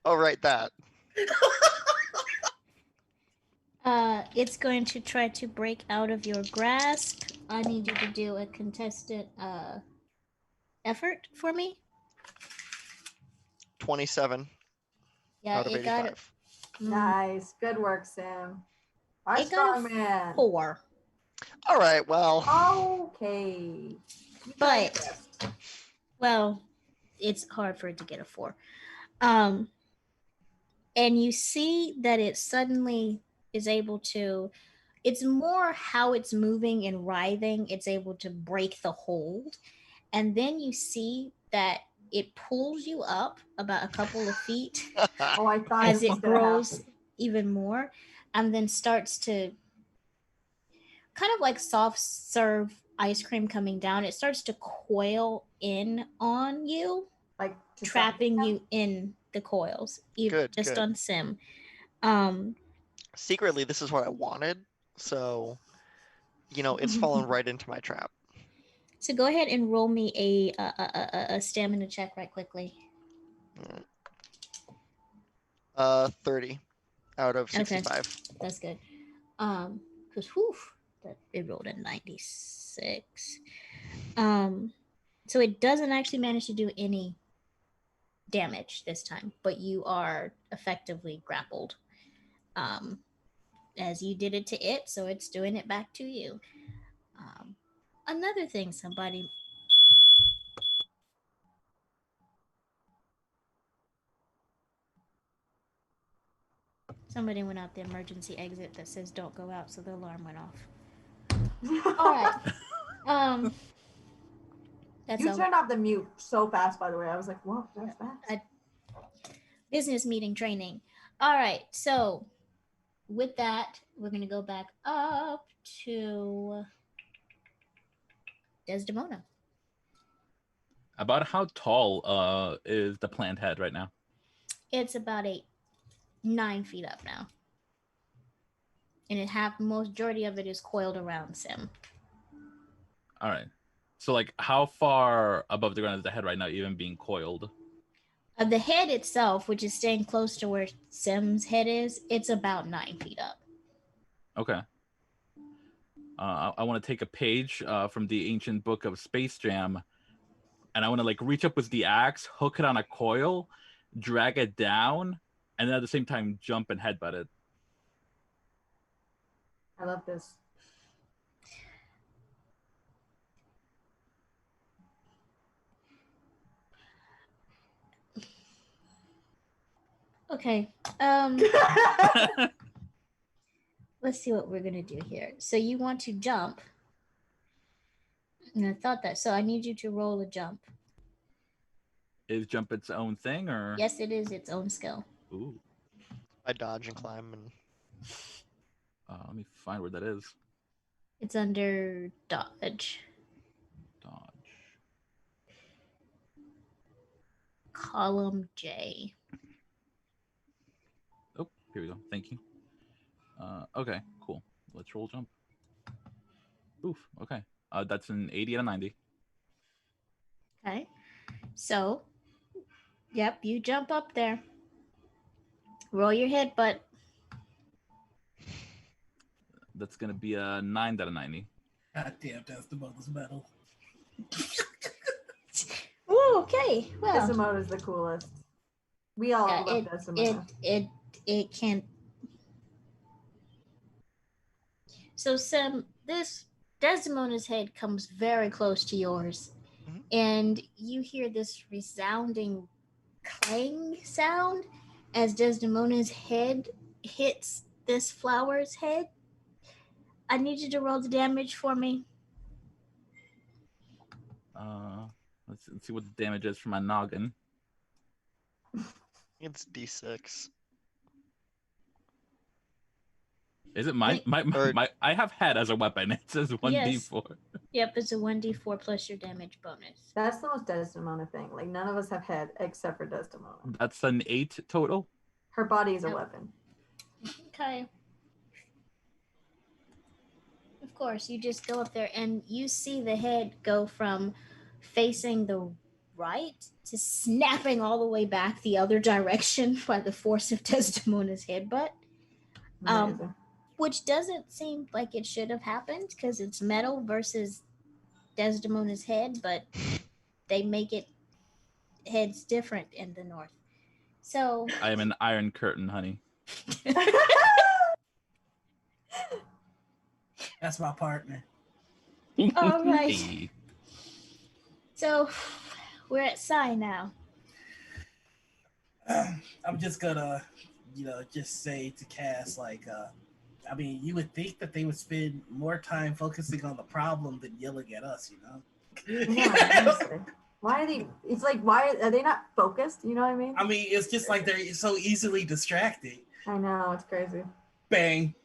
Oh, right, that. It's going to try to break out of your grasp. I need you to do a contested effort for me. 27. Yeah, out of it 85. got it. Nice. Good work, Sam. It got a 4. All right, well. Okay. But, well, it's hard for it to get a 4. And you see that it suddenly is able to, it's more how it's moving and writhing, it's able to break the hold. And then you see that it pulls you up about a couple of feet I thought as it grows even more, and then starts to kind of like soft serve ice cream coming down. It starts to coil in on you, like trapping you in the coils. Good, just good. on Sim. Secretly, this is what I wanted, so it's fallen right into my trap. So go ahead and roll me a stamina check right quickly. 30 out of 65. Okay, that's good. Because it rolled a 96. So it doesn't actually manage to do any damage this time, but you are effectively grappled. As you did it to it, so it's doing it back to you. Another thing somebody went out the emergency exit that says don't go out, so the alarm went off. All right. You turned off the mute so fast, by the way. I was like, "What? That's fast." business meeting training. All right, so with that, we're going to go back up to Desdemona. About how tall is the plant head right now? It's about 9 feet up now. And majority of it is coiled around Sim. All right. So, like, how far above the ground is the head right now, even being coiled? The head itself, which is staying close to where Sim's head is, it's about 9 feet up. Okay. I want to take a page from the ancient book of Space Jam, and I want to like reach up with the axe, hook it on a coil, drag it down, and then at the same time jump and headbutt it. I love this. Okay. Let's see what we're gonna do here. So you want to jump. And I thought that. So I need you to roll a jump. Is jump its own thing, or? Yes, it is its own skill. Ooh. I dodge and climb and. Let me find where that is. It's under dodge. Dodge. Column J. Oh, here we go. Thank you. Okay, cool. Let's roll jump. Oof. Okay. That's an 80 and a 90. Okay. So, yep, you jump up there. Roll your head, but That's gonna be a 9 out of 90. God damn, that's the mother's metal. Ooh, okay. Well, Desdemona's the coolest. We all love Desdemona. It can't. So, Sim, this Desdemona's head comes very close to yours, and you hear this resounding clang sound as Desdemona's head hits this flower's head. I need you to roll the damage for me. Let's see what the damage is for my noggin. It's D6. Is it my I have head as a weapon. It says 1d4. Yep, it's a 1d4 plus your damage bonus. That's the most Desdemona thing. Like, none of us have head except for Desdemona. That's an 8 total. Her body is a weapon. Okay. Of course, you just go up there and you see the head go from facing the right to snapping all the way back the other direction by the force of Desdemona's headbutt. Which doesn't seem like it should have happened because it's metal versus Desdemona's head, but they make it heads different in the north. So I am an Iron Curtain, honey. That's my partner. All right. So we're at Sai now. I'm just gonna, just say to Cass, like, I mean, you would think that they would spend more time focusing on the problem than yelling at us, Yeah, why are they? It's like, why are they not focused? You know what I mean? I mean, it's just like they're so easily distracted. I know, it's crazy. Bang.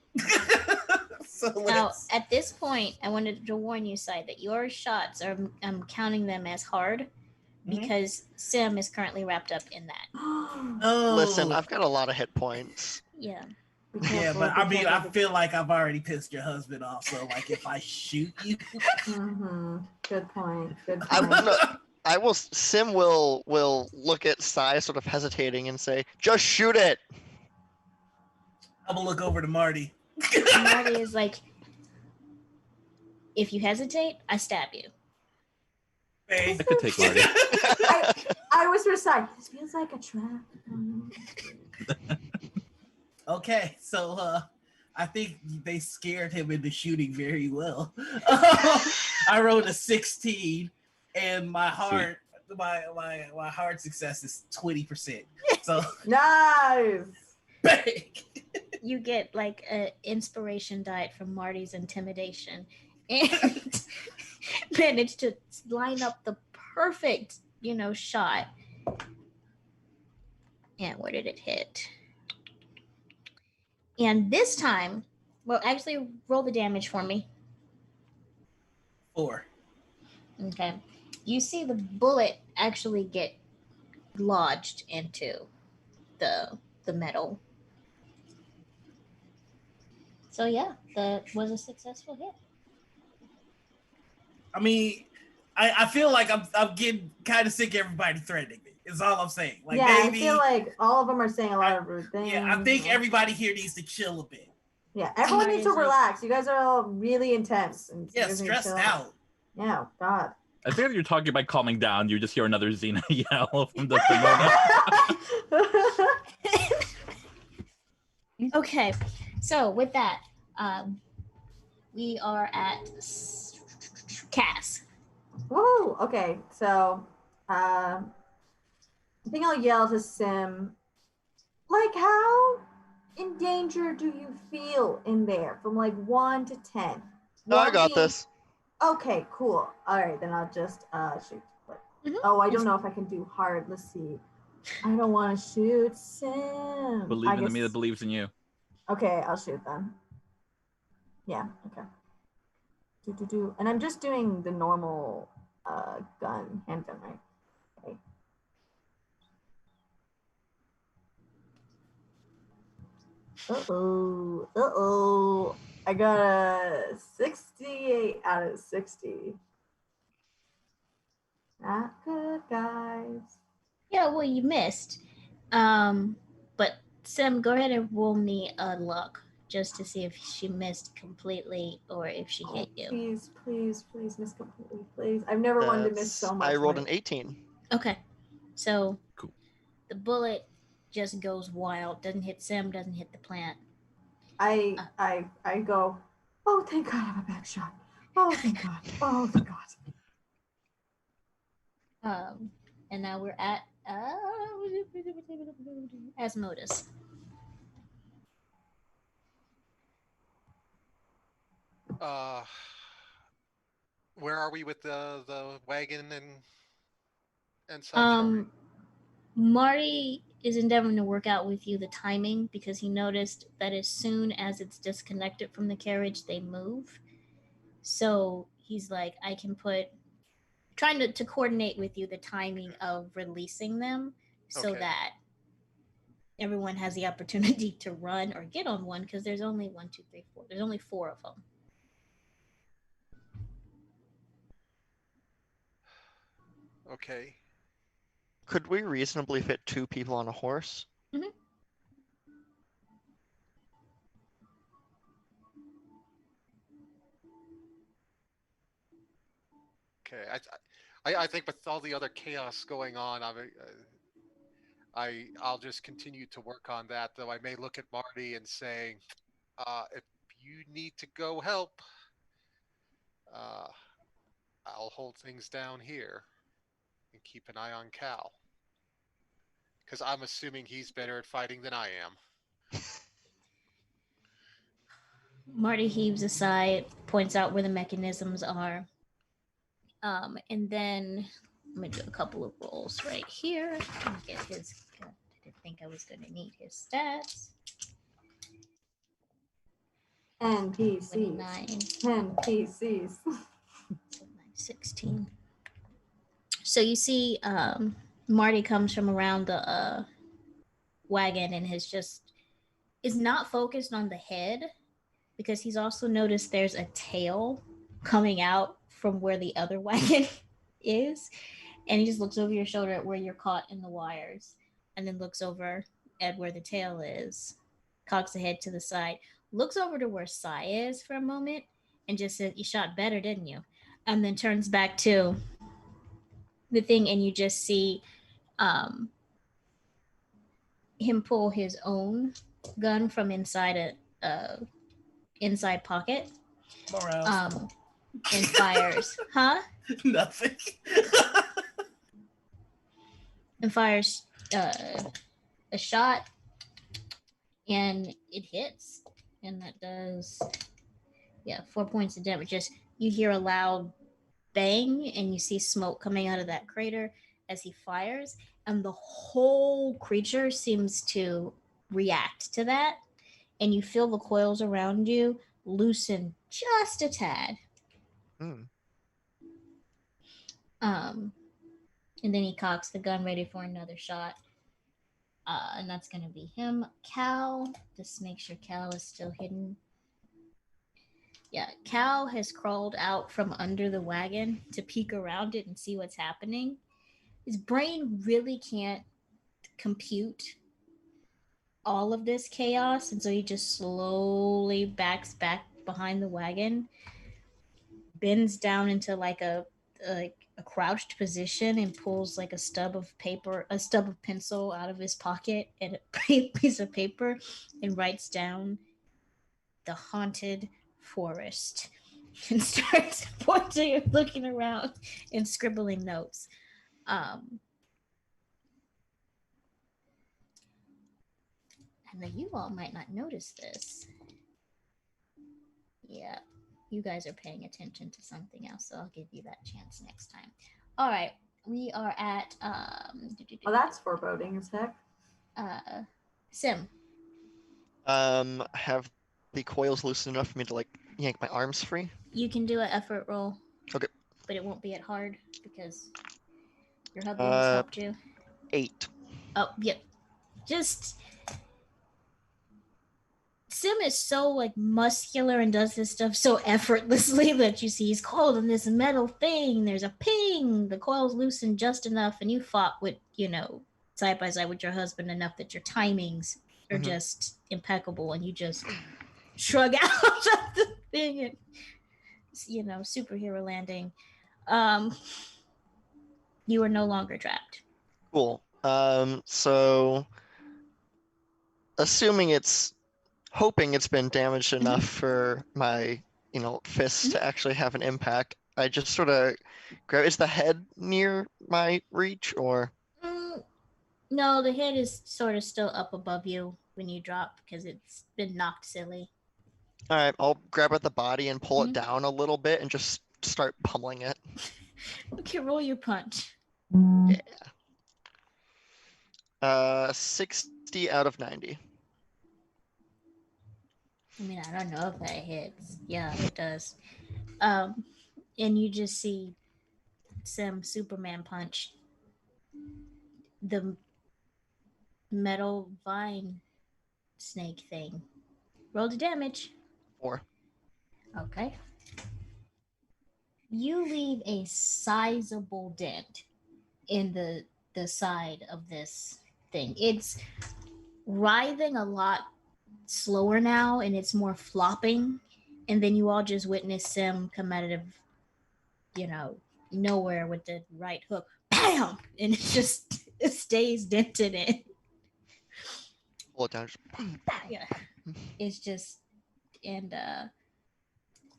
So now, at this point, I wanted to warn you, Sai, that your shots are, I'm counting them as hard because Sim is currently wrapped up in that. Oh. Listen, I've got a lot of hit points. Yeah. Yeah, but I mean, I feel like I've already pissed your husband off. So, like, if I shoot you, Good point. Good point. I will. Sim will look at Sai, sort of hesitating, and say, "Just shoot it." I'm gonna look over to Marty. Marty is like, if you hesitate, I stab you. Hey. I could take Marty. I whisper aside, this feels like a trap. Okay, so I think they scared him into shooting very well. I rolled a 16, and my heart, my heart success is 20%. So nice. Bang. You get like an inspiration diet from Marty's intimidation, and manage to line up the perfect, shot. And where did it hit? And this time, well, actually, roll the damage for me. 4. Okay. You see the bullet actually get lodged into the metal. So yeah, that was a successful hit. I mean, I feel like I'm getting kind of sick of everybody threatening me. Is all I'm saying. Like, yeah, maybe, I feel like all of them are saying a lot of rude things. Yeah, I think everybody here needs to chill a bit. Yeah, everyone needs to relax. You guys are all really intense. And yeah, stressed out. Yeah, God. I think you're talking about calming down. You just hear another Xena yell from the Okay, so with that, we are at Cass. Woo! Okay, so I think I'll yell to Sim, like, how in danger do you feel in there from like 1 to 10? I got this. Okay, cool. All right, then I'll just shoot. Mhm. Oh, I don't know if I can do hard. Let's see. I don't want to shoot Sim. Believe in me that believes in you. Okay, I'll shoot then. Yeah, okay. And I'm just doing the normal handgun, right? Okay. Uh-oh. I got a 68 out of 60. Not good, guys. Yeah, well, you missed. But Sim, go ahead and roll me a luck just to see if she missed completely or if she hit you. Please miss completely, please. I've never wanted to miss so much. I rolled an 18. Okay, so cool. The bullet just goes wild. Doesn't hit Sim. Doesn't hit the plant. I go. Oh, thank God, I'm a bad shot. Oh, thank God. Oh, thank God. And now we're at Asmodeus. Where are we with the wagon and such? Marty is endeavoring to work out with you the timing because he noticed that as soon as it's disconnected from the carriage, they move. So he's like, I can trying to coordinate with you the timing of releasing them so that everyone has the opportunity to run or get on one because there's only 1, 2, 3, 4. There's only 4 of them. Okay. Could we reasonably fit 2 people on a horse? Mm-hmm. Okay. I think with all the other chaos going on, I'll just continue to work on that. Though I may look at Marty and say, if you need to go help, I'll hold things down here and keep an eye on Cal. Because I'm assuming he's better at fighting than I am. Marty heaves a sigh, points out where the mechanisms are. And then I'm going to do a couple of rolls right here. Get his. I didn't think I was going to need his stats. NPCs. 16. So you see, Marty comes from around the wagon and is not focused on the head because he's also noticed there's a tail coming out from where the other wagon is, and he just looks over your shoulder at where you're caught in the wires, and then looks over at where the tail is, cocks the head to the side, looks over to where Sai is for a moment, and just says, "You shot better, didn't you?" And then turns back to the thing, and you just see him pull his own gun from inside a inside pocket. And fires. Huh? Nothing. And fires a shot, and it hits, and that does 4 points of damage. Just you hear a loud bang, and you see smoke coming out of that crater as he fires, and the whole creature seems to react to that, and you feel the coils around you loosen just a tad. Hmm. Um, and then he cocks the gun ready for another shot. And that's gonna be him. Cal, just make sure Cal is still hidden. Yeah, Cal has crawled out from under the wagon to peek around it and see what's happening. His brain really can't compute all of this chaos, and so he just slowly backs back behind the wagon, bends down into a crouched position, and pulls like a stub of pencil out of his pocket and a piece of paper, and writes down the haunted forest and starts pointing and looking around and scribbling notes. Um, and then you all might not notice this. Yeah, you guys are paying attention to something else, so I'll give you that chance next time. All right, we are at Well, that's foreboding as heck. Sim. Have the coils loosened enough for me to like yank my arms free? You can do an effort roll. Okay. But it won't be at hard because your hubby has helped you. 8. Oh, yep. Just Sim is so like muscular and does this stuff so effortlessly that you see he's coiled in this metal thing. There's a ping. The coil's loosened just enough, and you fought with, side by side with your husband enough that your timings are just impeccable, and you just shrug out of the thing and superhero landing. You are no longer trapped. Cool. So assuming hoping it's been damaged enough for my, fists to actually have an impact, I just sort of grab. Is the head near my reach, or? No, the head is sort of still up above you when you drop because it's been knocked silly. All right, I'll grab at the body and pull it down a little bit and just start pummeling it. Okay, roll your punch. Yeah. 60 out of 90. I mean, I don't know if that hits. Yeah, it does. And you just see some Superman punch the metal vine snake thing. Roll the damage. 4. Okay. You leave a sizable dent in the side of this thing. It's writhing a lot slower now, and it's more flopping. And then you all just witness Sim come out of, nowhere with the right hook. Bam! And it stays dented in. Pull it down. Just, Yeah. It's just, and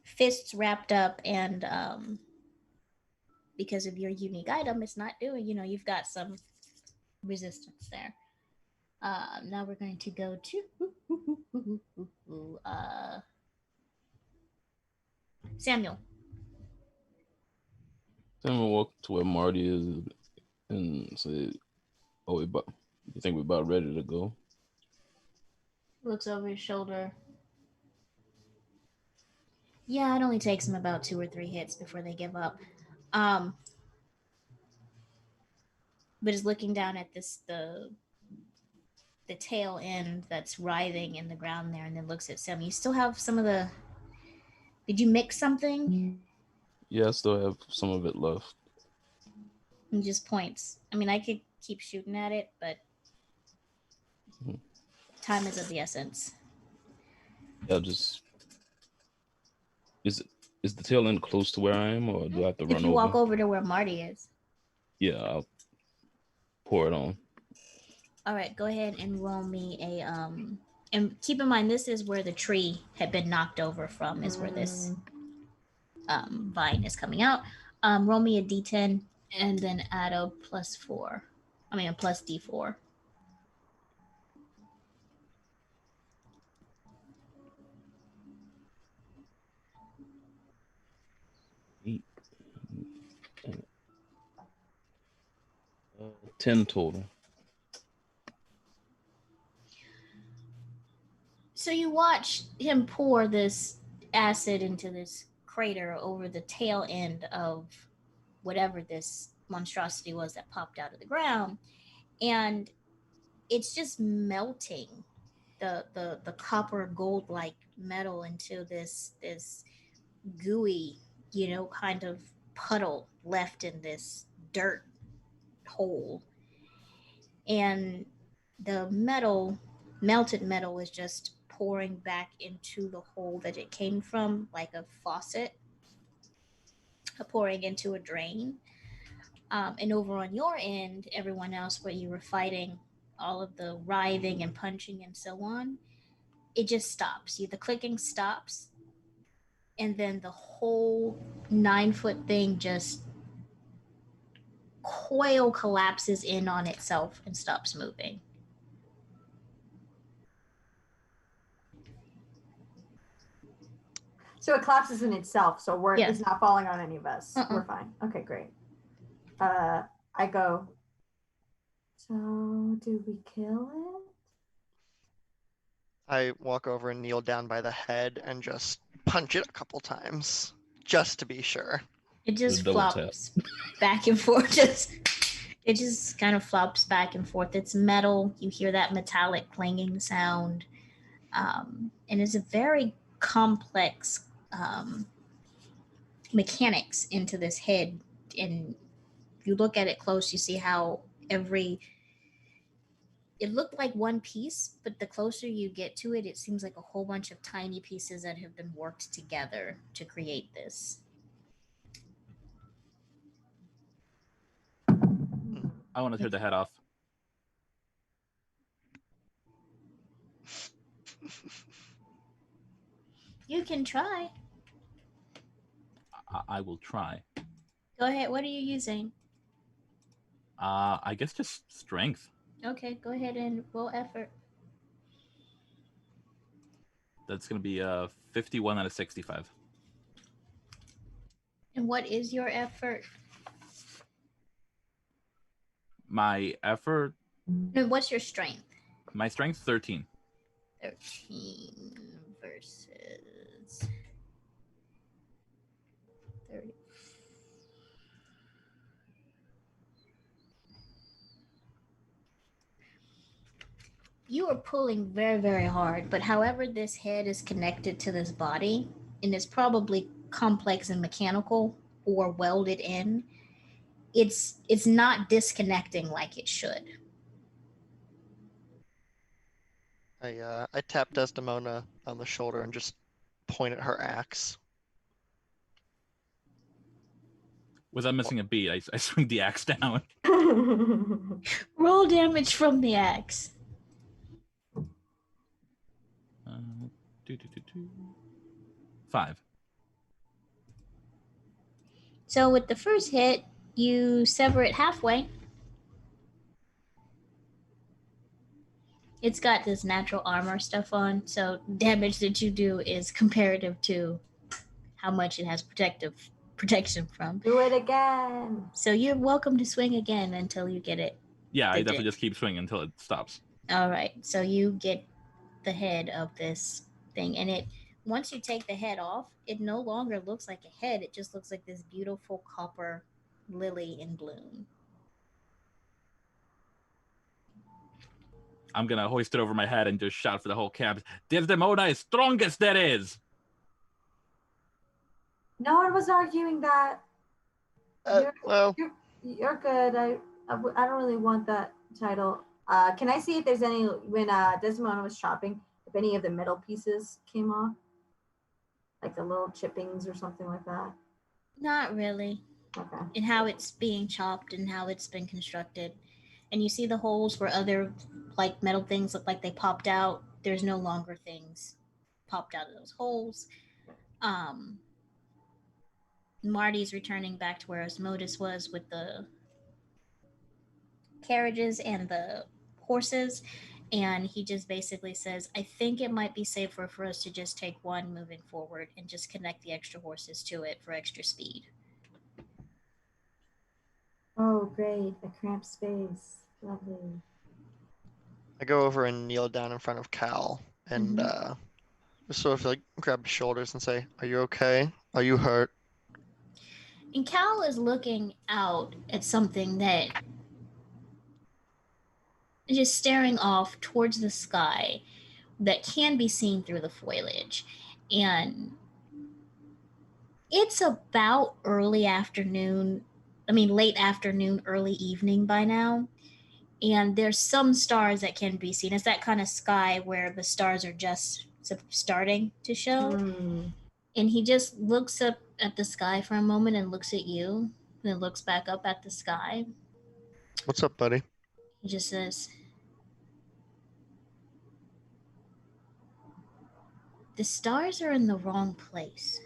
fists wrapped up, and because of your unique item, it's not doing, you've got some resistance there. Now we're going to go to Samuel. Then we'll walk to where Marty is and say, "Oh, you think we're about ready to go?" Looks over his shoulder. Yeah, it only takes them about 2 or 3 hits before they give up. But is looking down at the tail end that's writhing in the ground there, and then looks at Sam. You still have some of the. Did you mix something? Yeah, I still have some of it left. And just points. I mean, I could keep shooting at it, but time is of the essence. Yeah, just is the tail end close to where I am, or do I have to run over? If you walk over to where Marty is. Yeah, I'll pour it on. All right, go ahead and roll me a and keep in mind this is where the tree had been knocked over from, is where this vine is coming out. Roll me a d10 and then add a +4. I mean a plus d4. 10 total. So you watch him pour this acid into this crater over the tail end of whatever this monstrosity was that popped out of the ground, and it's just melting the copper gold like metal into this gooey, kind of puddle left in this dirt hole. And the melted metal is just pouring back into the hole that it came from, like a faucet pouring into a drain. And over on your end, everyone else, where you were fighting all of the writhing and punching and so on, it just stops. The clicking stops, and then the whole 9 foot thing just coil collapses in on itself and stops moving. So it collapses in itself. So Yeah. it's not falling on any of us. Uh-uh. We're fine. Okay, great. I go. So do we kill it? I walk over and kneel down by the head and just punch it a couple times, just to be sure. It just Double tap. flops back and forth. It just kind of flops back and forth. It's metal. You hear that metallic clanging sound. And it's a very complex mechanics into this head. And if you look at it close, you see how it looked like one piece, but the closer you get to it, it seems like a whole bunch of tiny pieces that have been worked together to create this. I want to tear the head off. You can try. I will try. Go ahead. What are you using? I guess just strength. Okay, go ahead and roll effort. That's going to be 51 out of 65. And what is your effort? My effort... No, what's your strength? My strength, 13. 13 versus 30. You are pulling very, very hard, but however this head is connected to this body, and it's probably complex and mechanical or welded in, it's not disconnecting like it should. I tap Desdemona on the shoulder and just point at her axe. Without missing a beat, I swing the axe down. Roll damage from the axe. 5. So with the first hit, you sever it halfway. It's got this natural armor stuff on, so damage that you do is comparative to how much it has protection from. Do it again. So you're welcome to swing again until you get it. Yeah, I definitely just keep swinging until it stops. All right, so you get the head of this thing, and once you take the head off, it no longer looks like a head. It just looks like this beautiful copper lily in bloom. I'm going to hoist it over my head and just shout for the whole camp, Desdemona is strongest there is! No one was arguing that. You're good. I don't really want that title. Can I see if there's any, when Desdemona was chopping, if any of the metal pieces came off? Like the little chippings or something like that? Not really. Okay. And how it's being chopped and how it's been constructed. And you see the holes where other like metal things look like they popped out. There's no longer things popped out of those holes. Marty's returning back to where Asmodeus was with the carriages and the horses, and he just basically says, I think it might be safer for us to just take one moving forward and just connect the extra horses to it for extra speed. Oh, great. A cramped space. Lovely. I go over and kneel down in front of Cal and just sort of like grab his shoulders and say, "Are you okay? Are you hurt?" And Cal is looking out at something that is just staring off towards the sky that can be seen through the foliage. And it's about early afternoon, late afternoon, early evening by now. And there's some stars that can be seen. It's that kind of sky where the stars are just starting to show. Hmm. And he just looks up at the sky for a moment and looks at you, and then looks back up at the sky. What's up, buddy? He just says, "The stars are in the wrong place."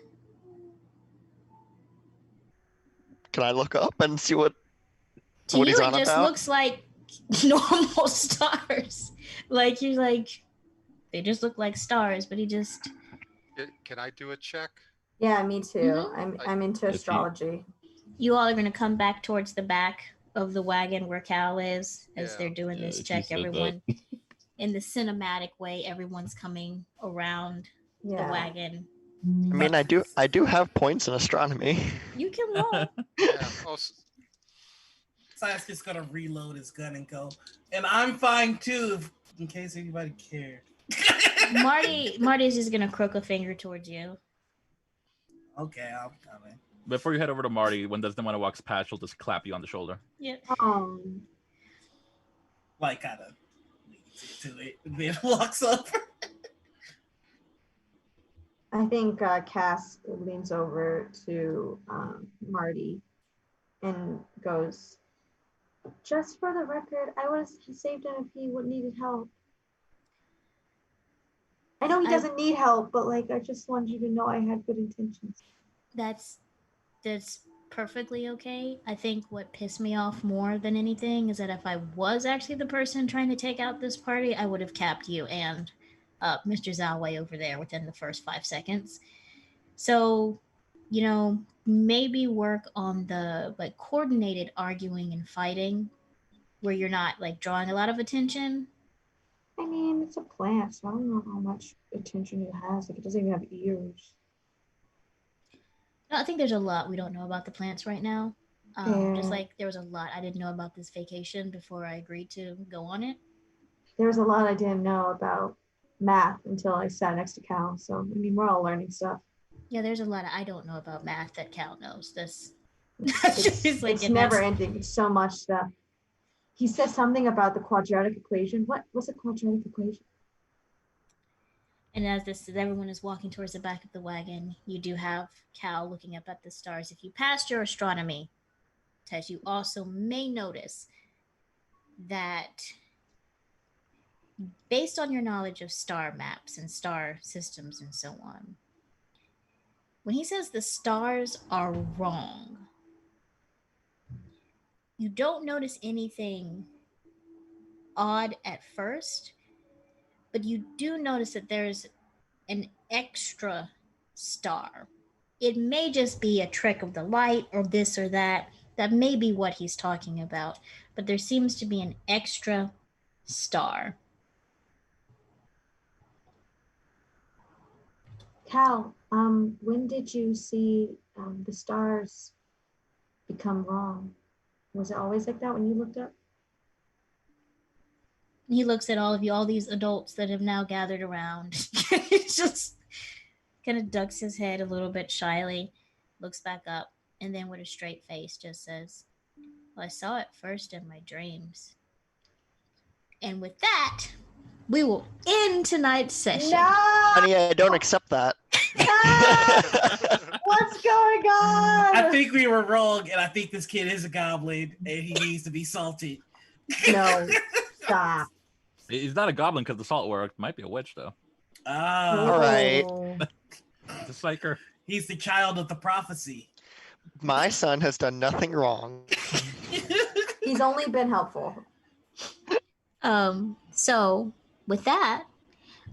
Can I look up and see what To he's you, it on just about? looks like normal stars. Like, you're like, they just look like stars, but he just. Can I do a check? Yeah, me too. Mhm. I'm into If you- astrology. You all are going to come back towards the back of the wagon where Cal is as Yeah. they're doing Yeah, this if you check. said that. Everyone, in the cinematic way, everyone's coming around the Yeah. wagon. I mean, I do have points in astronomy. You can roll. Yeah. Oh, Si's just gonna reload his gun and go. And I'm fine too, in case anybody cared. Marty's just going to crook a finger towards you. Okay, I'm coming. Before you head over to Marty, when Desdemona walks past, she'll just clap you on the shoulder. Yeah. Like, kind of leads into it, and then walks over. I think Cass leans over to Marty and goes, "Just for the record, I would have saved him if he needed help. I know he doesn't need help, but like I just wanted you to know I had good intentions." That's perfectly okay. I think what pissed me off more than anything is that if I was actually the person trying to take out this party, I would have capped you and Mr. Zalway over there within the first 5 seconds. So, maybe work on the like coordinated arguing and fighting where you're not like drawing a lot of attention. I mean, it's a plant, so I don't know how much attention it has. Like, it doesn't even have ears. No, I think there's a lot we don't know about the plants right now. Just Yeah. like there was a lot I didn't know about this vacation before I agreed to go on it. There's a lot I didn't know about math until I sat next to Cal. So, I mean, we're all learning stuff. Yeah, there's a lot I don't know about math that Cal knows. This It's, like, it's and never that's- ending. It's so much stuff. He said something about the quadratic equation. What's a quadratic equation? And as everyone is walking towards the back of the wagon, you do have Cal looking up at the stars. If you passed your astronomy test, you also may notice that based on your knowledge of star maps and star systems and so on, when he says the stars are wrong, you don't notice anything odd at first, but you do notice that there's an extra star. It may just be a trick of the light or this or that. That may be what he's talking about, but there seems to be an extra star. Cal, when did you see the stars become wrong? Was it always like that when you looked up? He looks at all of you, all these adults that have now gathered around. He just kind of ducks his head a little bit shyly, looks back up, and then with a straight face just says, "Well, I saw it first in my dreams." And with that, we will end tonight's session. No! Honey, I don't accept that. What's going on? I think we were wrong, and I think this kid is a goblin, and he needs to be salted. No, stop. He's not a goblin because the salt worked. Might be a witch though. All right. Just like her. He's the child of the prophecy. My son has done nothing wrong. He's only been helpful. So with that,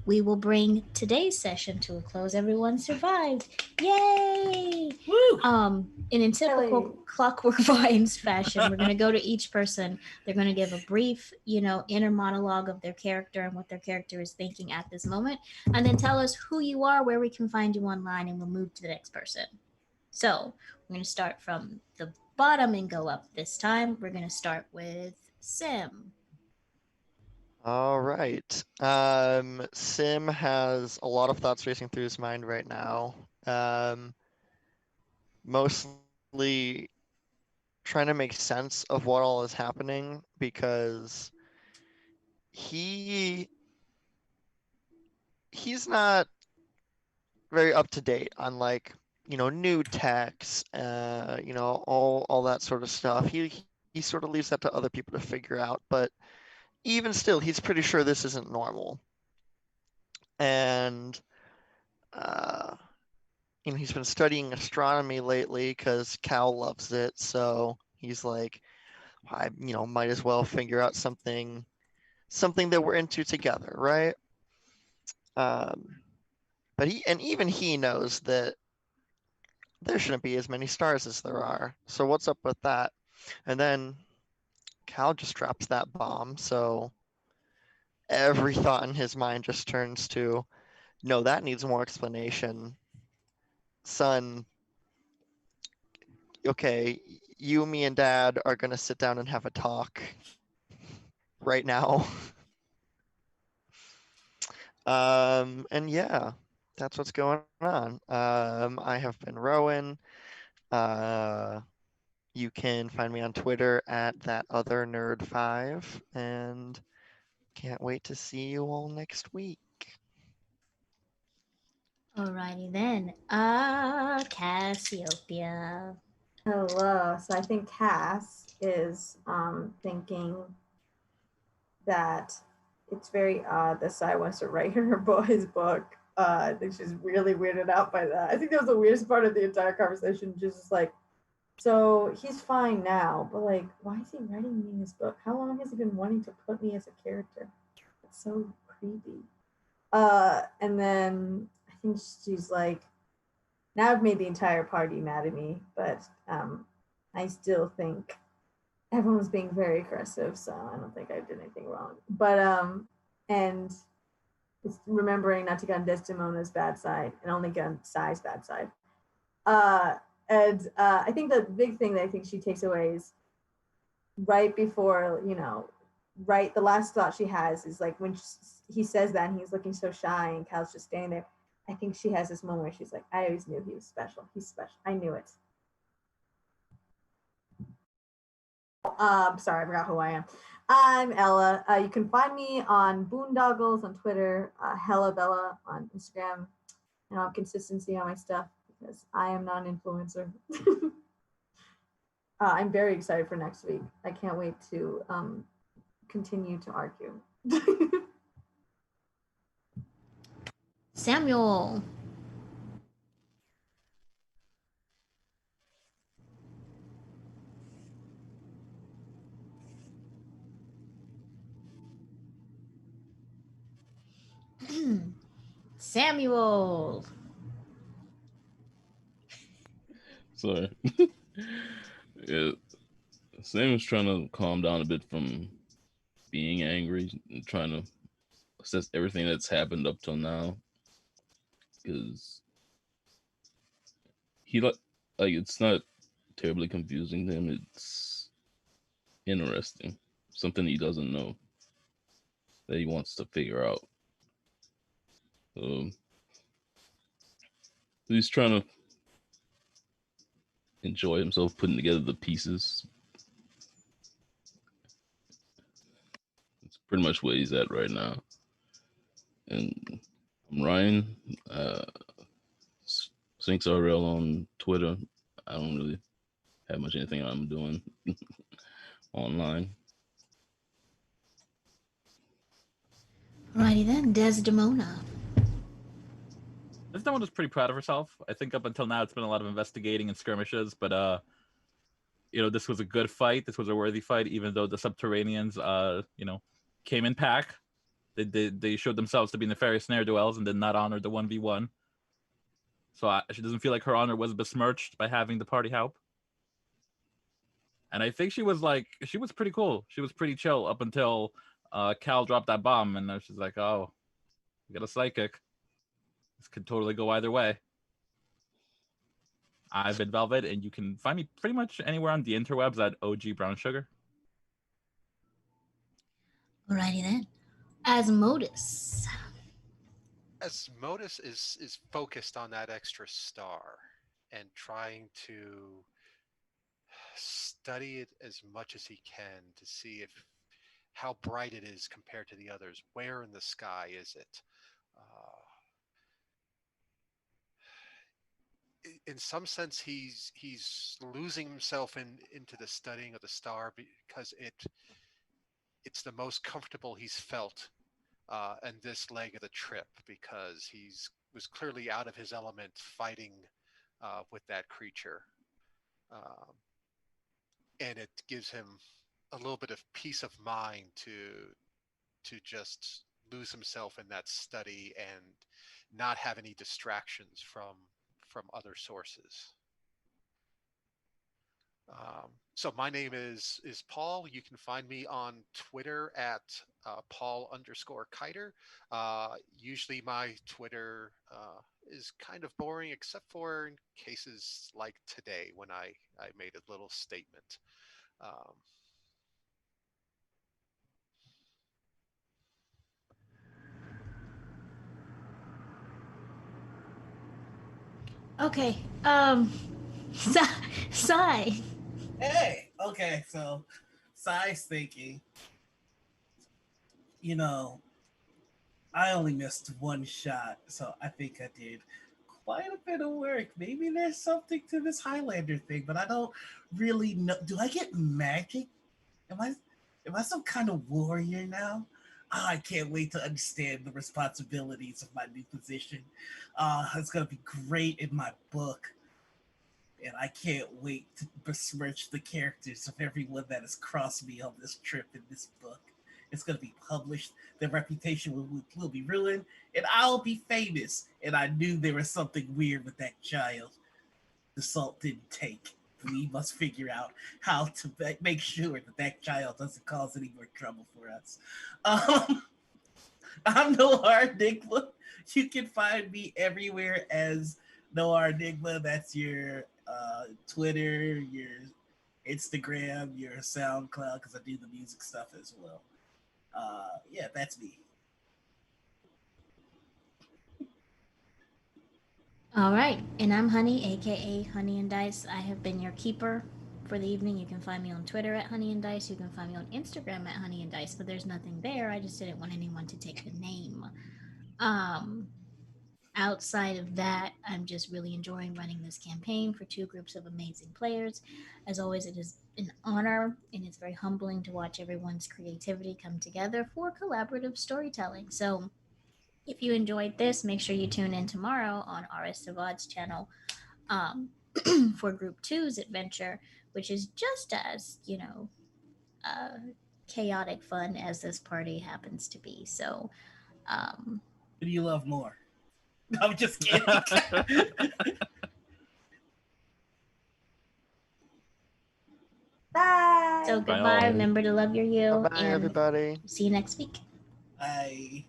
we will bring today's session to a close. Everyone survived. Yay! Woo! In typical Really? Clockwork Vines fashion, we're going to go to each person. They're going to give a brief, inner monologue of their character and what their character is thinking at this moment, and then tell us who you are, where we can find you online, and we'll move to the next person. So we're going to start from the bottom and go up this time. We're going to start with Sim. All right. Sim has a lot of thoughts racing through his mind right now. Mostly trying to make sense of what all is happening because he's not very up to date on like new techs, all that sort of stuff. He sort of leaves that to other people to figure out, but even still, he's pretty sure this isn't normal. And uh, he's been studying astronomy lately because Cal loves it. So he's like, I might as well figure out something that we're into together, right? Um, but even he knows that there shouldn't be as many stars as there are. So what's up with that? And then Cal just drops that bomb. So every thought in his mind just turns to, no, that needs more explanation. Son, okay, you, me, and Dad are going to sit down and have a talk right now. And yeah, that's what's going on. I have been Rowan. You can find me on Twitter at that other nerd5, and can't wait to see you all next week. Alrighty then. Cassiopeia. Hello. So I think Cass is thinking that it's very odd that Sai wants to write her his book. I think she's really weirded out by that. I think that was the weirdest part of the entire conversation. Just like, so he's fine now, but like, why is he writing me his book? How long has he been wanting to put me as a character? It's so creepy. And then I think she's like, now I've made the entire party mad at me, but I still think everyone's being very aggressive, so I don't think I did anything wrong. But and it's remembering not to get on Desdemona's bad side and only get on Sai's bad side. And I think the big thing that I think she takes away is right before, right, the last thought she has is like when he says that and he's looking so shy and Cal's just standing there. I think she has this moment where she's like, I always knew he was special. He's special. I knew it. Sorry, I forgot who I am. I'm Ella. You can find me on Boondoggles on Twitter, Hella Bella on Instagram, and on consistency on my stuff because I am not an influencer. I'm very excited for next week. I can't wait to continue to argue. Samuel. Samuel. Sorry. Yeah, Sam is trying to calm down a bit from being angry and trying to assess everything that's happened up till now. Because he like it's not terribly confusing to him. It's interesting. Something he doesn't know that he wants to figure out. So he's trying to enjoy himself putting together the pieces. It's pretty much where he's at right now. And I'm Ryan. Sinks RL on Twitter. I don't really have much anything I'm doing online. Alrighty then, Desdemona. Desdemona's pretty proud of herself. I think up until now it's been a lot of investigating and skirmishes, but this was a good fight. This was a worthy fight, even though the Subterraneans, came in pack. They showed themselves to be nefarious ne'er-do-wells and did not honor the 1v1. So she doesn't feel like her honor was besmirched by having the party help. And I think she was pretty cool. She was pretty chill up until Cal dropped that bomb, and then she's like, "Oh, we got a psychic. This could totally go either way." I've been Velvet, and you can find me pretty much anywhere on the interwebs at OG Brown Sugar. Alrighty then. Asmodeus. Asmodeus is focused on that extra star and trying to study it as much as he can to see if how bright it is compared to the others. Where in the sky is it? In some sense, he's losing himself into the studying of the star because it's the most comfortable he's felt in this leg of the trip, because he's was clearly out of his element fighting with that creature, um, and it gives him a little bit of peace of mind to just lose himself in that study and not have any distractions from other sources. So my name is Paul. You can find me on Twitter at Paul_Kiter. Usually my Twitter is kind of boring, except for in cases like today when I made a little statement. Um, Okay. Sai. Hey, okay, so Sai's thinking, you know, I only missed one shot, so I think I did quite a bit of work. Maybe there's something to this Highlander thing, but I don't really know. Do I get magic? Am I am I some kind of warrior now? Oh, I can't wait to understand the responsibilities of my new position. It's gonna be great in my book, and I can't wait to besmirch the characters of everyone that has crossed me on this trip in this book. It's going to be published. Their reputation will be ruined, and I'll be famous. And I knew there was something weird with that child. The salt didn't take. We must figure out how to make sure that that child doesn't cause any more trouble for us. Um, I'm Noir Enigma. You can find me everywhere as Noir Enigma. That's your Twitter, your Instagram, your SoundCloud, because I do the music stuff as well. Yeah, that's me. All right, and I'm Honey, aka Honey and Dice. I have been your keeper for the evening. You can find me on Twitter at Honey and Dice. You can find me on Instagram at Honey and Dice, but there's nothing there. I just didn't want anyone to take the name. Um, Outside of that, I'm just really enjoying running this campaign for two groups of amazing players. As always, it is an honor and it's very humbling to watch everyone's creativity come together for collaborative storytelling. So, if you enjoyed this, make sure you tune in tomorrow on RS Savad's channel um, for Group Two's adventure, which is just as, uh, chaotic fun as this party happens to be. So, um, Who do you love more? I'm just kidding. Bye. so Bye goodbye. all. Remember to love your Bye you, bye, and everybody. see you next week. I